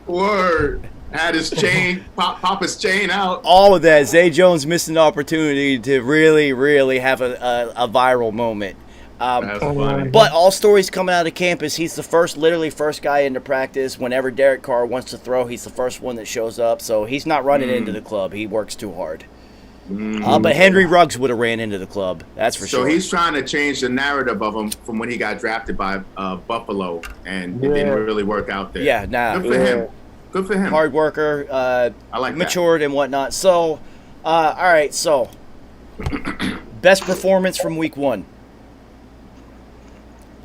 Word. Had his chain, pop his chain out. All of that. Zay Jones missed an opportunity to really, really have a viral moment. That's funny. But all stories coming out of campus, he's the literally first guy into practice. Whenever Derek Carr wants to throw, he's the first one that shows up. So he's not running into the club. He works too hard. But Henry Ruggs would have ran into the club. That's for sure. So he's trying to change the narrative of him from when he got drafted by Buffalo, and it didn't really work out there. Yeah, nah. Good for him. Good for him. Hard worker. I like matured and whatnot. So, all right. So, best performance from week 1.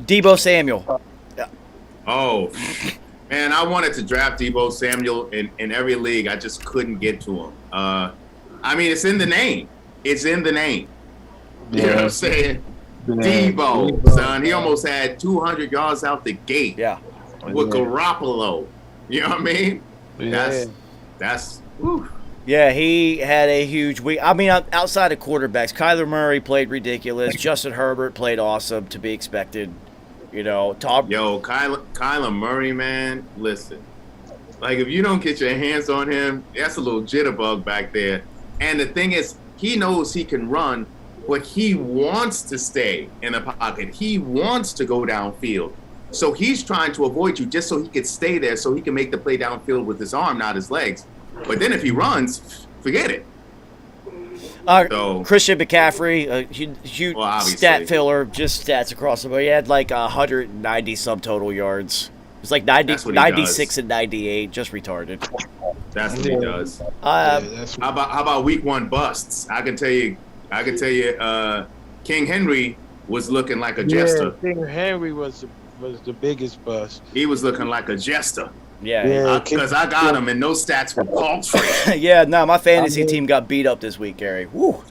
Deebo Samuel. Oh, man, I wanted to draft Deebo Samuel in every league. I just couldn't get to him. I mean, it's in the name. It's in the name. You know what I'm saying? Deebo, son. He almost had 200 yards out the gate. Yeah. With Garoppolo. You know what I mean? Yeah. That's whew. Yeah, he had a huge week. I mean, outside of quarterbacks, Kyler Murray played ridiculous. Justin Herbert played awesome, to be expected. Kyler Murray, man, listen. Like, if you don't get your hands on him, that's a little jitterbug back there. And the thing is, he knows he can run, but he wants to stay in the pocket. He wants to go downfield. So he's trying to avoid you just so he could stay there so he can make the play downfield with his arm, not his legs. But then if he runs, forget it. Christian McCaffrey, a huge stat filler, just stats across the board. He had like 190 subtotal yards. It was like 96 and 98, just retarded. That's what he does. How about week 1 busts? I can tell you, King Henry was looking like a jester. King Henry was the biggest bust. He was looking like a jester. Yeah. Because I got him and those stats were paltry. Yeah, no, my fantasy team got beat up this week, Gary. Woo.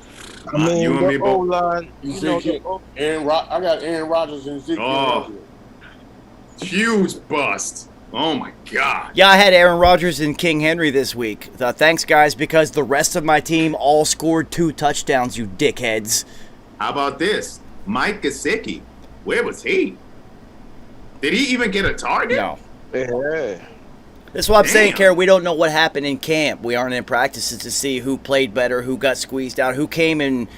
I mean, you and me both. I got Aaron Rodgers and Ezekiel. Oh, huge bust. Oh, my God. Yeah, I had Aaron Rodgers and King Henry this week. Thanks, guys, because the rest of my team all scored 2 touchdowns, you dickheads. How about this? Mike Gesicki. Where was he? Did he even get a target? No. Yeah. That's what I'm saying, Kara. We don't know what happened in camp. We aren't in practices to see who played better, who got squeezed out, who came in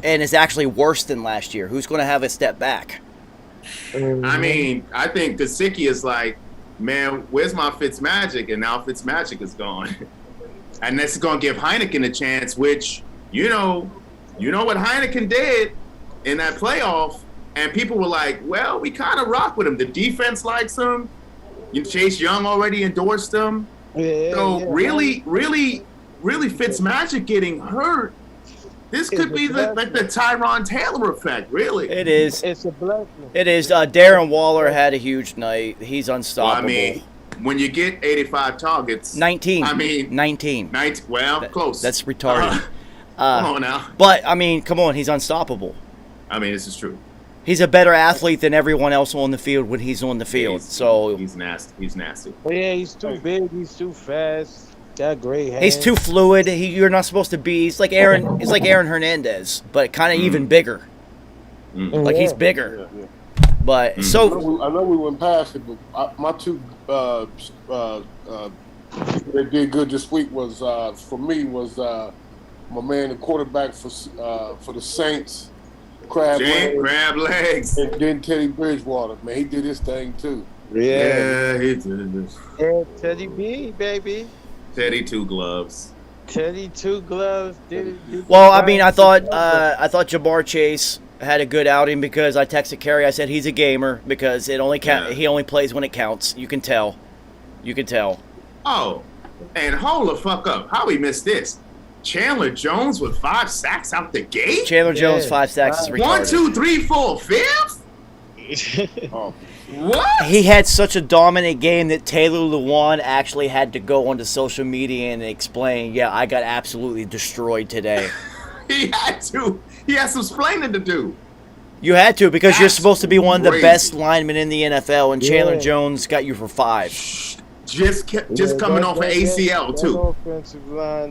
and is actually worse than last year. Who's going to have a step back? I mean, I think Gesicki is like, man, where's my Fitzmagic? And now Fitzmagic is gone. And this is going to give Heineken a chance, which, you know what Heineken did in that playoff. And people were like, well, we kind of rock with him. The defense likes him. Chase Young already endorsed him. Really Fitzmagic getting hurt. This could be the Tyron Taylor effect, really. It is. It's a blessing. It is. Darren Waller had a huge night. He's unstoppable. Well, I mean, when you get 85 targets. 19. I mean. 19. Close. That's retarded. Come on now. But, I mean, come on. He's unstoppable. I mean, this is true. He's a better athlete than everyone else on the field when he's on the field. He's nasty. He's nasty. Well, yeah, he's too big. He's too fast. Got great hands. He's too fluid. You're not supposed to be. He's like Aaron Hernandez, but kind of even bigger. Like he's bigger. Yeah. But I so know we went past it, but my two that did good this week was for me was my man, the quarterback for the Saints, Crab Legs, and then Teddy Bridgewater. Man, he did his thing too. Yeah, he did this. Yeah, Teddy B, baby. Teddy Two Gloves. Teddy Two Gloves. well, I mean, I thought Jamar Chase had a good outing because I texted Kerry. I said he's a gamer because it only he only plays when it counts. You can tell. Oh, and hold the fuck up. How we missed this? Chandler Jones with 5 sacks out the gate? Chandler Jones, 5 sacks is retarded. 1, 2, 3, 4, 5th? Oh. What? He had such a dominant game that Taylor Lewan actually had to go onto social media and explain, yeah, I got absolutely destroyed today. He had to. He had some explaining to do. You had to because you're supposed to be one of the crazy. best linemen in the NFL, and Chandler Jones got you for 5. Just coming off an ACL, too.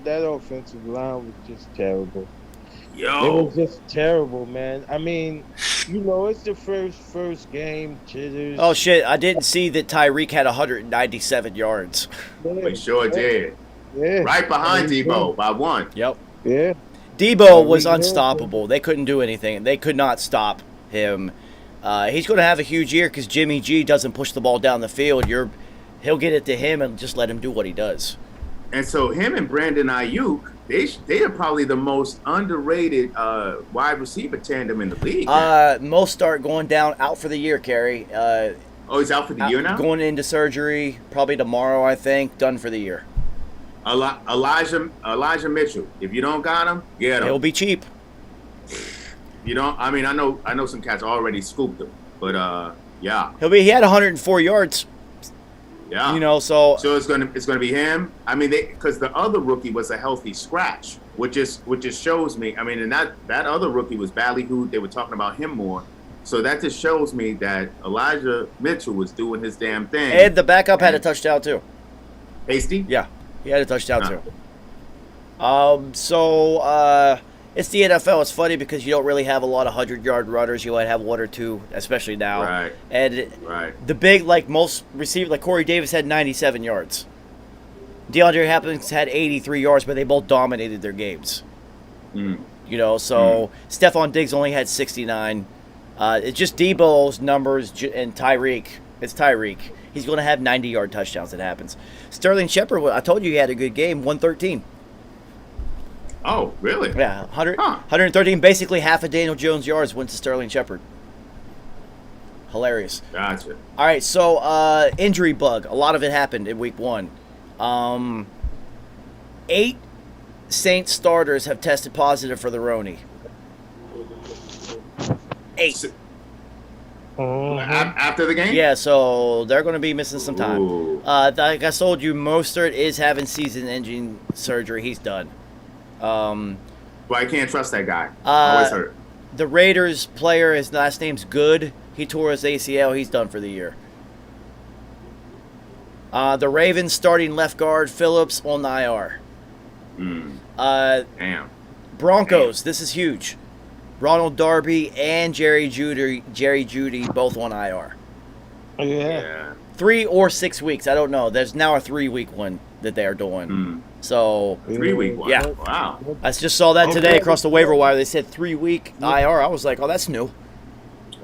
That offensive line was just terrible. Yo. It was just terrible, man. I mean, it's the first game, jitters. Oh, shit. I didn't see that Tyreek had 197 yards. We sure did. Yeah. Right behind Debo by 1. Yep. Yeah. Debo was unstoppable. They couldn't do anything. They could not stop him. He's going to have a huge year because Jimmy G doesn't push the ball down the field. He'll get it to him and just let him do what he does. And so him and Brandon Ayuk, they are probably the most underrated wide receiver tandem in the league. Most start going down out for the year, Kerry. He's out for the year now? Going into surgery probably tomorrow, I think. Done for the year. Elijah Mitchell. If you don't got him, get him. He'll be cheap. You don't. I mean, I know some cats already scooped him, but yeah. He had 104 yards. Yeah. So it's gonna be him. I mean, because the other rookie was a healthy scratch, which just shows me. I mean, and that other rookie was ballyhooed. They were talking about him more. So that just shows me that Elijah Mitchell was doing his damn thing. And the backup had a touchdown too. Hasty? Yeah, he had a touchdown too. It's the NFL. It's funny because you don't really have a lot of 100-yard runners. You might have 1 or 2, especially now. Right. And the big, most receivers, like Corey Davis had 97 yards. DeAndre Hopkins had 83 yards, but they both dominated their games. Stephon Diggs only had 69. It's just Debo's numbers and Tyreek. It's Tyreek. He's going to have 90-yard touchdowns. It happens. Sterling Shepard, I told you he had a good game, 113. Oh, really? Yeah, 113. Basically half of Daniel Jones' yards went to Sterling Shepard. Hilarious. Gotcha. All right, so injury bug. A lot of it happened in week 1. 8 Saints starters have tested positive for the Roni. 8. After the game? Yeah, so they're going to be missing some time. Ooh. Like I told you, Mostert is having season-ending surgery. He's done. Well, I can't trust that guy. Always hurt. The Raiders player, his last name's Good. He tore his ACL. He's done for the year. The Ravens starting left guard Phillips on the IR. Damn. Broncos. This is huge. Ronald Darby and Jerry Jeudy both on IR. Yeah. 3 or 6 weeks. I don't know. There's now a 3-week one that they are doing. So 3-week one. Yeah. Wow. I just saw that today across the waiver wire. They said 3-week IR. I was like, oh, that's new.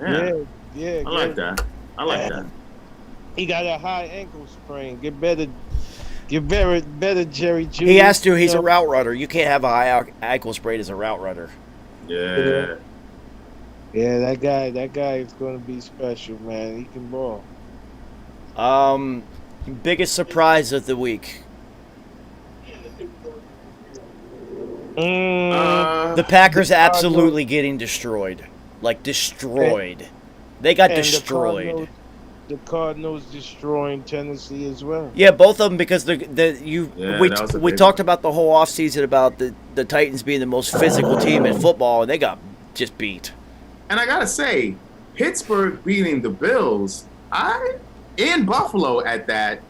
Yeah. I like that. He got a high ankle sprain. Get better, Jerry Jeudy. He has to. He's a route runner. You can't have a high ankle sprain as a route runner. Yeah. Yeah, that guy is going to be special, man. He can ball. Biggest surprise of the week. The Packers absolutely getting destroyed. Like, destroyed. They got destroyed. The Cardinals destroying Tennessee as well. Yeah, both of them because we talked about the whole offseason about the Titans being the most physical team in football, and they got just beat. And I got to say, Pittsburgh beating the Bills, in Buffalo at that,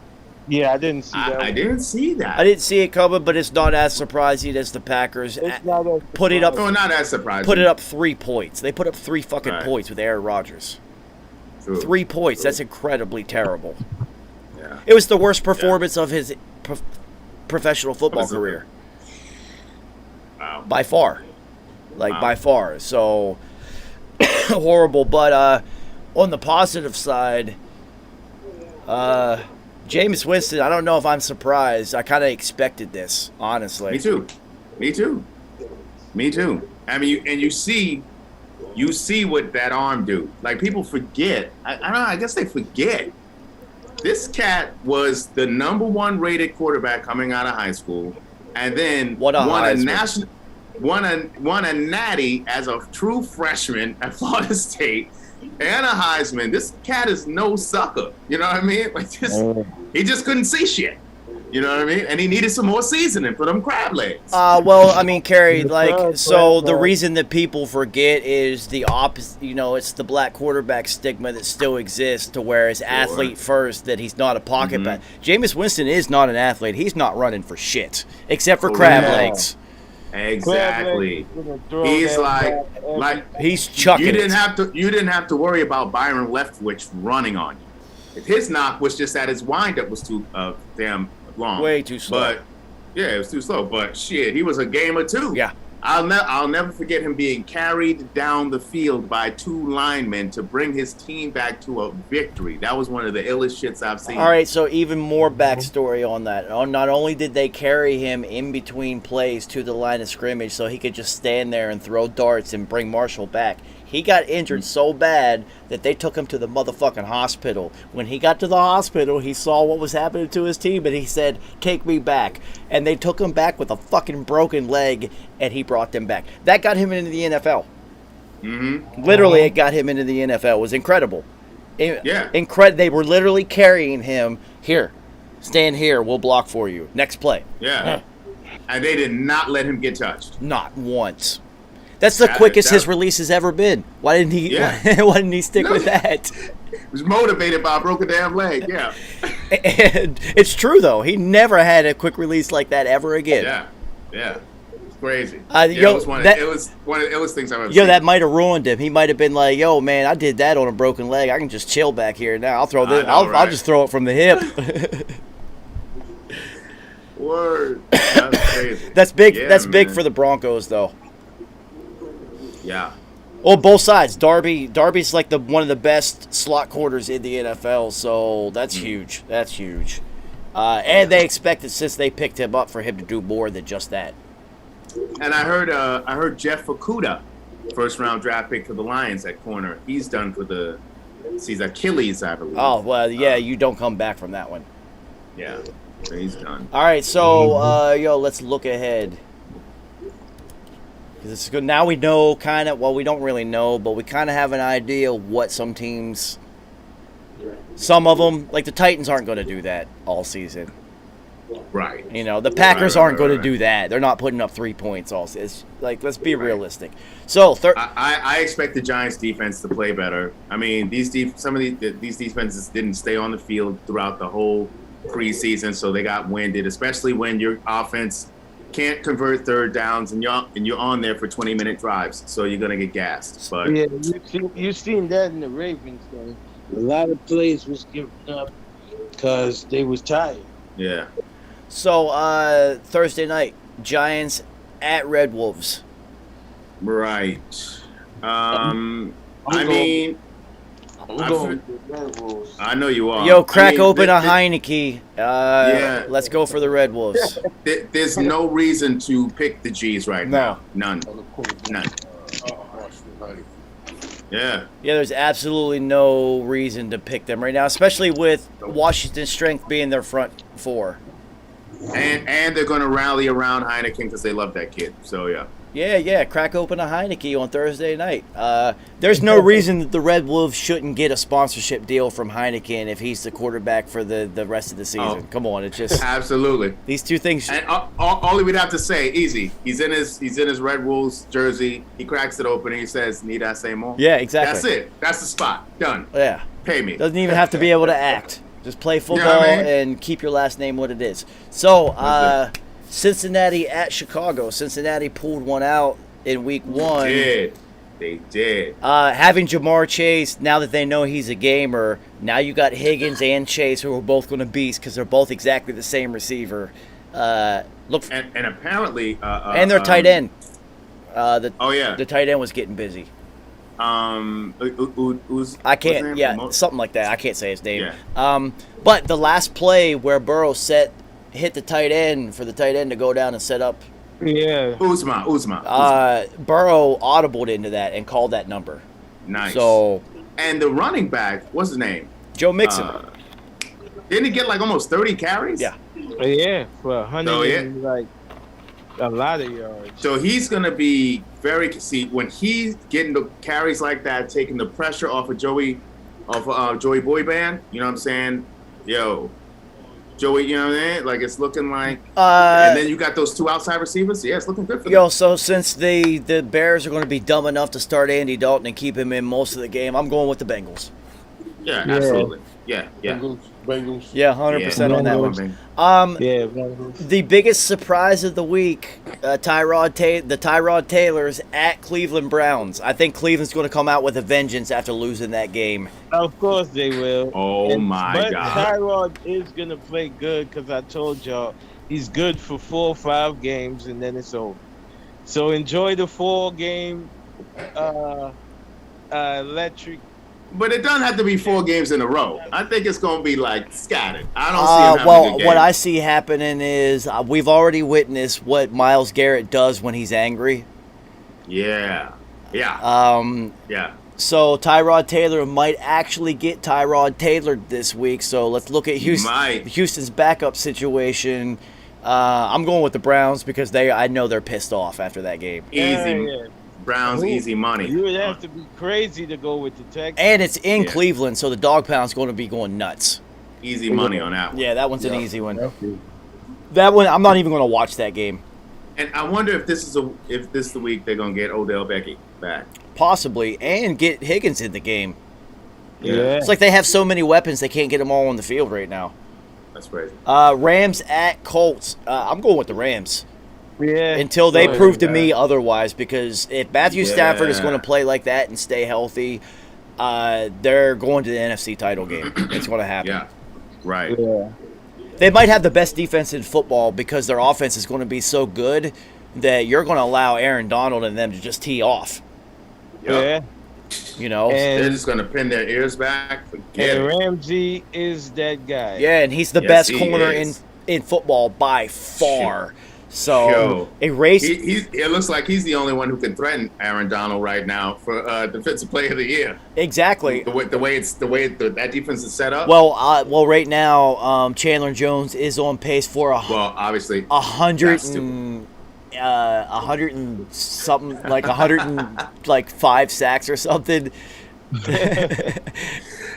Yeah, I didn't see that. I didn't see that. I didn't see it coming, but it's not as surprising as the Packers It's not as put it up. Oh, not as surprising. Put it up 3 points. They put up 3 fucking Right. points with Aaron Rodgers. True. 3 points. That's incredibly terrible. Yeah. It was the worst performance of his professional football What is it? career Wow. by far. Wow. By far. So horrible. But on the positive side, Jameis Winston, I don't know if I'm surprised. I kind of expected this, honestly. Me too. Me too. Me too. I mean, you see what that arm do. Like, people forget. I don't know. I guess they forget. This cat was the number 1 rated quarterback coming out of high school, and then What a won a Heisman. national, won a natty as a true freshman at Florida State, and a Heisman. This cat is no sucker. You know what I mean? Like, he just couldn't see shit. You know what I mean? And he needed some more seasoning for them crab legs. Well, I mean, Kerry, like, so the reason that people forget is the opposite. You know, it's the black quarterback stigma that still exists, to where it's athlete first, that he's not a pocket bat. Jameis Winston is not an athlete. He's not running for shit, except for crab legs. Exactly. He's like He's chucking you it. didn't have to worry about Byron Leftwich running on you. If his knock was just that his windup was too damn long. Way too slow. But yeah, it was too slow. But shit, he was a gamer too. Yeah. I'll never forget him being carried down the field by 2 linemen to bring his team back to a victory. That was one of the illest shits I've seen. All right, so even more backstory on that. Not only did they carry him in between plays to the line of scrimmage so he could just stand there and throw darts and bring Marshall back, he got injured so bad that they took him to the motherfucking hospital. When he got to the hospital, he saw what was happening to his team, and he said, "Take me back." And they took him back with a fucking broken leg, and he brought them back. That got him into the NFL. Mm-hmm. Literally, it got him into the NFL. It was incredible. Yeah. They were literally carrying him. Here, stand here. We'll block for you. Next play. Yeah. And they did not let him get touched. Not once. That's the quickest his release has ever been. Why didn't he? Yeah. Why didn't he stick with that? He was motivated by a broken damn leg. Yeah. And it's true though. He never had a quick release like that ever again. Yeah. Yeah. It's crazy. It was one of the illest things I've ever Yo, seen. that might have ruined him. He might have been like, "Yo, man, I did that on a broken leg. I can just chill back here now. I'll throw this. I'll just throw it from the hip." Word. That's crazy. That's big. Yeah, that's big man. for the Broncos, though. Yeah. Well, both sides. Darby's like one of the best slot quarters in the NFL, so that's huge. That's huge. And they expected, since they picked him up, for him to do more than just that. And I heard Jeff Okudah, first round draft pick for the Lions at corner. He's done for he's Achilles, I believe. Oh well, yeah. You don't come back from that one. Yeah. So he's done. All right, so let's look ahead. Because it's good. Now we know kind of. Well, we don't really know, but we kind of have an idea what some teams. Some of them, like the Titans, aren't going to do that all season. Right. You know, the Packers aren't going to right. do that. They're not putting up 3 points all season. It's like, let's be realistic. So, I expect the Giants defense to play better. I mean, some of these defenses didn't stay on the field throughout the whole preseason, so they got winded, especially when your offense can't convert third downs and you're on there for 20-minute drives, so you're gonna get gassed. But yeah, you've seen that in the Ravens game. A lot of plays was given up because they was tired. yeah, so Thursday night, Giants at Red Wolves. right. I'm mean, going with the Red Wolves. I know you are. Yo, crack I mean, open a Heineke. Yeah. Let's go for the Red Wolves. There's no reason to pick the G's right now. None. None. Yeah. Yeah, there's absolutely no reason to pick them right now, especially with Washington's strength being their front four. And they're going to rally around Heineken because they love that kid. So, yeah. Yeah, crack open a Heineke on Thursday night. There's no reason that the Red Wolves shouldn't get a sponsorship deal from Heineken if he's the quarterback for the rest of the season. Come on, it's just Absolutely. these two things. And all we'd have to say, easy. He's in his Red Wolves jersey. He cracks it open and he says, "Need I say more?" Yeah, exactly. That's it. That's the spot. Done. Yeah, Pay me. doesn't even have to be able to act. Just play know football what I mean? and keep your last name what it is. So, That's Cincinnati at Chicago. Cincinnati pulled one out in week one. They did. Having Jamar Chase, now that they know he's a gamer, now you got Higgins and Chase who are both going to beast because they're both exactly the same receiver. And apparently, and their tight end. The tight end was getting busy. I can't. Yeah, something like that. I can't say his name. Yeah. But the last play where Burrow hit the tight end for the tight end to go down and set up. Yeah. Uzma. Burrow audibled into that and called that number. Nice. So. And the running back, what's his name? Joe Mixon. Didn't he get like almost 30 carries? Yeah. Yeah, for 100 and like a lot of yards. So he's gonna be when he's getting the carries like that, taking the pressure off of Joey Boyband. You know what I'm saying? Yo, Joey, you know what I mean? Like it's looking like, and then you got those two outside receivers. Yeah, it's looking good for them. So since the Bears are going to be dumb enough to start Andy Dalton and keep him in most of the game, I'm going with the Bengals. Yeah, absolutely. Yeah. Bengals. Yeah, 100% on that one. The biggest surprise of the week, the Tyrod Taylors at Cleveland Browns. I think Cleveland's going to come out with a vengeance after losing that game. Of course they will. But God. Tyrod is going to play good because I told y'all he's good for 4 or 5 games and then it's over. So enjoy the 4-game electric. But it doesn't have to be 4 games in a row. I think it's going to be like scattered. I don't see him having a good game. What I see happening is we've already witnessed what Myles Garrett does when he's angry. Yeah. So Tyrod Taylor might actually get Tyrod Taylor this week. So let's look at Houston's backup situation. I'm going with the Browns because I know they're pissed off after that game. Easy. Browns, easy money. You would have to be crazy to go with the Texans. And it's in Cleveland, so the dog pound's going to be going nuts. Easy money on that one. Yeah, that one's an easy one. That one, I'm not even going to watch that game. And I wonder if this is the week they're going to get Odell Beckham back. Possibly, and get Higgins in the game. Yeah. It's like they have so many weapons, they can't get them all on the field right now. That's crazy. Rams at Colts. I'm going with the Rams. Yeah. Until they prove to me otherwise, because if Matthew Stafford is going to play like that and stay healthy, they're going to the NFC title game. It's going to happen. Yeah. Right. Yeah. They might have the best defense in football because their offense is going to be so good that you're going to allow Aaron Donald and them to just tee off. Yep. You know? And they're just going to pin their ears back. And Ramsey is that guy. Yeah, and he's the best corner in football by far. So it looks like he's the only one who can threaten Aaron Donald right now for defensive player of the year. Exactly. The way that defense is set up. Well, right now Chandler Jones is on pace for obviously 100 and something, like 105 sacks or something.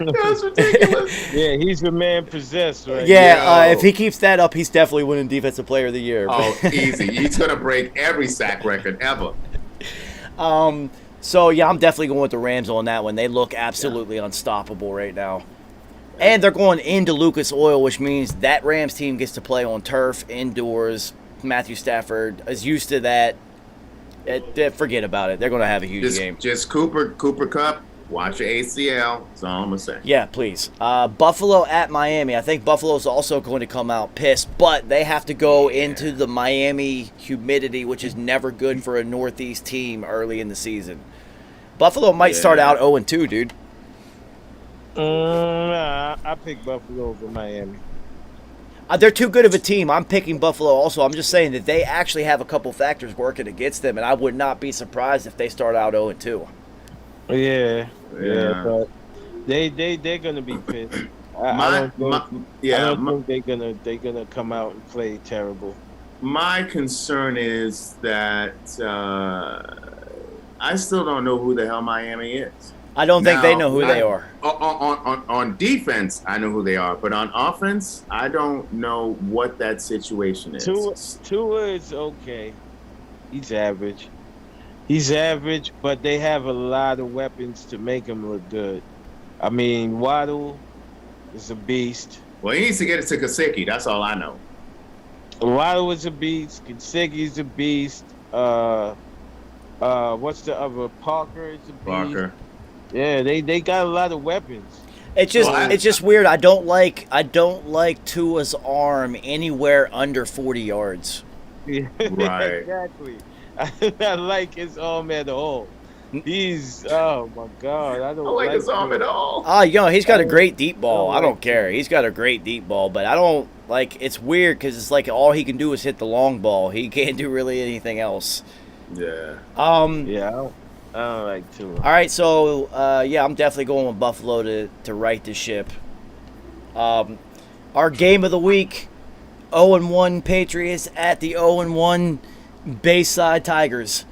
That's ridiculous. Yeah, he's the man possessed right if he keeps that up, he's definitely winning Defensive Player of the Year. Oh, easy. He's going to break every sack record ever. So, I'm definitely going with the Rams on that one. They look absolutely unstoppable right now. And they're going into Lucas Oil, which means that Rams team gets to play on turf, indoors. Matthew Stafford is used to that. Forget about it. They're going to have a huge game. Just Cooper Kupp. Watch your ACL. That's all I'm going to say. Yeah, please. Buffalo at Miami. I think Buffalo's also going to come out pissed, but they have to go into the Miami humidity, which is never good for a Northeast team early in the season. Buffalo might start out 0-2, dude. I pick Buffalo over Miami. They're too good of a team. I'm picking Buffalo also. I'm just saying that they actually have a couple factors working against them, and I would not be surprised if they start out 0-2. Yeah, but they're gonna be pissed. I don't think they're gonna come out and play terrible. My concern is that I still don't know who the hell Miami is. I don't think they know who they are. On defense, I know who they are, but on offense, I don't know what that situation is. Tua is okay. He's average. He's average, but they have a lot of weapons to make him look good. I mean, Waddle, is a beast. Well, he needs to get it to Kasicki. That's all I know. Waddle is a beast. Conseggy's a beast. What's the other? Parker is a beast. Parker. Yeah, they got a lot of weapons. It's just weird. I don't like Tua's arm anywhere under 40 yards. Yeah, Right. exactly. I like his arm at all. He's oh my god, I don't I like his arm at all. He's got a great deep ball. I don't care. He's got a great deep ball, but I don't like. It's weird because it's like all he can do is hit the long ball. He can't do really anything else. Yeah. Yeah, I don't like Tua. All right, so I'm definitely going with Buffalo to right the ship. Our game of the week: 0-1 Patriots at the 0-1 Bayside Tigers.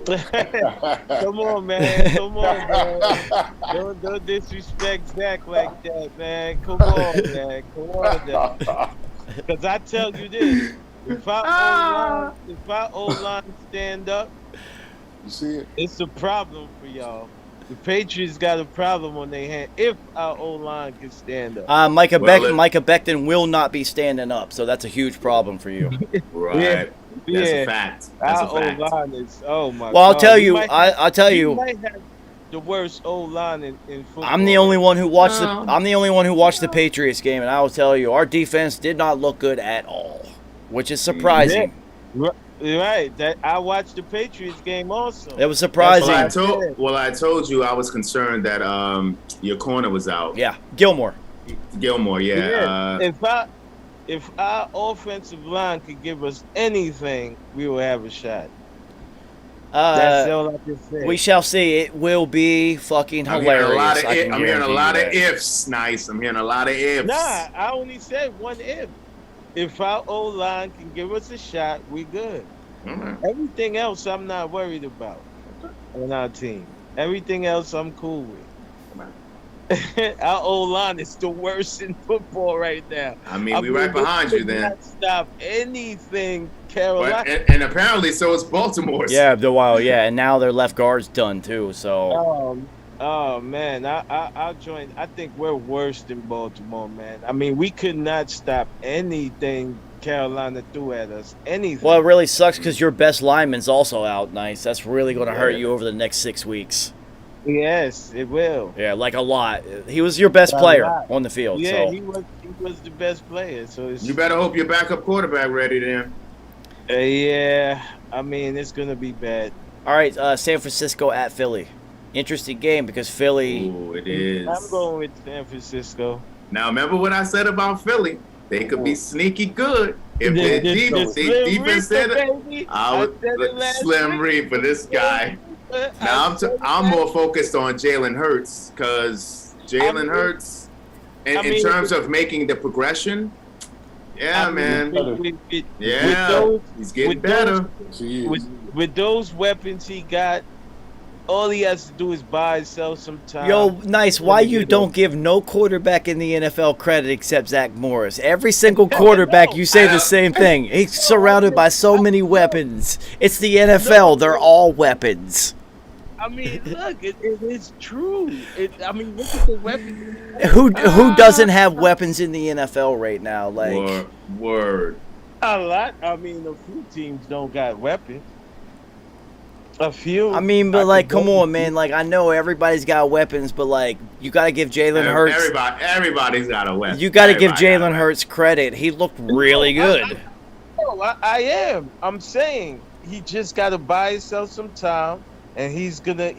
Come on, man. Come on, man. Don't disrespect Zach like that, man. Come on, man. Come on, man. Because I tell you this, if our O-line stand up, You see it? it's a problem for y'all. The Patriots got a problem on their hand if our O-line can stand up. Micah Well, Becton will not be standing up, so that's a huge problem for you. Right. That's Yeah. a fact. That's Our a fact. O-line is, oh my god. Well, I'll tell We you, might I'll tell we you, might have the worst O-line in football. I'm the only one who watched the Patriots game, and I will tell you, our defense did not look good at all, which is surprising. Right. That I watched the Patriots game also. It was surprising. I told you I was concerned that your corner was out. Yeah, Gilmore. Gilmore, yeah. If our offensive line could give us anything, we will have a shot. That's all I can say. We shall see. It will be fucking I'm hilarious. hearing a lot of ifs. Nice. I'm hearing a lot of ifs. Nah, I only said one if. If our O-line can give us a shot, we good. Mm-hmm. Everything else I'm not worried about on our team. Everything else I'm cool with. Our O-line is the worst in football right now. I mean, we right behind you could then. not stop anything, Carolina. But, and apparently so is Baltimore's. Yeah, and now their left guard's done too. So. Oh man, I'll join. I think we're worse than Baltimore, man. I mean, we could not stop anything Carolina threw at us. Anything. Well, it really sucks because your best lineman's also out. Nice. That's really going to hurt you over the next 6 weeks. Yes, it will. Yeah, like a lot. He was your best player on the field. Yeah, so. he was the best player. So You better hope your backup quarterback ready then. Yeah, I mean it's gonna be bad. All right, San Francisco at Philly. Interesting game because Philly. Ooh, it is. I'm going with San Francisco. Now remember what I said about Philly. They could be sneaky good if their defense said it. I would Slim Reaper, this guy. Now I'm more focused on Jalen Hurts because Jalen Hurts, in terms of making the progression, man. He's getting better. With those weapons he got, all he has to do is buy and sell some time. Yo, Nice. Why you don't give no quarterback in the NFL credit except Zach Morris? Every single quarterback, you say the same thing. He's surrounded by so many weapons. It's the NFL. They're all weapons. I mean, look, it is true. Look at the weapons. Who doesn't have weapons in the NFL right now? Like word. A lot. I mean, a few teams don't got weapons. A few. I mean, but like, come on, man. Like, I know everybody's got weapons, but like, you got to give Jalen Hurts. Everybody's got a weapon. You got to give Jalen Hurts credit. He looked really good. I am. I'm saying he just got to buy himself some time, and he's gonna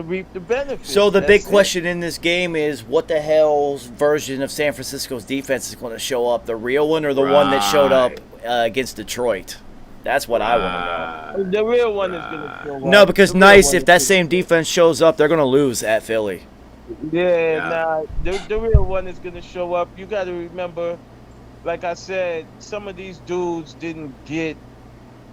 reap the benefits. So the big question in this game is, what the hell's version of San Francisco's defense is going to show up? The real one or the one that showed up against Detroit? That's what I want to know. The real one is going to show up. No, because Nice, if that same defense shows up, they're going to lose at Philly. The real one is going to show up. You got to remember, like I said, some of these dudes didn't get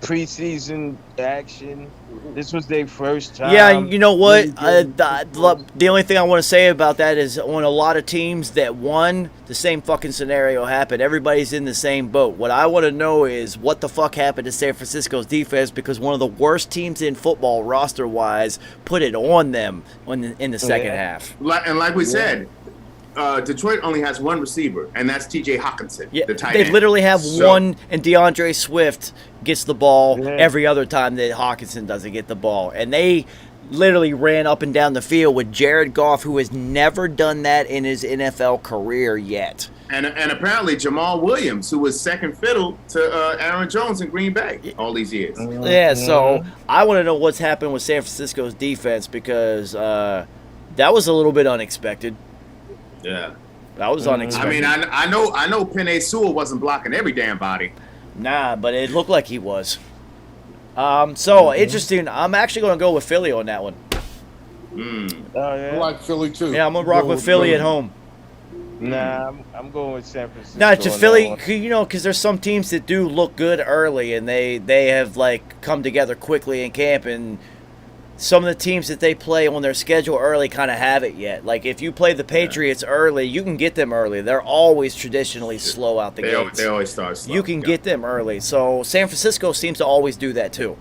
preseason action. This was their first time. Yeah, you know what? The only thing I want to say about that is on a lot of teams that won, the same fucking scenario happened. Everybody's in the same boat. What I want to know is what the fuck happened to San Francisco's defense, because one of the worst teams in football roster-wise put it on them in the second half. And like we said, Detroit only has one receiver, and that's T.J. Hawkinson, Yeah, the tight they end. literally have So- one, and DeAndre Swift gets the ball Yeah. every other time that Hawkinson doesn't get the ball. And they literally ran up and down the field with Jared Goff, who has never done that in his NFL career yet. And apparently Jamal Williams, who was second fiddle to Aaron Jones in Green Bay all these years. Yeah, so I want to know what's happened with San Francisco's defense because that was a little bit unexpected. Yeah. That was unexpected. I mean, I know Penei Sewell wasn't blocking every damn body. Nah, but it looked like he was. So interesting. I'm actually going to go with Philly on that one. Oh I yeah. like Philly too. Yeah, I'm going to rock with Philly at home. Nah, I'm going with San Francisco. No, just on Philly, that one. you know, because there's some teams that do look good early and they have like come together quickly in camp, and some of the teams that they play on their schedule early kind of have it yet. Like if you play the Patriots early, you can get them early. They're always traditionally slow out the gates. They always start slow. You can get them early. So San Francisco seems to always do that too.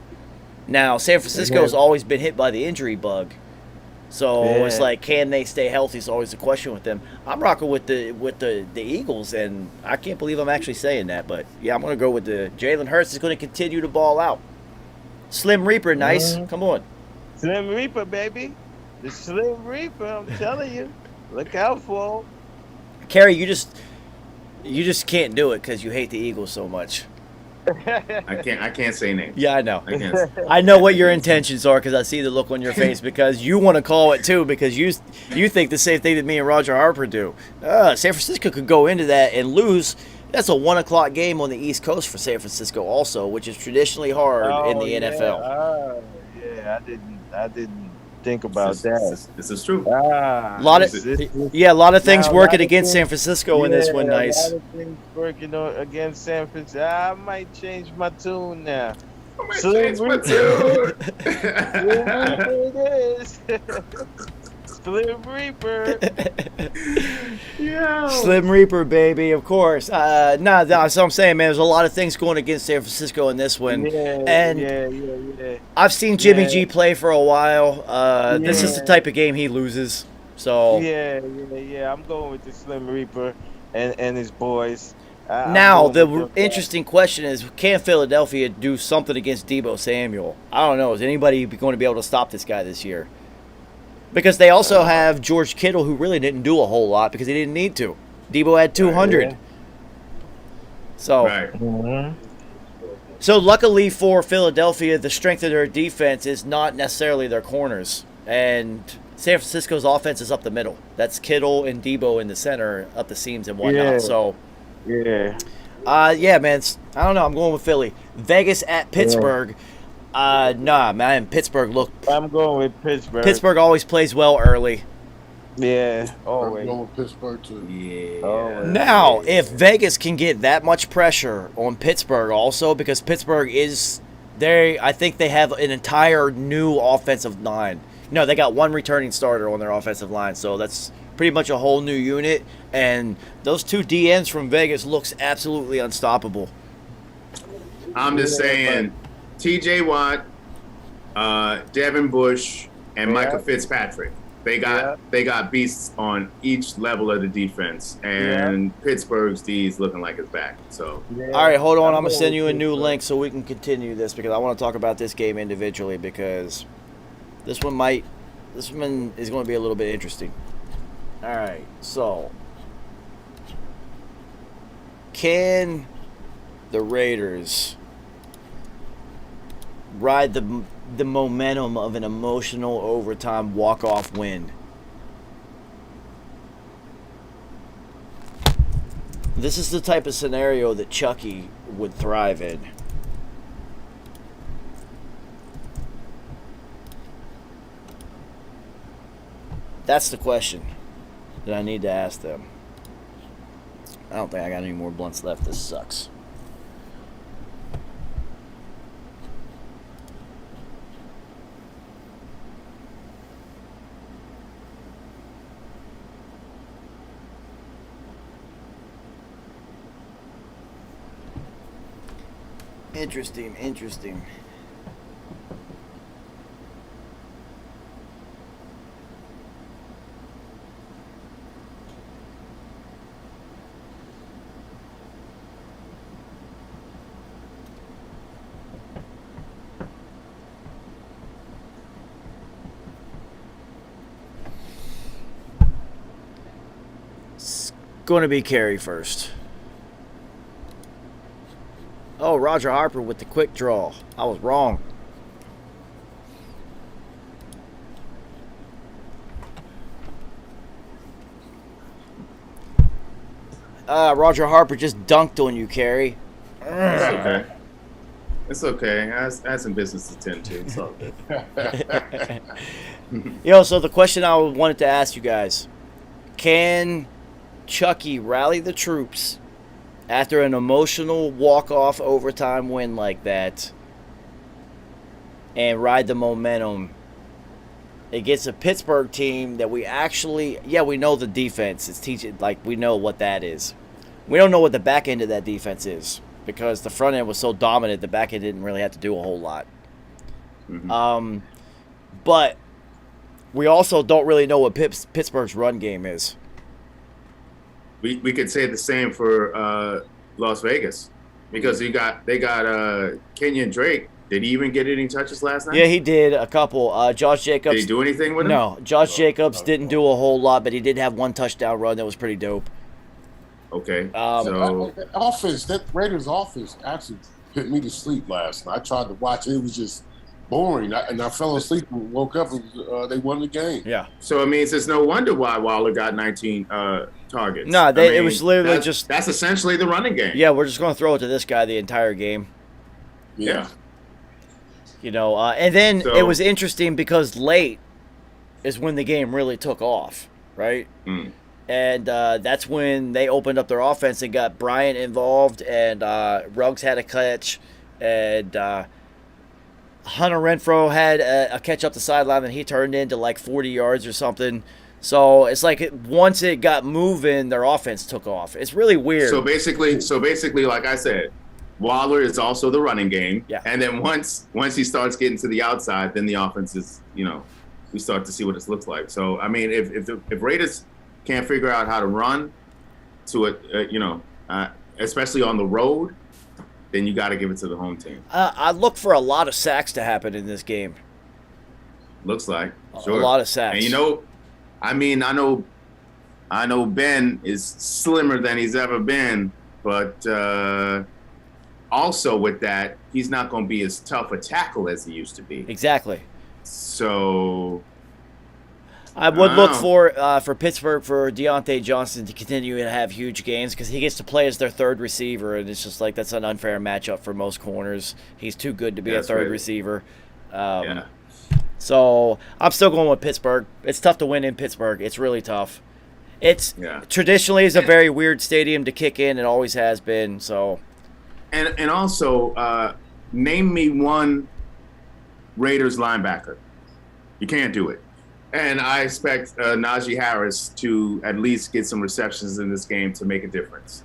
Now San Francisco's always been hit by the injury bug. So it's like, can they stay healthy? Is always the question with them. I'm rocking with the Eagles, and I can't believe I'm actually saying that, but yeah, I'm gonna go with the Jalen Hurts is gonna continue to ball out. Slim Reaper, nice. Come on. Slim Reaper, baby. The Slim Reaper, I'm telling you. Look out for him. Kerry, you just can't do it because you hate the Eagles so much. I can't say names. Yeah, I know. I can't. I know what your intentions are because I see the look on your face because you want to call it too because you think the same thing that me and Roger Harper do. San Francisco could go into that and lose. That's a 1 o'clock game on the East Coast for San Francisco also, which is traditionally hard in the NFL. Oh, yeah, I didn't think about that. This is true. Ah, A lot of things Now, a working lot of against San things- Francisco in this one. Nice. A lot of things working against San Francisco. I might change my tune now. Slim Reaper. Slim Reaper it is. Slim Reaper. Yeah. Slim Reaper, baby, of course. Nah, so I'm saying, man, there's a lot of things going against San Francisco in this one. And Yeah. I've seen Jimmy Yeah. G play for a while. This is the type of game he loses. So Yeah. I'm going with the Slim Reaper and his boys. now I'm going the with them. interesting question is, can Philadelphia do something against Deebo Samuel? I don't know. Is anybody going to be able to stop this guy this year? Because they also have George Kittle, who really didn't do a whole lot because he didn't need to. Deebo had 200. Yeah. So, Right. so luckily for Philadelphia, the strength of their defense is not necessarily their corners. And San Francisco's offense is up the middle. That's Kittle and Deebo in the center, up the seams and whatnot. Yeah. So, Yeah. yeah, man. I don't know. I'm going with Philly. Vegas at Pittsburgh. Nah, man. Pittsburgh, look. I'm going with Pittsburgh. Pittsburgh always plays well early. Yeah, I'm always. going with Pittsburgh too. Yeah. Always. Now, if Vegas can get that much pressure on Pittsburgh also, because Pittsburgh is I think they have an entire new offensive line. No, they got one returning starter on their offensive line, so that's pretty much a whole new unit. And those two DNs from Vegas looks absolutely unstoppable. I'm just saying, T.J. Watt, Devin Bush, and Michael Fitzpatrick. They got beasts on each level of the defense, and Pittsburgh's D is looking like it's back. So All right, hold on. I'm going to send you a new link so we can continue this because I want to talk about this game individually because this one is going to be a little bit interesting. All right, so can the Raiders ride the momentum of an emotional overtime walk-off win? This is the type of scenario that Chucky would thrive in. That's the question that I need to ask them. I don't think I got any more blunts left. This sucks. Interesting. going to be Carey first. Oh, Roger Harper with the quick draw. I was wrong. Roger Harper just dunked on you, Carey. It's okay. It's okay. I had some business to tend to. It's all good. Yo, so the question I wanted to ask you guys. Can Chucky rally the troops after an emotional walk-off overtime win like that and ride the momentum against a Pittsburgh team that we actually, we know the defense. It's teaching, like, we know what that is. We don't know what the back end of that defense is because the front end was so dominant, the back end didn't really have to do a whole lot. Mm-hmm. But we also don't really know what Pittsburgh's run game is. We could say the same for Las Vegas because they got Kenyon Drake. Did he even get any touches last night? Yeah, he did a couple. Josh Jacobs. Did he do anything with him? No, Josh Jacobs didn't do a whole lot, but he did have one touchdown run that was pretty dope. Okay. So that Raiders offense actually put me to sleep last night. I tried to watch it. It was just boring. I fell asleep and woke up and they won the game. Yeah. So it means it's no wonder why Waller got 19 targets. No, it was literally that's essentially the running game. Yeah, we're just going to throw it to this guy the entire game. Yeah. You know, and then it was interesting because late is when the game really took off, right? Mm. And that's when they opened up their offense and got Bryant involved, and Ruggs had a catch, and Hunter Renfrow had a catch up the sideline, and he turned into like 40 yards or something. So it's like once it got moving, their offense took off. It's really weird. So basically, like I said, Waller is also the running game. Yeah. And then once he starts getting to the outside, then the offense is, we start to see what it looks like. So I mean, if Raiders can't figure out how to run to it, especially on the road, then you got to give it to the home team. I look for a lot of sacks to happen in this game. Looks like sure. A lot of sacks. And I know Ben is slimmer than he's ever been, but also with that, he's not going to be as tough a tackle as he used to be. Exactly. So I would look for Pittsburgh for Deontay Johnson to continue to have huge gains because he gets to play as their third receiver, and it's just like that's an unfair matchup for most corners. He's too good to be a third receiver. So I'm still going with Pittsburgh. It's tough to win in Pittsburgh. It's really tough. It's traditionally is a very weird stadium to kick in. It always has been. So, and also name me one Raiders linebacker. You can't do it. And I expect Najee Harris to at least get some receptions in this game to make a difference.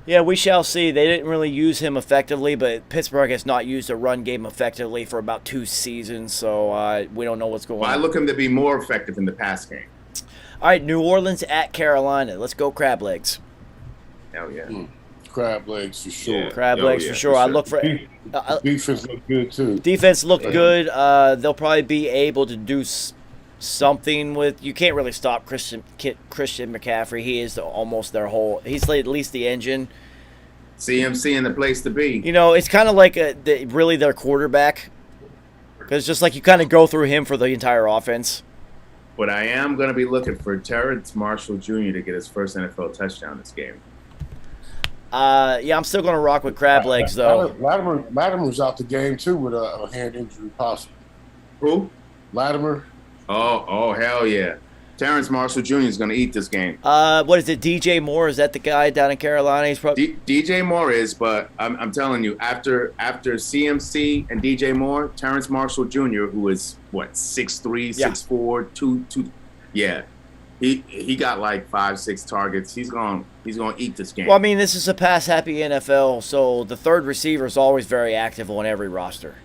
Yeah, we shall see. They didn't really use him effectively, but Pittsburgh has not used a run game effectively for about 2 seasons, so we don't know what's going on. I look him to be more effective in the pass game. All right, New Orleans at Carolina. Let's go Crab Legs. Hell yeah. Crab Legs for sure. Yeah. Crab Legs for sure. I look for defense look good too. Defense looked good. They'll probably be able to do something with. You can't really stop Christian McCaffrey. He is almost their whole. He's at least the engine. CMC in the place to be. It's kind of like really their quarterback, because just like you kind of go through him for the entire offense. But I am going to be looking for Terrence Marshall Jr. to get his first NFL touchdown this game. I'm still going to rock with Crab Legs though. Latimer's out the game too with a hand injury possible. Who? Latimer. Oh, hell yeah. Terrence Marshall Jr. is going to eat this game. What is it, DJ Moore? Is that the guy down in Carolina? He's probably DJ Moore is, but I'm telling you, after CMC and DJ Moore, Terrence Marshall Jr., who is, 6'3", 6'4", 2, yeah. He got like 5-6 targets. He's going to eat this game. Well, I mean, this is a pass-happy NFL, so the third receiver is always very active on every roster.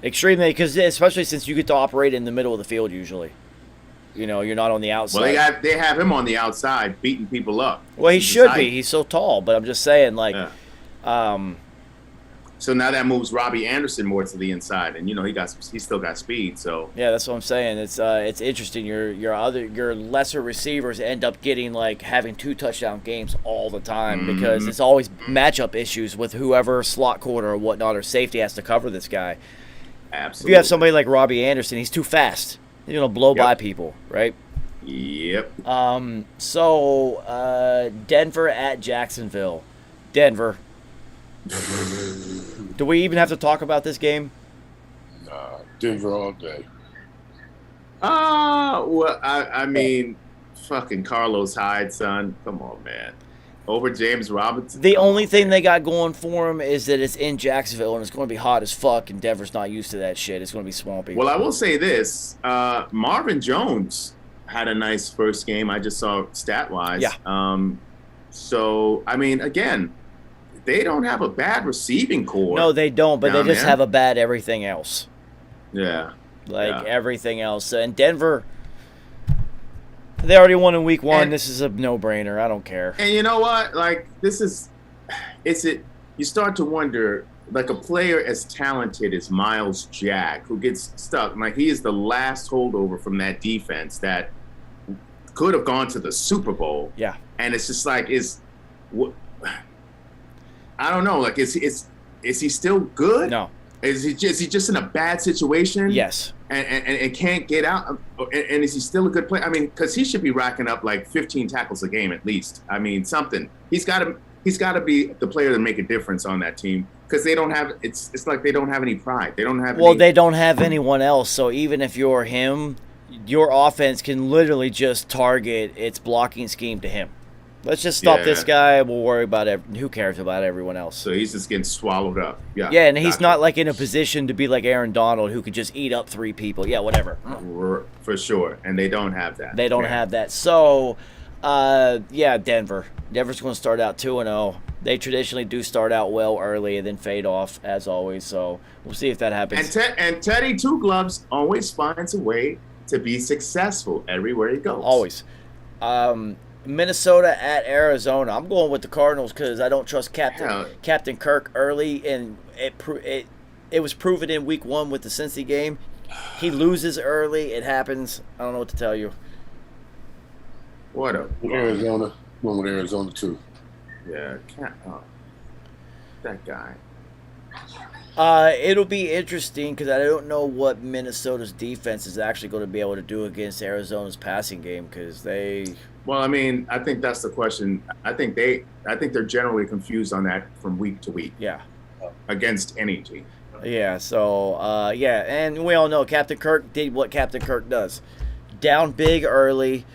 Extremely, because especially since you get to operate in the middle of the field usually. You're not on the outside. Well, they have him on the outside beating people up. Well, he should be. He's so tall. But I'm just saying, So now that moves Robbie Anderson more to the inside, and he's still got speed. So Yeah, that's what I'm saying. It's interesting. Your lesser receivers end up getting like having 2 touchdown games all the time because it's always matchup issues with whoever slot corner or whatnot or safety has to cover this guy. absolutely. If you have somebody like Robbie Anderson, he's too fast. He's gonna blow by people, right? Yep. So Denver at Jacksonville. Denver. Do we even have to talk about this game? Nah, Denver all day. Well, I mean, fucking Carlos Hyde, son. Come on, man. Over James Robinson. The only thing they got going for him is that it's in Jacksonville and it's going to be hot as fuck, and Denver's not used to that shit. It's going to be swampy. Well, I will say this: Marvin Jones had a nice first game. I just saw stat-wise. Yeah. So I mean, again, they don't have a bad receiving core. No, they don't, but they down just there. have a bad everything else. Yeah. Like Yeah. everything else. And Denver, they already won in week 1. And- This is a no-brainer. I don't care. And you know what? Like, you start to wonder, like a player as talented as Miles Jack, who gets stuck, like he is the last holdover from that defense that could have gone to the Super Bowl. Yeah. And it's just like, I don't know, like, is he still good? No. Is he just in a bad situation? Yes. And can't get out? And is he still a good player? I mean, because he should be racking up like 15 tackles a game at least. I mean, something. He's got to be the player to make a difference on that team because they don't have. It's like they don't have any pride. They don't have. Well, they don't have anyone else. So even if you're him, your offense can literally just target its blocking scheme to him. Let's just stop this guy. We'll worry about who cares about everyone else. So he's just getting swallowed up. Yeah. Yeah, and he's not like in a position to be like Aaron Donald who could just eat up 3 people. Yeah, whatever. For sure. And they don't have that. They don't have that. So, yeah, Denver. Denver's going to start out 2-0. They traditionally do start out well early and then fade off as always. So we'll see if that happens. And Teddy Two Gloves always finds a way to be successful everywhere he goes. Always. Minnesota at Arizona. I'm going with the Cardinals because I don't trust Captain Kirk early, and it was proven in week 1 with the Cincy game. He loses early. It happens. I don't know what to tell you. What a Arizona. Going with Arizona too. Yeah, that guy. It'll be interesting because I don't know what Minnesota's defense is actually going to be able to do against Arizona's passing game because they. Well, I mean, I think that's the question. I think they're generally confused on that from week to week. Yeah. Against any team. Yeah. So, and we all know Captain Kirk did what Captain Kirk does: down big early,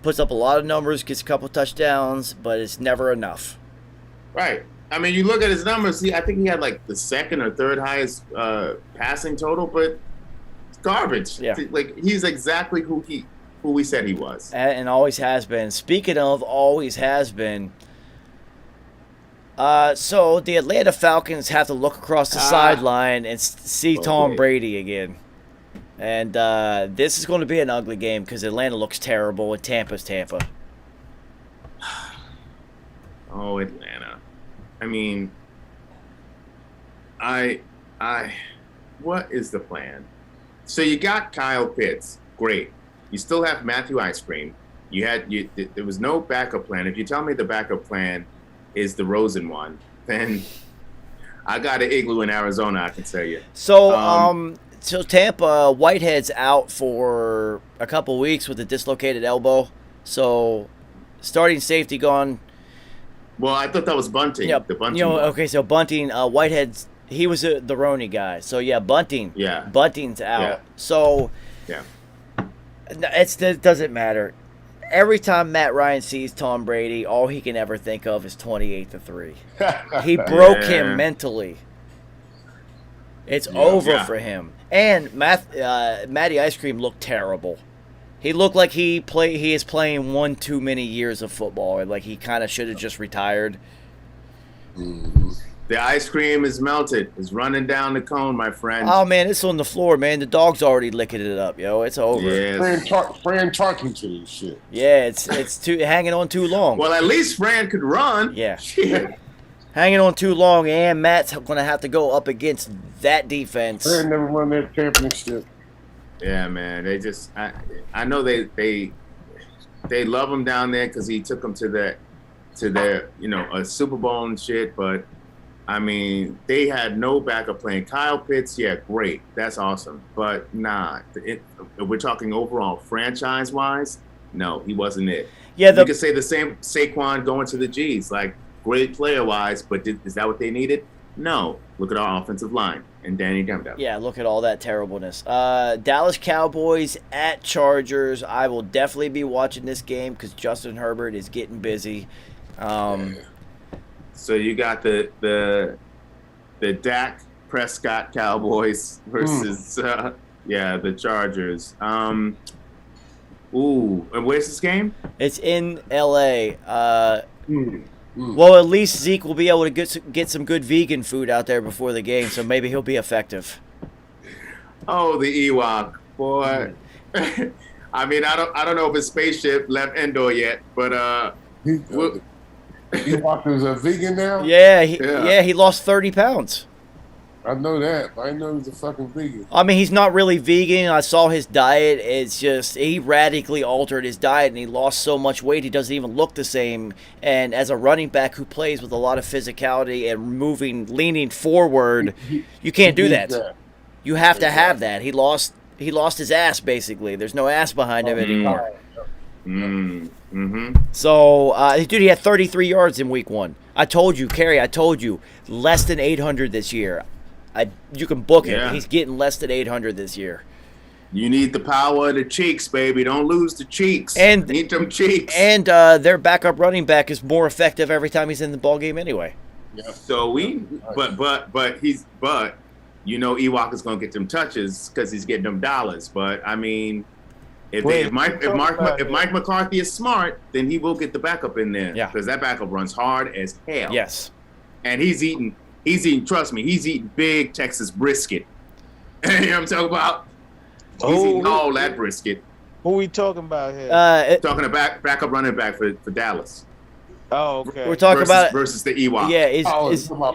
puts up a lot of numbers, gets a couple touchdowns, but it's never enough. Right. I mean, you look at his numbers. I think he had like the 2nd or 3rd highest passing total, but it's garbage. Yeah. Like he's exactly who we said he was. And always has been. Speaking of always has been, so the Atlanta Falcons have to look across the sideline and see Tom Brady again. And this is going to be an ugly game because Atlanta looks terrible and Tampa's Tampa. Oh, Atlanta. I mean, what is the plan? So you got Kyle Pitts. Great. You still have Matthew Ice Cream. There was no backup plan. If you tell me the backup plan is the Rosen one, then I got an igloo in Arizona, I can tell you. So, so Tampa, Whitehead's out for a couple weeks with a dislocated elbow. So, starting safety gone. Well, I thought that was Bunting. Yeah, The Bunting. One. okay, so Bunting, Whitehead's, he was the Roney guy. So, yeah, Bunting. Yeah. Bunting's out. Yeah. So, Yeah. it doesn't matter. Every time Matt Ryan sees Tom Brady, all he can ever think of is 28-3. He broke him mentally. It's over for him. And Matty Ice Cream looked terrible. He looked like he is playing one too many years of football, and like he kind of should have just retired. The ice cream is melted. It's running down the cone, my friend. Oh man, it's on the floor, man. The dog's already licking it up, yo. It's over. Yes. Fran Tarkington and shit. Yeah, it's too hanging on too long. Well, at least Fran could run. Yeah. Shit. hanging on too long, and Matt's going to have to go up against that defense. They never won that championship. Yeah, man. They just I know they love him down there because he took them to their a Super Bowl and shit. But I mean, they had no backup plan. Kyle Pitts, yeah, great, that's awesome. But nah, we're talking overall franchise wise. No, he wasn't it. Yeah, you could say the same Saquon going to the G's, like great player wise, but is that what they needed? No. Look at our offensive line and Danny Demdo. Yeah, look at all that terribleness. Dallas Cowboys at Chargers. I will definitely be watching this game because Justin Herbert is getting busy. So you got the Dak Prescott Cowboys versus the Chargers. Ooh, and where's this game? It's in L.A. Well, at least Zeke will be able to get some good vegan food out there before the game, so maybe he'll be effective. Oh, the Ewok, boy. I mean, I don't know if his spaceship left Endor yet, but Ewok is a vegan now? Yeah, he lost 30 pounds. I know that, but I know he's a fucking vegan. I mean, he's not really vegan. I saw his diet. It's just he radically altered his diet, and he lost so much weight he doesn't even look the same. And as a running back who plays with a lot of physicality and leaning forward, you can't do that. You have to have that. He lost his ass, basically. There's no ass behind him anymore. So, dude, he had 33 yards in week 1. I told you, Kerry, less than 800 this year. You can book it. Yeah. He's getting less than 800 this year. You need the power of the cheeks, baby. Don't lose the cheeks. And need them cheeks. And their backup running back is more effective every time he's in the ball game anyway. Yeah. So but you know Ewok is gonna get them touches because he's getting them dollars. But I mean, if Mike McCarthy is smart, then he will get the backup in there. Yeah. Because that backup runs hard as hell. Yes. And he's eating. Trust me, he's eating big Texas brisket. You know what I'm talking about? He's eating all that brisket. Who we talking about here? Talking about backup running back for Dallas. Oh, okay. We're talking versus the Ewok. Yeah,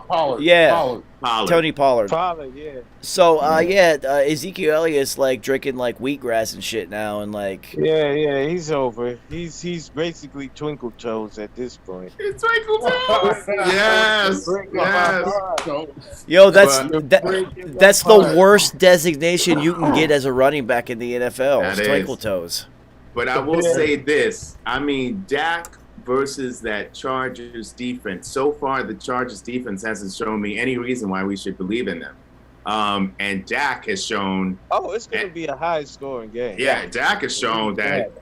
Pollard. Yeah, Tony Pollard. Pollard, yeah. So, Ezekiel Elliott's like drinking like wheatgrass and shit now, and like. Yeah, he's over. He's basically Twinkle Toes at this point. It's Twinkle Toes. Yes. Yo, that's the worst designation you can get as a running back in the NFL. Is Twinkle Toes. But I will say this. I mean, Dak versus that Chargers defense. So far, the Chargers defense hasn't shown me any reason why we should believe in them. And Dak has shown. Oh, it's going to be a high-scoring game. Yeah, Dak has shown that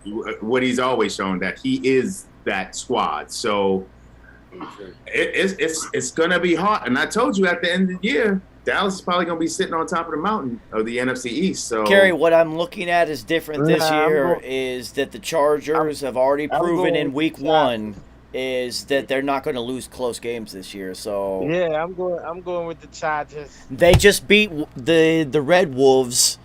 what he's always shown, that he is that squad. So it's going to be hard. And I told you at the end of the year, Dallas is probably going to be sitting on top of the mountain of the NFC East. So, Kerry, what I'm looking at is different this year is that the Chargers have already proven in week 1 is that they're not going to lose close games this year. So yeah, I'm going with the Chargers. They just beat the Red Wolves,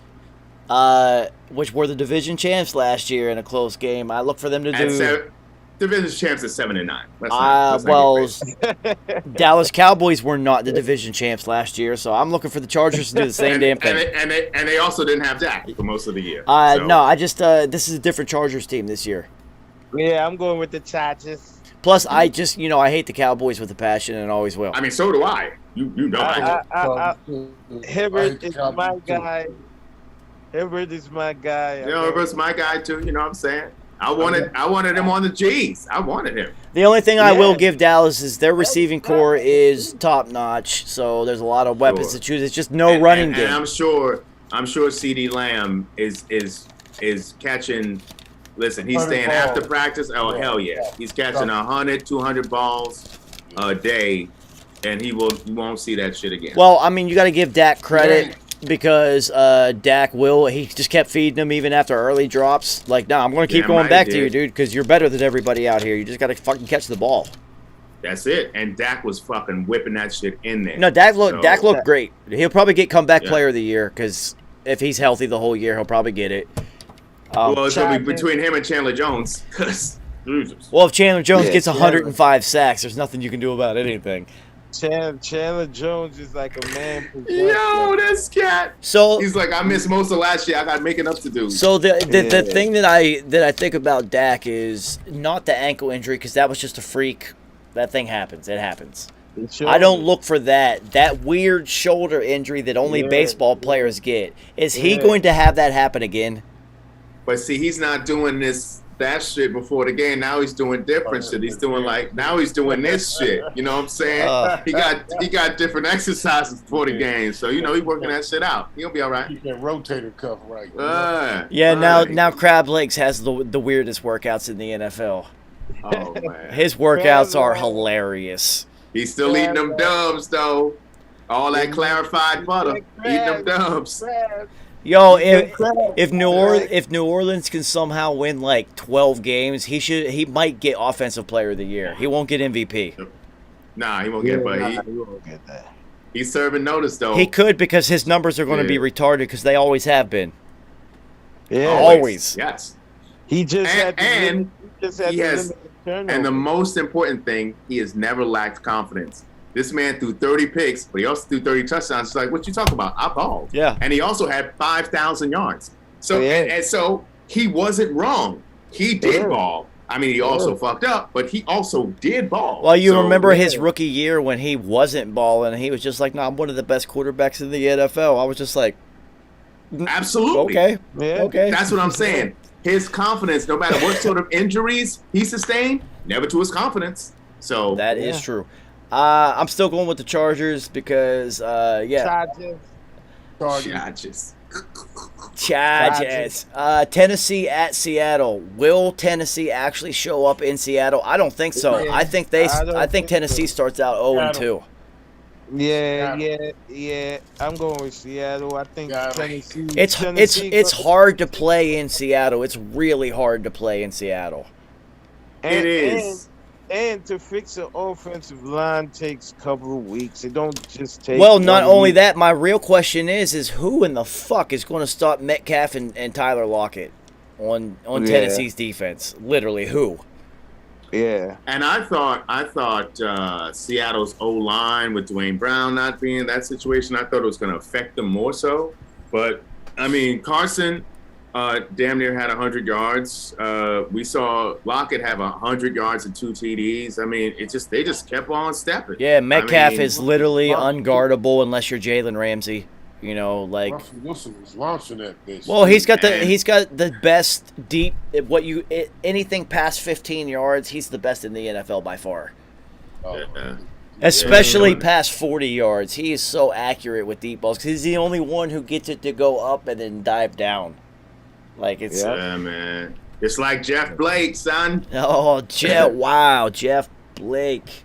which were the division champs last year in a close game. I look for them to do. Division champs at 7-9. Dallas Cowboys were not the division champs last year, so I'm looking for the Chargers to do the same damn thing. And they also didn't have Dak for most of the year. No, I just this is a different Chargers team this year. Yeah, I'm going with the Chargers. Plus, I just I hate the Cowboys with a passion and always will. I mean, so do I. You know. Herbert is my guy. Herbert's my guy too. You know what I'm saying? I wanted him on the G's. I wanted him. The only thing I will give Dallas is their receiving core is top notch. So there's a lot of weapons to choose. It's just no running game. And I'm sure CeeDee Lamb is catching. Listen, he's staying after practice. Oh hell yeah, he's catching 100, 200 balls a day, and you won't see that shit again. Well, I mean, you got to give Dak credit. Because Dak he just kept feeding him even after early drops. Like, nah, I'm going to keep going back to you, dude, because you're better than everybody out here. You just got to fucking catch the ball. That's it. And Dak was fucking whipping that shit in there. No, Dak looked great. He'll probably get comeback player of the year because if he's healthy the whole year, he'll probably get it. Well, it's going to be between him and Chandler Jones. Well, if Chandler Jones gets 105 sacks, there's nothing you can do about anything. Chandler Jones is like a man possessed. Yo, this cat. So He's like, I missed most of last year. I got making up to do. So the thing that I think about Dak is not the ankle injury, because that was just a freak. That thing happens. It happens. I don't look for that. That weird shoulder injury that only baseball players get. Is he going to have that happen again? But see, he's not doing that shit before the game. Now he's doing different shit. He's doing now he's doing this shit. You know what I'm saying? He got different exercises before the game. So he's working that shit out. He'll be all right. Keep that rotator cuff right. Now Crab Legs has the weirdest workouts in the NFL. Oh man, his workouts are hilarious. He's still eating them dubs though. All that clarified butter. Eating them dubs. Yo, if New Orleans can somehow win like 12 games, he might get Offensive Player of the Year. He won't get MVP. Nah, he won't get it, but he won't get that. He's serving notice though. He could, because his numbers are going to be retarded, because they always have been. Yeah, always. Yes. He just and the most important thing, he has never lacked confidence. This man threw 30 picks, but he also threw 30 touchdowns. It's like, what you talking about? I balled. Yeah. And he also had 5,000 yards. So and so he wasn't wrong. He did ball. I mean, he also fucked up, but he also did ball. Well, you remember his rookie year when he wasn't balling, and he was just like, "No, I'm one of the best quarterbacks in the NFL." I was just like, absolutely. Okay. Yeah. Okay. That's what I'm saying. His confidence, no matter what sort of injuries he sustained, never to his confidence. So that is true. I'm still going with the Chargers because, Chargers. Tennessee at Seattle. Will Tennessee actually show up in Seattle? I don't think so. I think Tennessee starts out 0-2. Yeah. I'm going with Seattle. I think Tennessee. It's hard to play in Seattle. It's really hard to play in Seattle. It is. And to fix an offensive line takes a couple of weeks. It don't just take. Well, not only that, my real question is who in the fuck is going to stop Metcalf and Tyler Lockett on Tennessee's defense? Literally, who? Yeah. And I thought Seattle's O-line with Dwayne Brown not being in that situation, I thought it was going to affect them more so. But, I mean, Carson damn near had 100 yards. We saw Lockett have 100 yards and 2 TDs. I mean, they just kept on stepping. Yeah, Metcalf is literally unguardable unless you're Jalen Ramsey. You know, like Russell Wilson was launching that bitch. Well, he's got the best deep. Anything past 15 yards, he's the best in the NFL by far. Especially past 40 yards, he is so accurate with deep balls because he's the only one who gets it to go up and then dive down. Like it's man. It's like Jeff Blake, son. Oh, wow, Jeff Blake.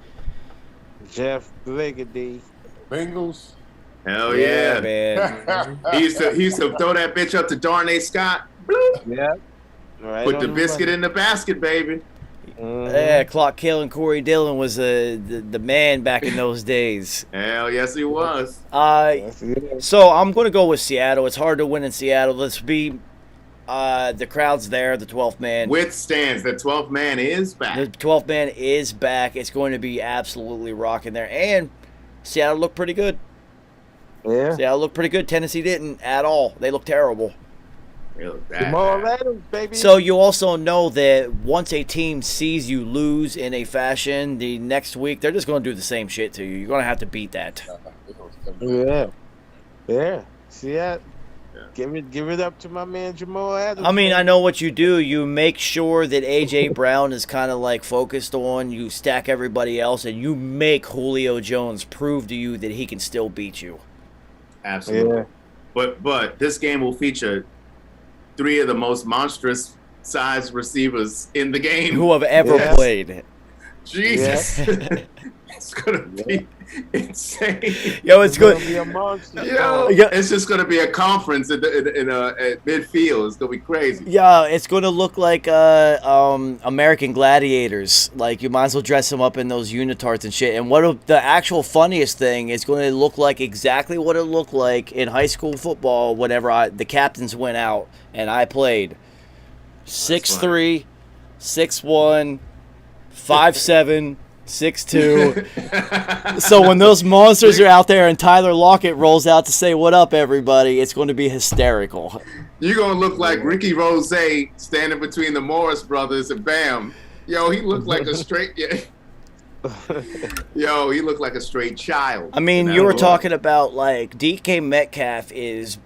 Jeff Blakey. Bengals. Hell yeah, man. he used to throw that bitch up to Darnay Scott. Bloop. Yeah. Right. Put the biscuit in the basket, baby. Yeah, Clark Kill and Corey Dillon was the man back in those days. Hell yes, he was. So I'm going to go with Seattle. It's hard to win in Seattle. Let's be the crowd's there. The 12th man withstands. The 12th man is back. The 12th man is back. It's going to be absolutely rocking there. And Seattle looked pretty good. Yeah. Seattle looked pretty good. Tennessee didn't at all. They looked terrible. Jamal Adams, baby. So you also know that once a team sees you lose in a fashion, the next week they're just going to do the same shit to you. You're going to have to beat that. Yeah. See that? Give it up to my man Jamal Adams. I mean, I know what you do. You make sure that A.J. Brown is kind of like focused on. You stack everybody else, and you make Julio Jones prove to you that he can still beat you. Absolutely. Yeah. But this game will feature 3 of the most monstrous size receivers in the game who have ever played. Jesus. It's gonna be insane. Yo, it's good. It's just gonna be a conference at midfield. It's gonna be crazy. Yeah, it's gonna look like American Gladiators. Like you might as well dress them up in those unitards and shit. And the actual funniest thing is going to look like exactly what it looked like in high school football. Whenever the captains went out and I played 6'3", 6'1", 5'7", 6'2". So when those monsters are out there and Tyler Lockett rolls out to say "What up, everybody," it's going to be hysterical. You're gonna look like Ricky Rose standing between the Morris brothers and Bam. Yo, he looked like a straight. Yo, he looked like a straight child. I mean, you were talking about like DK Metcalf is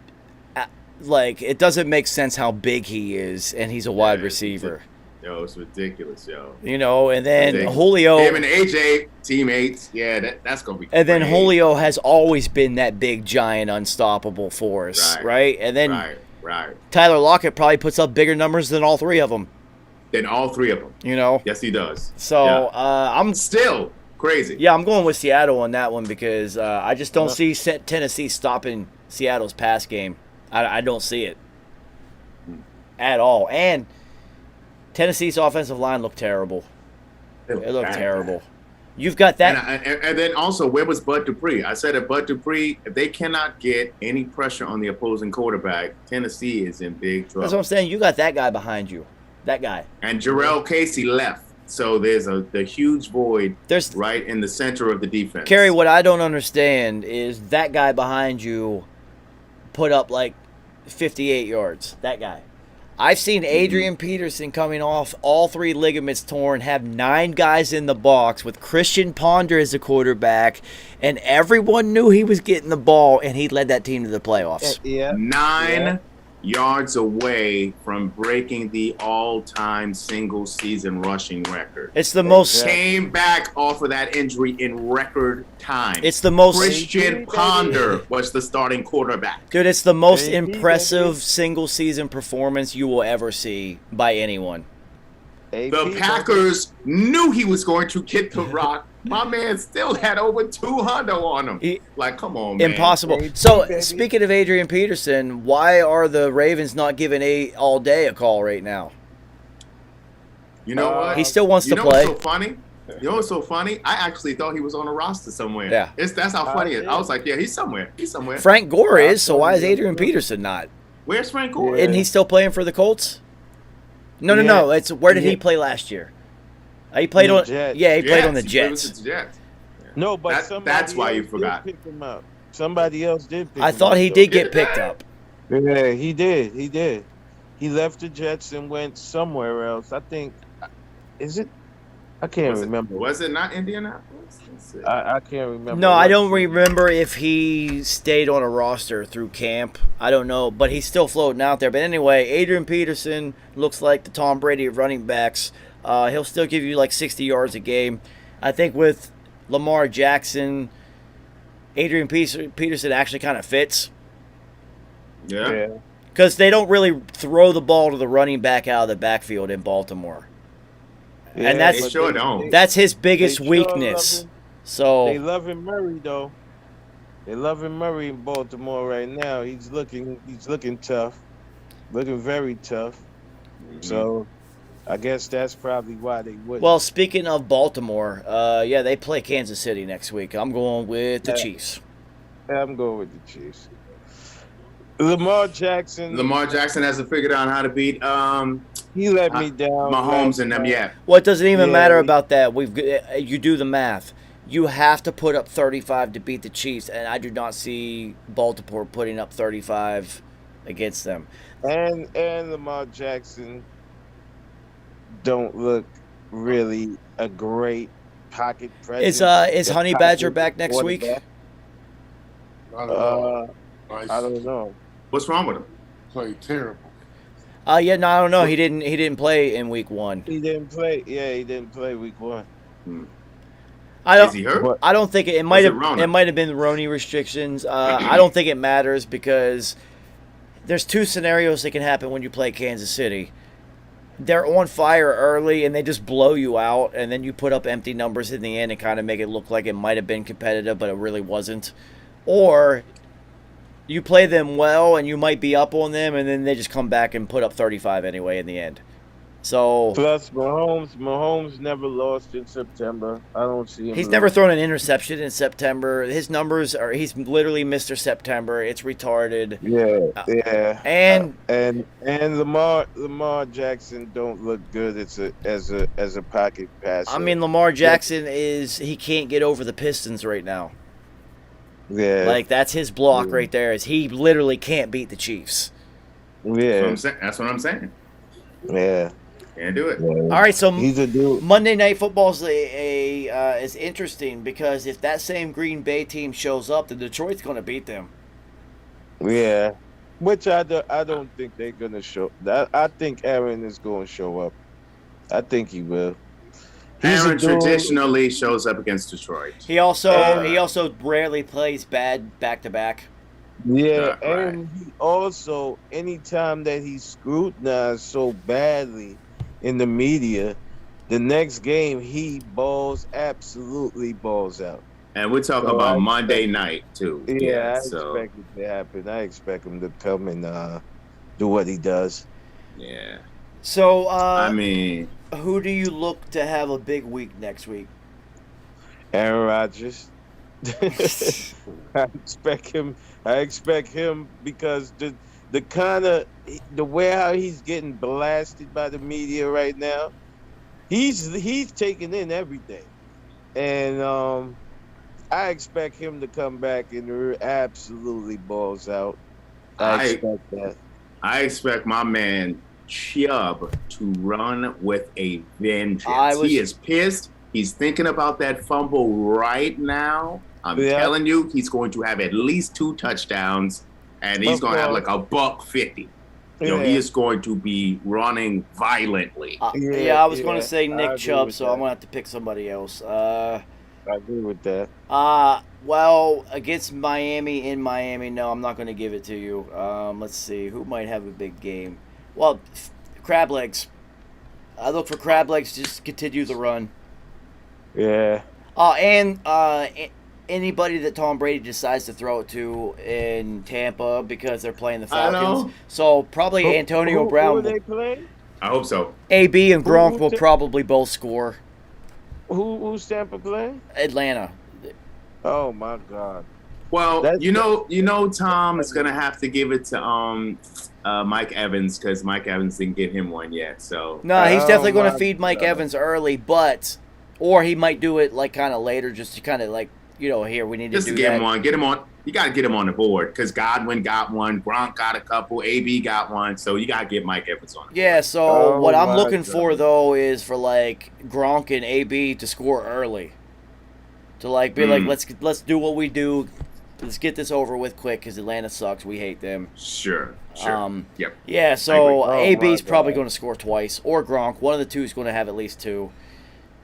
like it doesn't make sense how big he is, and he's a wide receiver. Yo, it's ridiculous, yo. You know, and then Ridiculous. Julio. Him and AJ, teammates. Yeah, that's going to be And then great. Julio has always been that big, giant, unstoppable force, right? And then Right. Tyler Lockett probably puts up bigger numbers than all three of them. Then all three of them. You know? Yes, he does. So, yeah. I'm still crazy. Yeah, I'm going with Seattle on that one because I just don't see Tennessee stopping Seattle's pass game. I don't see it at all. And Tennessee's offensive line looked terrible. It looked terrible. You've got that. And then also, where was Bud Dupree? I said if Bud Dupree, if they cannot get any pressure on the opposing quarterback, Tennessee is in big trouble. That's what I'm saying. You got that guy behind you. That guy. And Jarrell Casey left. So there's the huge void right in the center of the defense. Kerry, what I don't understand is that guy behind you put up like 58 yards. That guy. I've seen Adrian Peterson coming off all 3 ligaments torn, have 9 guys in the box with Christian Ponder as the quarterback, and everyone knew he was getting the ball, and he led that team to the playoffs. Yeah. 9 yards away from breaking the all-time single-season rushing record. It's the most... Came back off of that injury in record time. It's the most... Christian Ponder was the starting quarterback. Dude, it's the most impressive single-season performance you will ever see by anyone. The Packers knew he was going to get the rock. My man still had over 200 on him. Like, come on, man. Impossible. So, speaking of Adrian Peterson, why are the Ravens not giving All Day a call right now? You know what? He still wants to play. You know what's so funny? You know what's so funny? I actually thought he was on a roster somewhere. Yeah. That's how funny it is. I was like, yeah, he's somewhere. He's somewhere. Frank Gore is, so why is Adrian Peterson not? Where's Frank Gore? Isn't he still playing for the Colts? No. It's where did he play last year? He played on. Jets. Yeah, he played on the He played Jets. with the Jets. No, but that's why you else forgot. did pick him up. Somebody else did pick him I up. thought he did get picked up. Yeah, he did. He left the Jets and went somewhere else. I think. Is it? I can't remember. Was it not Indianapolis? I can't remember. No, I don't remember if he stayed on a roster through camp. I don't know, but he's still floating out there. But anyway, Adrian Peterson looks like the Tom Brady of running backs. He'll still give you like 60 yards a game. I think with Lamar Jackson, Adrian Peterson actually kind of fits. Yeah. Because they don't really throw the ball to the running back out of the backfield in Baltimore. Yeah, and that's they sure don't. That's his biggest They sure weakness. They loving Murray though. They loving Murray in Baltimore right now. He's looking tough, looking very tough. So, I guess that's probably why they wouldn't. Well, speaking of Baltimore, they play Kansas City next week. I'm going with the Chiefs. I'm going with the Chiefs. Lamar Jackson hasn't figured out how to beat he let me down. Mahomes and them yet. Well, it doesn't even matter about that. You do the math. You have to put up 35 to beat the Chiefs, and I do not see Baltimore putting up 35 against them. And Lamar Jackson don't look really a great pocket presence. Is Honey Badger back next week? I don't know. What's wrong with him? Played terrible. I don't know. He didn't play in week 1. He didn't play. Yeah, he didn't play week 1. Is he hurt? I don't think it might have been the Roni restrictions. I don't think it matters because there's 2 scenarios that can happen when you play Kansas City. They're on fire early and they just blow you out, and then you put up empty numbers in the end and kind of make it look like it might have been competitive, but it really wasn't. Or you play them well and you might be up on them, and then they just come back and put up 35 anyway in the end. So Plus, Mahomes never lost in September. I don't see him. he's never losing. thrown an interception in September. His numbers are he's literally Mr. September. It's retarded. Yeah. And Lamar Jackson don't look good as a pocket passer. I mean, Lamar Jackson he can't get over the Pistons right now. Yeah. Like that's his block right there. Is he literally can't beat the Chiefs? Yeah. That's what I'm saying. Yeah. Can't do it. All right, so He's a dude. Monday Night Football is interesting because if that same Green Bay team shows up, then Detroit's going to beat them. Yeah. Which I don't think they're gonna show. I think Aaron is going to show up. I think he will. Aaron traditionally shows up against Detroit. He also rarely plays bad back to back. Yeah, Right. and he also, anytime that he's scrutinized so badly in the media, the next game he absolutely balls out. And we're talking about Monday night too. Yeah, I so expect it to happen. I expect him to come and do what he does. yeah. So, I mean, who do you look to have a big week next week? Aaron Rodgers. I expect him because the way how he's getting blasted by the media right now, he's taking in everything, and I expect him to come back and absolutely balls out. I expect that. I expect my man Chubb to run with a vengeance. He is pissed. He's thinking about that fumble right now. I'm telling you, he's going to have at least 2 touchdowns, and he's going to have like a $150. You know, he is going to be running violently. I was going to say Nick Chubb, so I'm going to have to pick somebody else. I agree with that. Well, against Miami in Miami, no, I'm not going to give it to you. Let's see, who might have a big game? Well, Crab Legs. I look for Crab Legs to just continue the run. Yeah. And anybody that Tom Brady decides to throw it to in Tampa because they're playing the Falcons. So probably Antonio Brown. Who are they playing? I hope so. AB and Gronk will probably both score. Who's Tampa playing? Atlanta. Oh my God. Well, you know, Tom is gonna have to give it to Mike Evans because Mike Evans didn't get him one yet. So no, he's definitely going to feed Mike Evans early, or he might do it like kind of later, just to kind of like here we need just to do get that. him on. Get him on. You got to get him on the board because Godwin got one, Gronk got a couple, AB got one, so you got to get Mike Evans on. Yeah. So what I'm looking for though is for like Gronk and AB to score early. To like be like let's do what we do. Let's get this over with quick because Atlanta sucks. We hate them. Sure. Yep. Yeah, so AB's probably going to score twice, or Gronk. One of the two is going to have at least 2.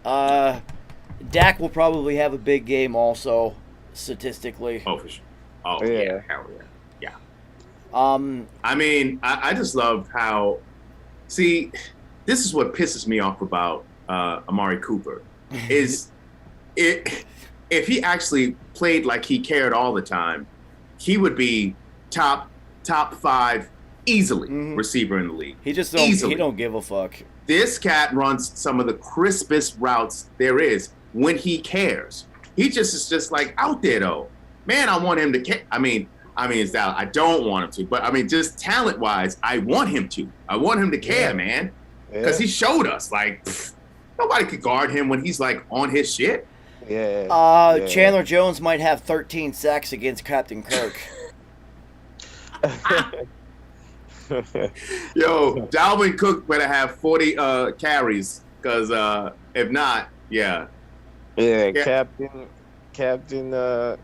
Dak will probably have a big game also, statistically. Oh, for sure. Oh, yeah. Hell yeah. Yeah. I mean, I just love how... See, this is what pisses me off about Amari Cooper. Is if he actually played like he cared all the time, he would be top 5 easily receiver in the league. He just don't give a fuck. This cat runs some of the crispest routes there is when he cares. He just is just like out there though. Man, I want him to care. I mean, it's that I don't want him to, but I mean, just talent wise, I want him to. I want him to care, man, because he showed us like nobody could guard him when he's like on his shit. Chandler Jones might have 13 sacks against Captain Kirk. Yo, Dalvin Cook better have 40 carries, because if not, Captain.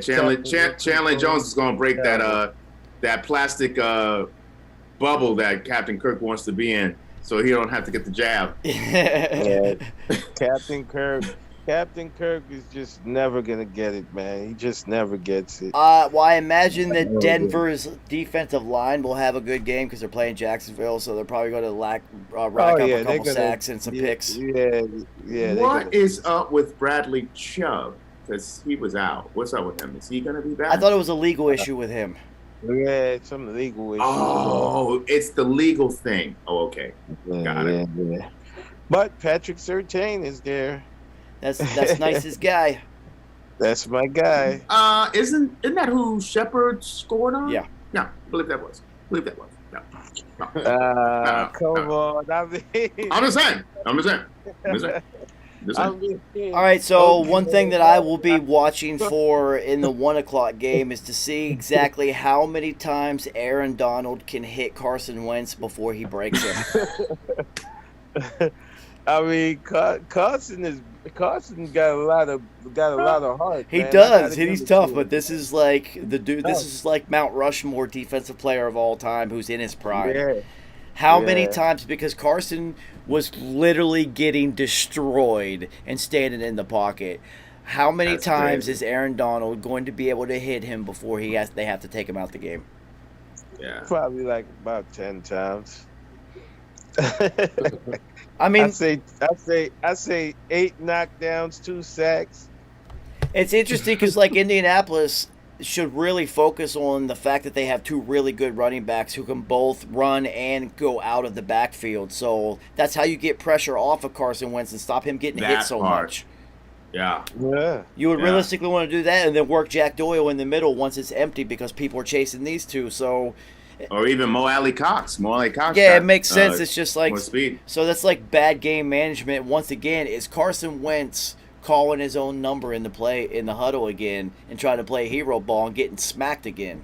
Chandler Jones is gonna break that plastic bubble that Captain Kirk wants to be in, so he don't have to get the jab. Captain Kirk is just never gonna get it, man. He just never gets it. Well, I imagine that Denver's defensive line will have a good game because they're playing Jacksonville, so they're probably going to rack up a couple sacks and some picks. What is up with Bradley Chubb? Because he was out. What's up with him? Is he going to be back? I thought it was a legal issue with him. Yeah, some legal issues. Oh, it's the legal thing. Oh, okay. Yeah, Got it. yeah. But Patrick Surtain is there. That's nicest guy. That's my guy. Isn't that who Shepard scored on? Yeah. Yeah, believe that was. No. Come on. I mean, I'm just saying. All right, so one thing that I will be watching for in the 1 o'clock game is to see exactly how many times Aaron Donald can hit Carson Wentz before he breaks him. I mean, Carson got a lot of heart. He man. does. He's tough, but this is like the dude. This is like Mount Rushmore defensive player of all time who's in his prime. Yeah. How many Yeah. times? Because Carson was literally getting destroyed and standing in the pocket. How many That's times crazy. is Aaron Donald going to be able to hit him before they have to take him out the game? Yeah. Probably like about 10 times. I mean, I say 8 knockdowns, 2 sacks. it's interesting because like Indianapolis should really focus on the fact that they have 2 really good running backs who can both run and go out of the backfield. So that's how you get pressure off of Carson Wentz and stop him getting hit That so part. much. Yeah. Yeah. You would Yeah. realistically want to do that and then work Jack Doyle in the middle once it's empty because people are chasing these two. So Or even Mo Alley Cox. yeah, got, it makes sense. It's just like more speed. so that's like bad game management. Once again, is Carson Wentz calling his own number in the huddle again and trying to play hero ball and getting smacked again.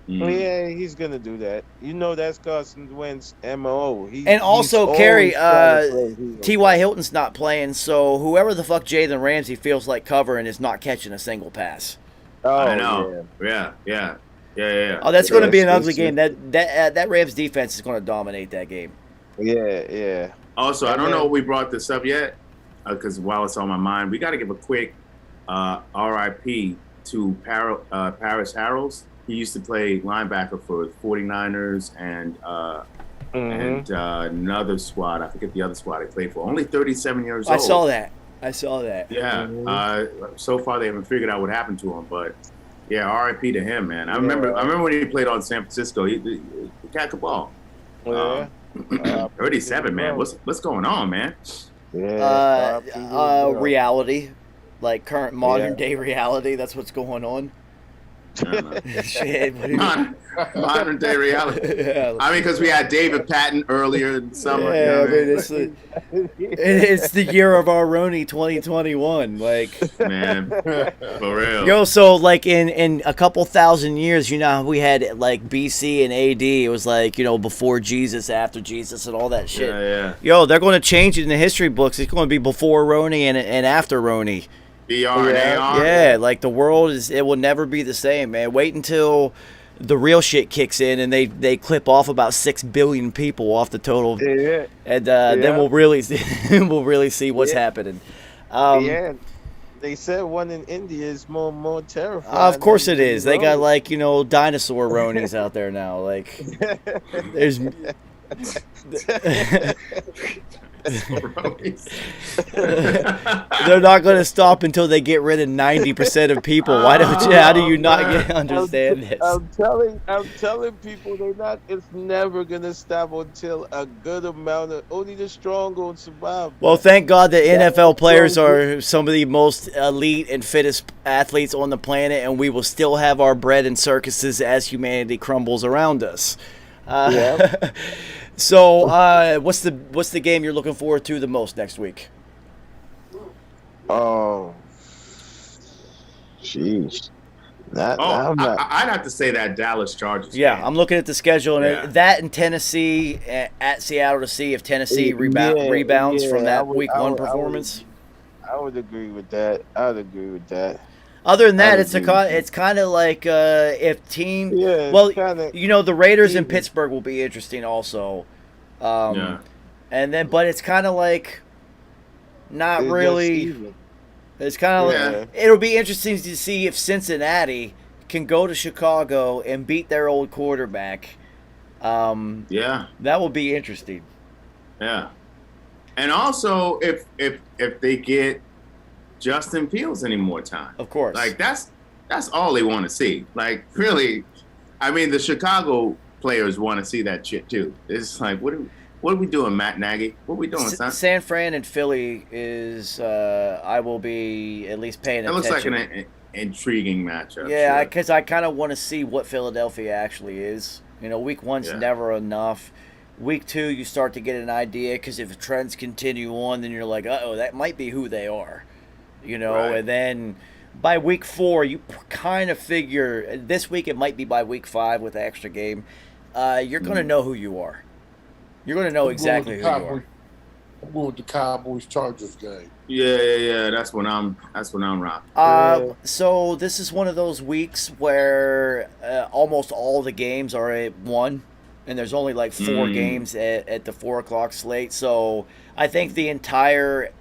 Yeah, he's gonna do that. You know that's Carson Wentz MO. And also, Kerry, T.Y. T.Y. Hilton's not playing, so whoever the fuck Jalen Ramsey feels like covering is not catching a single pass. I know. Yeah. Oh, that's going to be an Yes, ugly yes, game. That Rams defense is going to dominate that game. Yeah. Also, I don't know if we brought this up yet, because while it's on my mind, we got to give a quick RIP to Paris Harrells. He used to play linebacker for 49ers and another squad. I forget the other squad he played for. Only 37 years old. I saw that. Yeah. So far, they haven't figured out what happened to him, but yeah, RIP to him, man. I remember when he played on San Francisco. He cat the ball. Yeah. 37, man. What's going on, man? Yeah. Reality, like current modern day reality. That's what's going on. Shit. What do you Modern day reality. Yeah. I mean, because we had David Patton earlier in the summer. Yeah, you know I mean, it's the year of our Roni 2021. Like, man, for real. yo, so like in a couple thousand years, you know, how we had like BC and AD. It was like, you know, before Jesus, after Jesus, and all that shit. Yeah. Yo, they're going to change it in the history books. It's going to be before Roni and after Roni. BR and AR. Yeah, like the world it will never be the same, man. Wait until the real shit kicks in and they clip off about 6 billion people off the total, and then we'll really see what's happening. They said one in India is more terrifying. Of course it is. They got like, you know, dinosaur Ronies out there now. Like there's they're not going to stop until they get rid of 90% of people. Why don't you? How do you not understand this? I'm telling people it's never gonna stop until a good amount of only the strong gonna survive. Well, thank God that NFL players are some of the most elite and fittest athletes on the planet, and we will still have our bread and circuses as humanity crumbles around us. So, what's the game you're looking forward to the most next week? Oh, jeez. I'd have to say that Dallas Chargers. Yeah, game. I'm looking at the schedule, and that in Tennessee at Seattle to see if Tennessee rebounds from that Week 1 performance. I would agree with that. Other than that, it's kind of like if team. Yeah, well, kinda you know, the Raiders in Pittsburgh will be interesting also. And then, but it's kind of like not really. It's kind of like it'll be interesting to see if Cincinnati can go to Chicago and beat their old quarterback. That will be interesting. Yeah, and also if they get Justin Fields any more time, of course. Like that's all they want to see. Like really, I mean, the Chicago players want to see that shit too. It's like, what are we doing, Matt Nagy? What are we doing, son? San Fran and Philly is. I will be at least paying That attention. looks like an intriguing matchup. Yeah, sure. because I kind of want to see what Philadelphia actually is. You know, week one's Yeah. never enough. Week two, you start to get an idea because if trends continue on, then you're like, uh-oh, that might be who they are. You know, Right. and then by week four, you kind of figure this week it might be by week five with the extra game. You're going to know who you are. You're going to know exactly who you are. I'm going with the Cowboys Chargers game. Yeah. That's when I'm rocking. So this is one of those weeks where almost all the games are at 1, and there's only like 4 games at the 4 o'clock slate. So I think the entire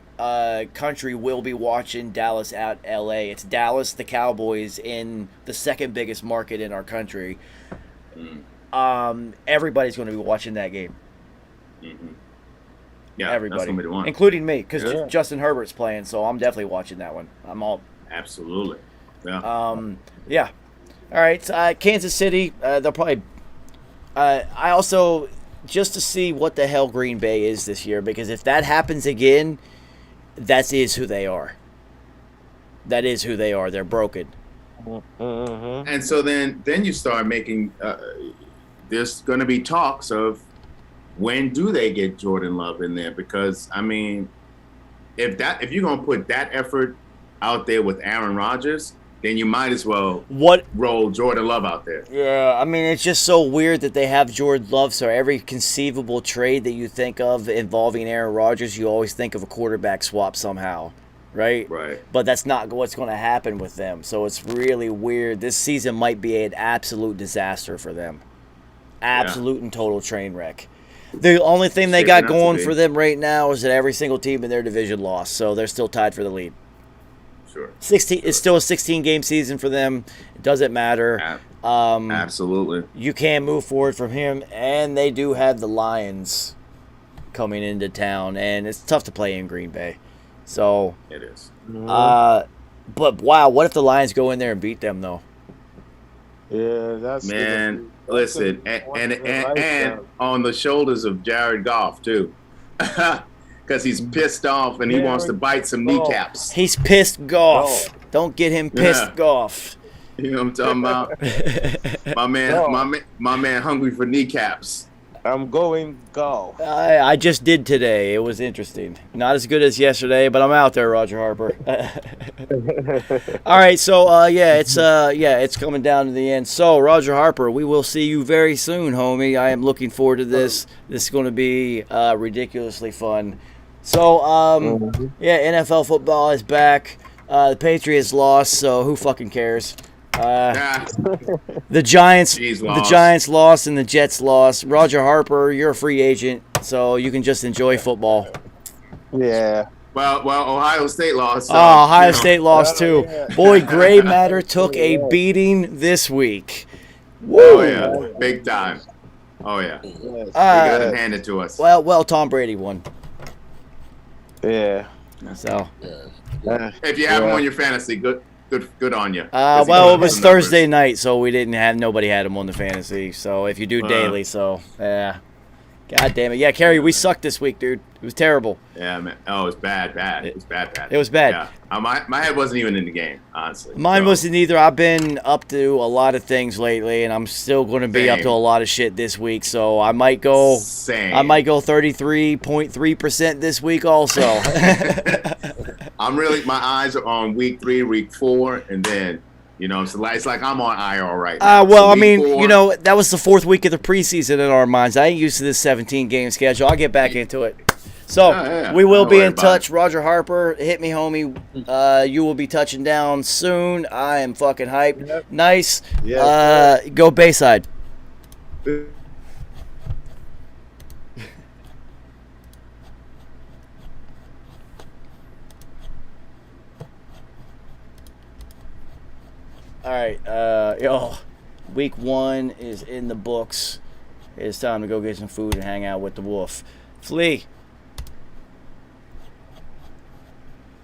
country will be watching Dallas at LA. It's Dallas, the Cowboys, in the second biggest market in our country. Everybody's going to be watching that game. Mm-hmm. Yeah, Everybody, that's gonna be the one. including me, because Justin Herbert's playing, so I'm definitely watching that one. I'm all. Absolutely. Yeah. Yeah. All right. Kansas City. They'll probably. I also just to see what the hell Green Bay is this year, because if that happens again, that is who they are. That is who they are. They're broken. And so then you start making. There's going to be talks of when do they get Jordan Love in there? Because I mean, if you're going to put that effort out there with Aaron Rodgers, then you might as well roll Jordan Love out there. Yeah, I mean, it's just so weird that they have Jordan Love. So every conceivable trade that you think of involving Aaron Rodgers, you always think of a quarterback swap somehow, right? Right. But that's not what's going to happen with them. So it's really weird. This season might be an absolute disaster for them. Absolute and total train wreck. The only thing they got going for them right now is that every single team in their division lost, so they're still tied for the lead. Sure. 16. It's still a 16-game season for them. It doesn't matter. Absolutely. You can move forward from him, and they do have the Lions coming into town, and it's tough to play in Green Bay. So it is. But wow, what if the Lions go in there and beat them though? Yeah, that's man. Listen, and on the shoulders of Jared Goff too, because he's pissed off and he wants to bite some kneecaps. He's pissed Goff. Don't get him pissed Goff. You know what I'm talking about? my man, hungry for kneecaps. I'm going golf. I just did today. It was interesting. Not as good as yesterday, but I'm out there, Roger Harper. All right, so it's coming down to the end. So, Roger Harper, we will see you very soon, homie. I am looking forward to this. This is going to be ridiculously fun. So, NFL football is back. The Patriots lost, so who fucking cares? The Giants lost and the Jets lost. Roger Harper, you're a free agent, so you can just enjoy football. Yeah. Well, Ohio State lost. So, Ohio State lost too. Boy, Gray Matter took a beating this week. Woo. Oh yeah, big time. Oh yeah, they got it handed to us. Well, Tom Brady won. Yeah. So. If you have him on your fantasy, good on you. Well, it was Thursday night, so nobody had him on the fantasy. So if you do daily, yeah. God damn it. Yeah, Kerry, we sucked this week, dude. It was terrible. Yeah, man. Oh, it was bad. It was bad. It was bad. Yeah. My head wasn't even in the game, honestly. Mine wasn't either. I've been up to a lot of things lately, and I'm still going to be up to a lot of shit this week. So I might go. Same. I might go 33.3% this week also. My eyes are on week 3, week 4, and then. It's like I'm on IR right now. Well, so that was the 4th week of the preseason in our minds. I ain't used to this 17-game schedule. I'll get back into it. So, we will be in touch. Roger Harper, hit me, homie. You will be touching down soon. I am fucking hyped. Yep. Nice. Yep. Go Bayside. All right, week 1 is in the books. It's time to go get some food and hang out with the wolf. Flea,